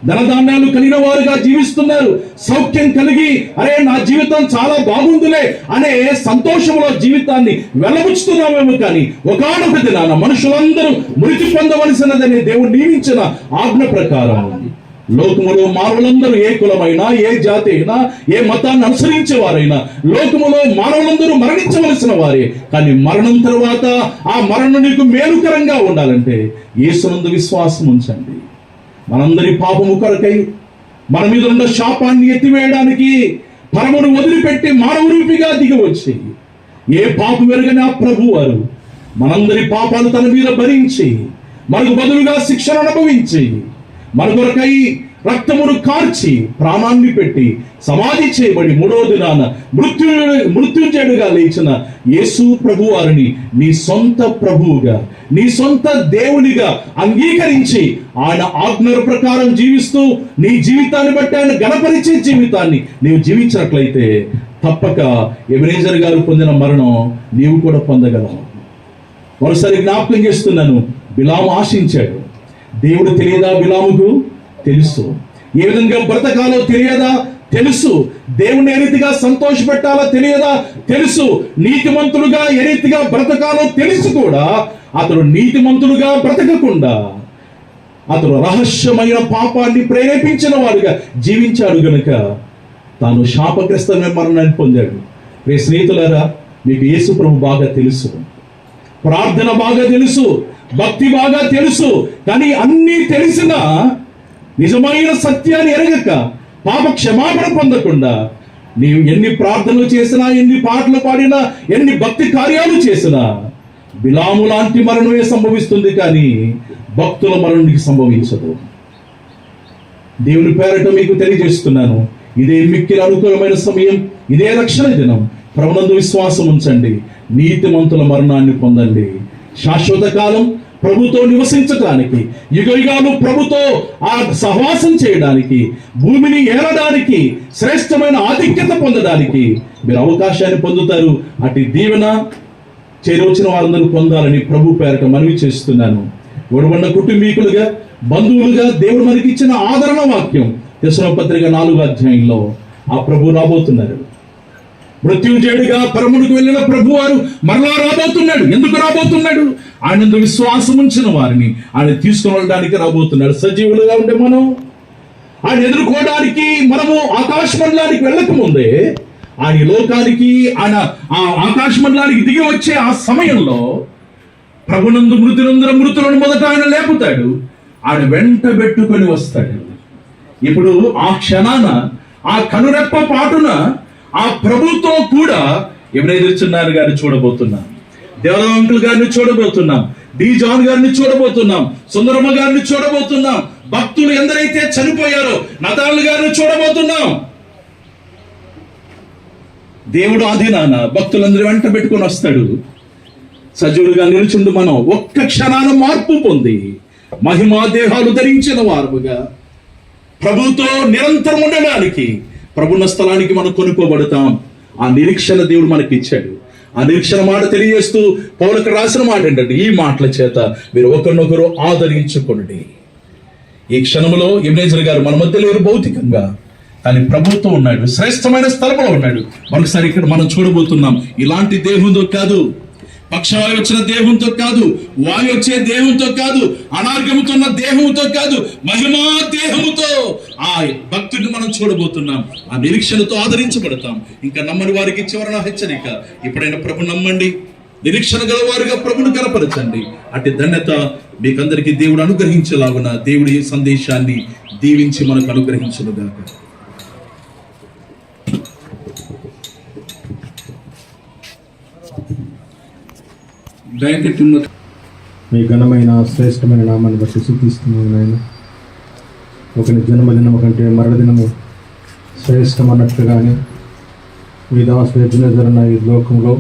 ధనధాన్యాలు కలిగిన వారుగా జీవిస్తున్నారు, సౌఖ్యం కలిగి అరే నా జీవితం చాలా బాగుందిలే అనే సంతోషంలో జీవితాన్ని వెల్లబుచ్చుతున్నామేమో, కానీ ఒకానొక దినాన మనుషులందరూ మృతి పొందవలసినదని దేవుడు నియమించిన ఆజ్ఞ ప్రకారం లోకములో మానవులందరూ ఏ కులమైనా, ఏ జాతి అయినా, ఏ మతాన్ని అనుసరించే వారైనా లోకములో మానవులందరూ మరణించవలసిన వారే. కానీ మరణం తరువాత ఆ మరణం నీకు మేలుకరంగా ఉండాలంటే యేసునందు విశ్వాసం ఉంచండి. మనందరి పాపము కొరకై మన మీద ఉన్న శాపాన్ని ఎత్తివేయడానికి పరమును వదిలిపెట్టి మానవ రూపిగా దిగి వచ్చి ఏ పాపం ఎరుగని ఆ ప్రభు వారు మనందరి పాపాలు తన మీద భరించి మనకు బదులుగా శిక్షను అనుభవించి మన కొరకై రక్తమును కార్చి ప్రాణాన్ని పెట్టి సమాధి చేయబడి మూడో దినాన మృత్యుంజయుడుగా లేచిన యేసు ప్రభు వారిని నీ సొంత ప్రభువుగా, నీ సొంత దేవునిగా అంగీకరించి ఆయన ఆజ్ఞల ప్రకారం జీవిస్తూ నీ జీవితాన్ని బట్టి ఆయన గణపరిచే జీవితాన్ని నీవు జీవించినట్లయితే తప్పక ఎబెనేజర్ గారు పొందిన మరణం నీవు కూడా పొందగలవు. మరోసారి జ్ఞాపకం చేస్తున్నాను, బిలాము ఆశించాడు. దేవుడు తెలియదా బిలాముకు? తెలుసు. ఏ విధంగా బ్రతకాలో తెలియదా? తెలుసు. దేవుని ఏ రీతిగా సంతోషపెట్టాలో తెలియదా? తెలుసు. నీతిమంతులుగా ఏ రీతిగా బ్రతకాలో తెలుసు కూడా అతడు నీతిమంతులుగా బ్రతకకుండా అతడు రహస్యమైన పాపాన్ని ప్రేరేపించిన వాడుగా జీవించాడు గనుక తాను శాపగ్రస్తమైన మరణాన్ని పొందాడు. ప్రియ స్నేహితులారా, మీకు యేసు ప్రభు బాగా తెలుసు, ప్రార్థన బాగా తెలుసు, భక్తి బాగా తెలుసు. కానీ అన్నీ తెలిసినా నిజమైన సత్యాన్ని ఎరగక పాప క్షమాపణ పొందకుండా నీవు ఎన్ని ప్రార్థనలు చేసినా, ఎన్ని పాటలు పాడినా, ఎన్ని భక్తి కార్యాలు చేసినా బిలాము లాంటి మరణమే సంభవిస్తుంది, కానీ భక్తుల మరణానికి సంభవించదు. దేవుని పేరట మీకు తెలియజేస్తున్నాను, ఇదే మిక్కిలి అనుకూలమైన సమయం, ఇదే రక్షణ దినం. ప్రభునందు విశ్వాసం ఉంచండి, నీతిమంతుల మరణాన్ని పొందండి. శాశ్వత కాలం ప్రభుతో నివసించడానికి, యుగయుగాలు ప్రభుతో ఆ సహవాసం చేయడానికి, భూమిని ఏలడానికి, శ్రేష్టమైన ఆధిక్యత పొందడానికి మీరు అవకాశాన్ని పొందుతారు. అటు దీవెన చేరవచ్చిన వారందరూ పొందాలని ప్రభు పేరట మనవి చేస్తున్నాను. ఒడవన్న కుటుంబీకులుగా, బంధువులుగా దేవుడు మనకి ఇచ్చిన ఆదరణ వాక్యం తెస్సలోనిపత్రిక 4వ అధ్యాయంలో ఆ ప్రభు రాబోతున్నారు. మృత్యుంజయుడిగా పరమునికి వెళ్ళిన ప్రభు వారు మరలా రాబోతున్నాడు. ఎందుకు రాబోతున్నాడు? ఆయనందు విశ్వాసం ఉంచిన వారిని ఆయన తీసుకుని వెళ్ళడానికి రాబోతున్నాడు. సజీవులుగా ఉండే మనం ఆయన ఎదుర్కోవడానికి మనము ఆకాశ మండలానికి వెళ్ళక ముందే ఆయన లోకానికి, ఆయన ఆ ఆకాశ మండలానికి దిగి వచ్చే ఆ సమయంలో ప్రభునందు మృతులను మొదట ఆయన లేపుతాడు, ఆయన వెంట పెట్టుకొని వస్తాడు. ఇప్పుడు ఆ క్షణాన, ఆ కనురెప్ప పాటున ఆ ప్రభుతో కూడా ఎబెనేజర్ చిన్నారి గారిని చూడబోతున్నాం, దేవరాం అంకుల్ గారిని చూడబోతున్నాం, డి జాన్ గారిని చూడబోతున్నాం, సుందరమ్మ గారిని చూడబోతున్నాం, భక్తులు ఎందరైతే చనిపోయారో నతాలు గారిని చూడబోతున్నాం. దేవుడు ఆధీనాన భక్తులందరూ వెంట పెట్టుకొని వస్తాడు. సజీవులుగా నిలుచుండు మనం ఒక్క క్షణాన మార్పు పొంది మహిమా దేహాలు ధరించిన వారుగా ప్రభుతో నిరంతరం ఉండడానికి ప్రభున్న స్థలానికి మనం కొనుక్కోబడతాం. ఆ నిరీక్షణ దేవుడు మనకి ఇచ్చాడు. ఆ నిరీక్షణ మాట తెలియజేస్తూ పౌలకు రాసిన మాట ఏంటంటే, ఈ మాటల చేత మీరు ఒకరినొకరు ఆదరించుకోండి. ఈ క్షణంలో ఎబెనేజర్ గారు మన మధ్య లేరు భౌతికంగా, కానీ ప్రభుత్వం ఉన్నాడు, శ్రేష్టమైన స్థలంలో ఉన్నాడు. మరొకసారి ఇక్కడ మనం చూడబోతున్నాం. ఇలాంటి దేవునితో కాదు, పక్షవాయు వచ్చిన దేహంతో కాదు, వాయు వచ్చే దేహంతో కాదు, అనార్గముతో ఉన్న దేహంతో కాదు, మహిమా దేహముతో ఆ భక్తుడిని మనం చూడబోతున్నాం. ఆ నిరీక్షణతో ఆదరించబడతాం. ఇంకా నమ్మని వారికి చివరన హెచ్చరిక, ఎప్పుడైనా ప్రభు నమ్మండి, నిరీక్షణ గల వారుగా ప్రభుని కనపరచండి. అట్టి ధన్యత మీకందరికీ దేవుడు అనుగ్రహించేలాగున దేవుడి సందేశాన్ని దీవించి మనకు అనుగ్రహించునుగాక. మీ ఘనమైన శ్రేష్టమైన నామాన్ని బట్టి శుద్ధిస్తున్నాను నాయన. ఒకరి జన్మదినం కంటే మరణదినము శ్రేష్టం అన్నట్లుగానే మీ దాసు ఎబెనేజర్ అన్న ఈ లోకంలో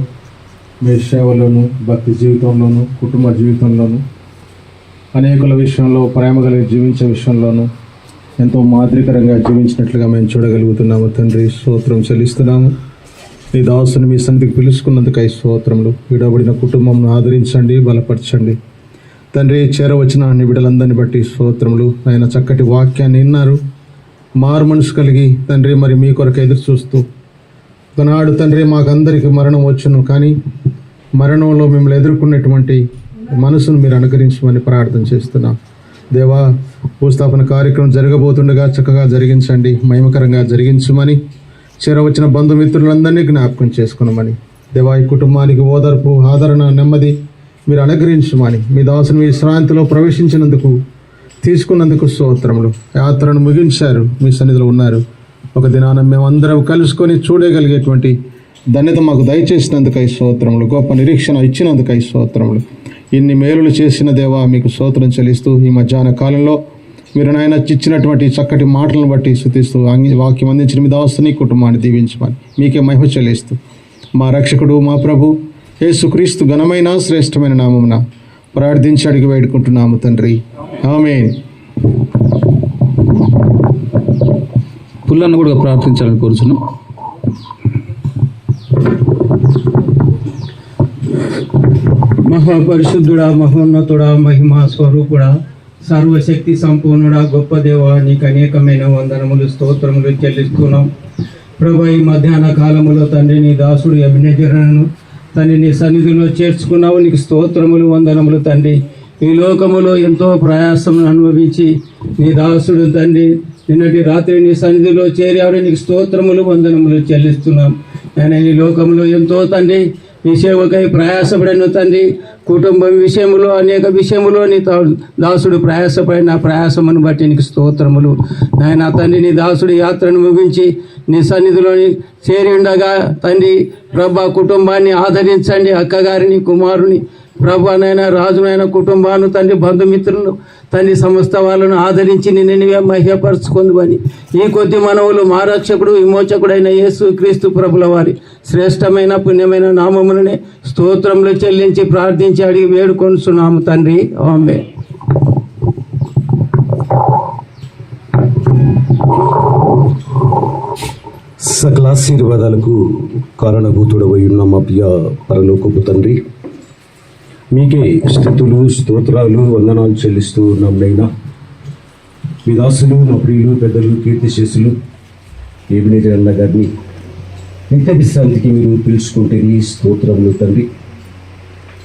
మీ సేవలోను, భక్తి జీవితంలోను, కుటుంబ జీవితంలోను, అనేకుల విషయంలో ప్రేమ కలిగి జీవించే విషయంలోనూ ఎంతో మాదిరికరంగా జీవించినట్లుగా మేము చూడగలుగుతున్నాము. తండ్రి, స్తోత్రం చెల్లిస్తున్నాము. ఈ దాసుని మీ సన్నిధికి పిలుచుకున్నందుకై స్తోత్రములు. విడబడిన కుటుంబంను ఆదరించండి, బలపరచండి తండ్రి చేరవచ్చిన నీ బిడ్డలందరినీ బట్టి స్తోత్రములు. ఆయన చక్కటి వాక్యాన్ని విన్నారు, మారు మనసు కలిగి తండ్రి మరి మీ కొరకు ఎదురు చూస్తూ ఒకనాడు తండ్రి మాకందరికీ మరణం వచ్చును, కానీ మరణంలో మిమ్మల్ని ఎదుర్కొన్నటువంటి మనసును మీరు అనుగ్రహించమని ప్రార్థన చేస్తున్నాం. దేవా, భూస్థాపన కార్యక్రమం జరగబోతుండగా చక్కగా జరిగించండి, మహిమకరంగా జరిగించమని చేరవచ్చిన బంధుమిత్రులందరినీ జ్ఞాపకం చేసుకున్నామని దేవా, ఈ కుటుంబానికి ఓదార్పు, ఆదరణ, నెమ్మది మీరు అనుగ్రహించమని మీ దాసుని విశ్రాంతిలో ప్రవేశించినందుకు, తీసుకున్నందుకు స్తోత్రములు. యాత్రను ముగించారు, మీ సన్నిధిలో ఉన్నారు. ఒక దినాన మేమందరం కలుసుకొని చూడగలిగేటువంటి ధన్యత మాకు దయచేసినందుకై స్తోత్రములు. గొప్ప నిరీక్షణ ఇచ్చినందుకై స్తోత్రములు. ఇన్ని మేలులు చేసిన దేవా మీకు స్తోత్రం చెల్లిస్తూ ఈ మధ్యాహ్న కాలంలో మీరు నాయన ఇచ్చినటువంటి చక్కటి మాటలను బట్టి స్తుతిస్తూ వాక్యం అందించిన మీ దాసుని కుటుంబాన్ని దీవించమని మీకే మహిమ చెల్లిస్తూ మా రక్షకుడు మా ప్రభు యేసుక్రీస్తు ఘనమైన శ్రేష్టమైన నామమున ప్రార్థించి అడిగి వేడుకుంటున్నాము తండ్రి, ఆమేన్. పుల్లను కూడా ప్రార్థించాలని కోరుచున్నాం. మహాపరిశుద్ధుడా, మహోన్నతుడా, మహిమా స్వరూపుడా, సర్వశక్తి సంపూర్ణుడా, గొప్ప దేవా, నీకు అనేకమైన వందనములు, స్తోత్రములు చెల్లిస్తున్నాం. ప్రభు, ఈ మధ్యాహ్న కాలములో తండ్రి నీ దాసుడు ఎబినెజరును తండ్రి నీ సన్నిధిలో చేర్చుకున్నావు. నీకు స్తోత్రములు, వందనములు తండ్రి. ఈ లోకములో ఎంతో ప్రయాసం అనుభవించి నీ దాసుడు తండ్రి నిన్నటి రాత్రి నీ సన్నిధిలో చేరాడు. నీకు స్తోత్రములు, వందనములు చెల్లిస్తున్నాం. ఆయన ఈ లోకంలో ఎంతో తండ్రి నీ సేవకై ప్రయాసపడిన తండ్రి, కుటుంబం విషయంలో అనేక విషయములో నీ దాసుడు ప్రయాసపడిన ప్రయాసమును బట్టి నీకు స్తోత్రములు. నాయన తండ్రి, నీ దాసుడు యాత్రను ముగించి నీ సన్నిధిలోని చేరి ఉండగా తండ్రి ప్రభా కుటుంబాన్ని ఆదరించండి. అక్కగారిని, కుమారుని, ప్రభు నైనా రాజునైనా కుటుంబాన్ని తండ్రి, బంధుమిత్రులను తండ్రి, సమస్త వాళ్ళను ఆదరించి నిన్ను మహ్యపరచుకుందని ఈ కొద్ది మనవులు మా రక్షకుడు విమోచకుడైన యేసు క్రీస్తు ప్రభుల వారి శ్రేష్టమైన పుణ్యమైన నామములనే స్తోత్రములు చెల్లించి ప్రార్థించి అడిగి వేడుకొనుచున్నాము తండ్రి, ఆమేన్. సకల ఆశీర్వాదాలకు కారణభూతుడవై ఉన్న మా ప్రియ పరలోకపు తండ్రి, మీకే స్తుతులు, స్తోత్రాలు, వందనాలు చెల్లిస్తూ ఉన్నాం. నైనా మీ దాసులు, మా ప్రియులు, పెద్దలు, కీర్తిశేషులు ఎబినెజర్ అన్న గారిని నిత్య విశ్రాంతికి మీరు పిలుచుకుంటే నీ స్తోత్రములు తండ్రి.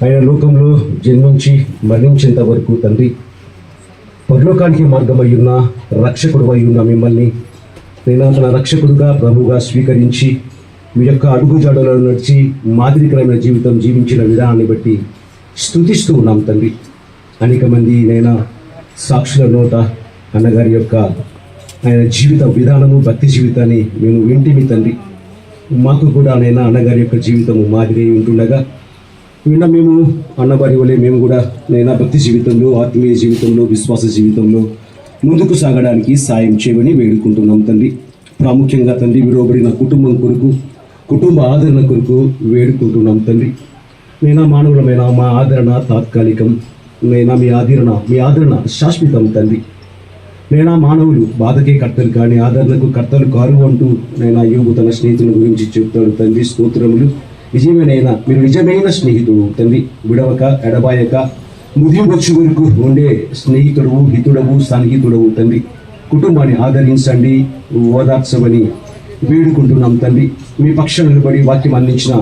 ఆయన లోకంలో జన్మించి మరణించేంత వరకు తండ్రి పరలోకానికి మార్గమై ఉన్న రక్షకుడు అయి ఉన్న మిమ్మల్ని నేను తన రక్షకుడుగా, ప్రభువుగా స్వీకరించి మీ యొక్క అడుగుజాడలో నడిచి మాదిరికరమైన జీవితం జీవించిన విధానాన్ని బట్టి స్తుతిస్తూ ఉన్నాం తండ్రి. అనేక మంది నైనా సాక్షుల నోట అన్నగారి యొక్క ఆయన జీవిత విధానము, భక్తి జీవితాన్ని మేము వింటిమి తండ్రి. మాకు కూడా నైనా అన్నగారి యొక్క జీవితము మాదిరి ఉంటుండగా విన్న మేము అన్నగారి వలె మేము కూడా నైనా భక్తి జీవితంలో, ఆత్మీయ జీవితంలో, విశ్వాస జీవితంలో ముందుకు సాగడానికి సాయం చేయమని వేడుకుంటున్నాం తండ్రి. ప్రాముఖ్యంగా తండ్రి విడవబడిన కుటుంబం కొరకు, కుటుంబ ఆదరణ కొరకు వేడుకుంటున్నాం తండ్రి. నైనా మానవులమైన మా ఆదరణ తాత్కాలికం, నైనా మీ ఆదరణ శాశ్వతం తండ్రి. నైనా మానవులు బాధకే కర్తలు కానీ ఆదరణకు కర్తలు కారు అంటూ నైనా యోగు తన స్నేహితుల గురించి చెప్తాడు తండ్రి. స్తోత్రములు. నిజమేనైనా మీరు నిజమైన స్నేహితుడు తండ్రి, విడవక ఎడబాయక ముగింపొచ్చు వరకు ఉండే స్నేహితుడవు, హితుడవు, సన్నిహితుడవు తండ్రి. కుటుంబాన్ని ఆదరించండి, ఓదార్చమని వేడుకుంటున్నాం తండ్రి. మీ పక్షాన్ని నిలబడి వాక్యం అందించిన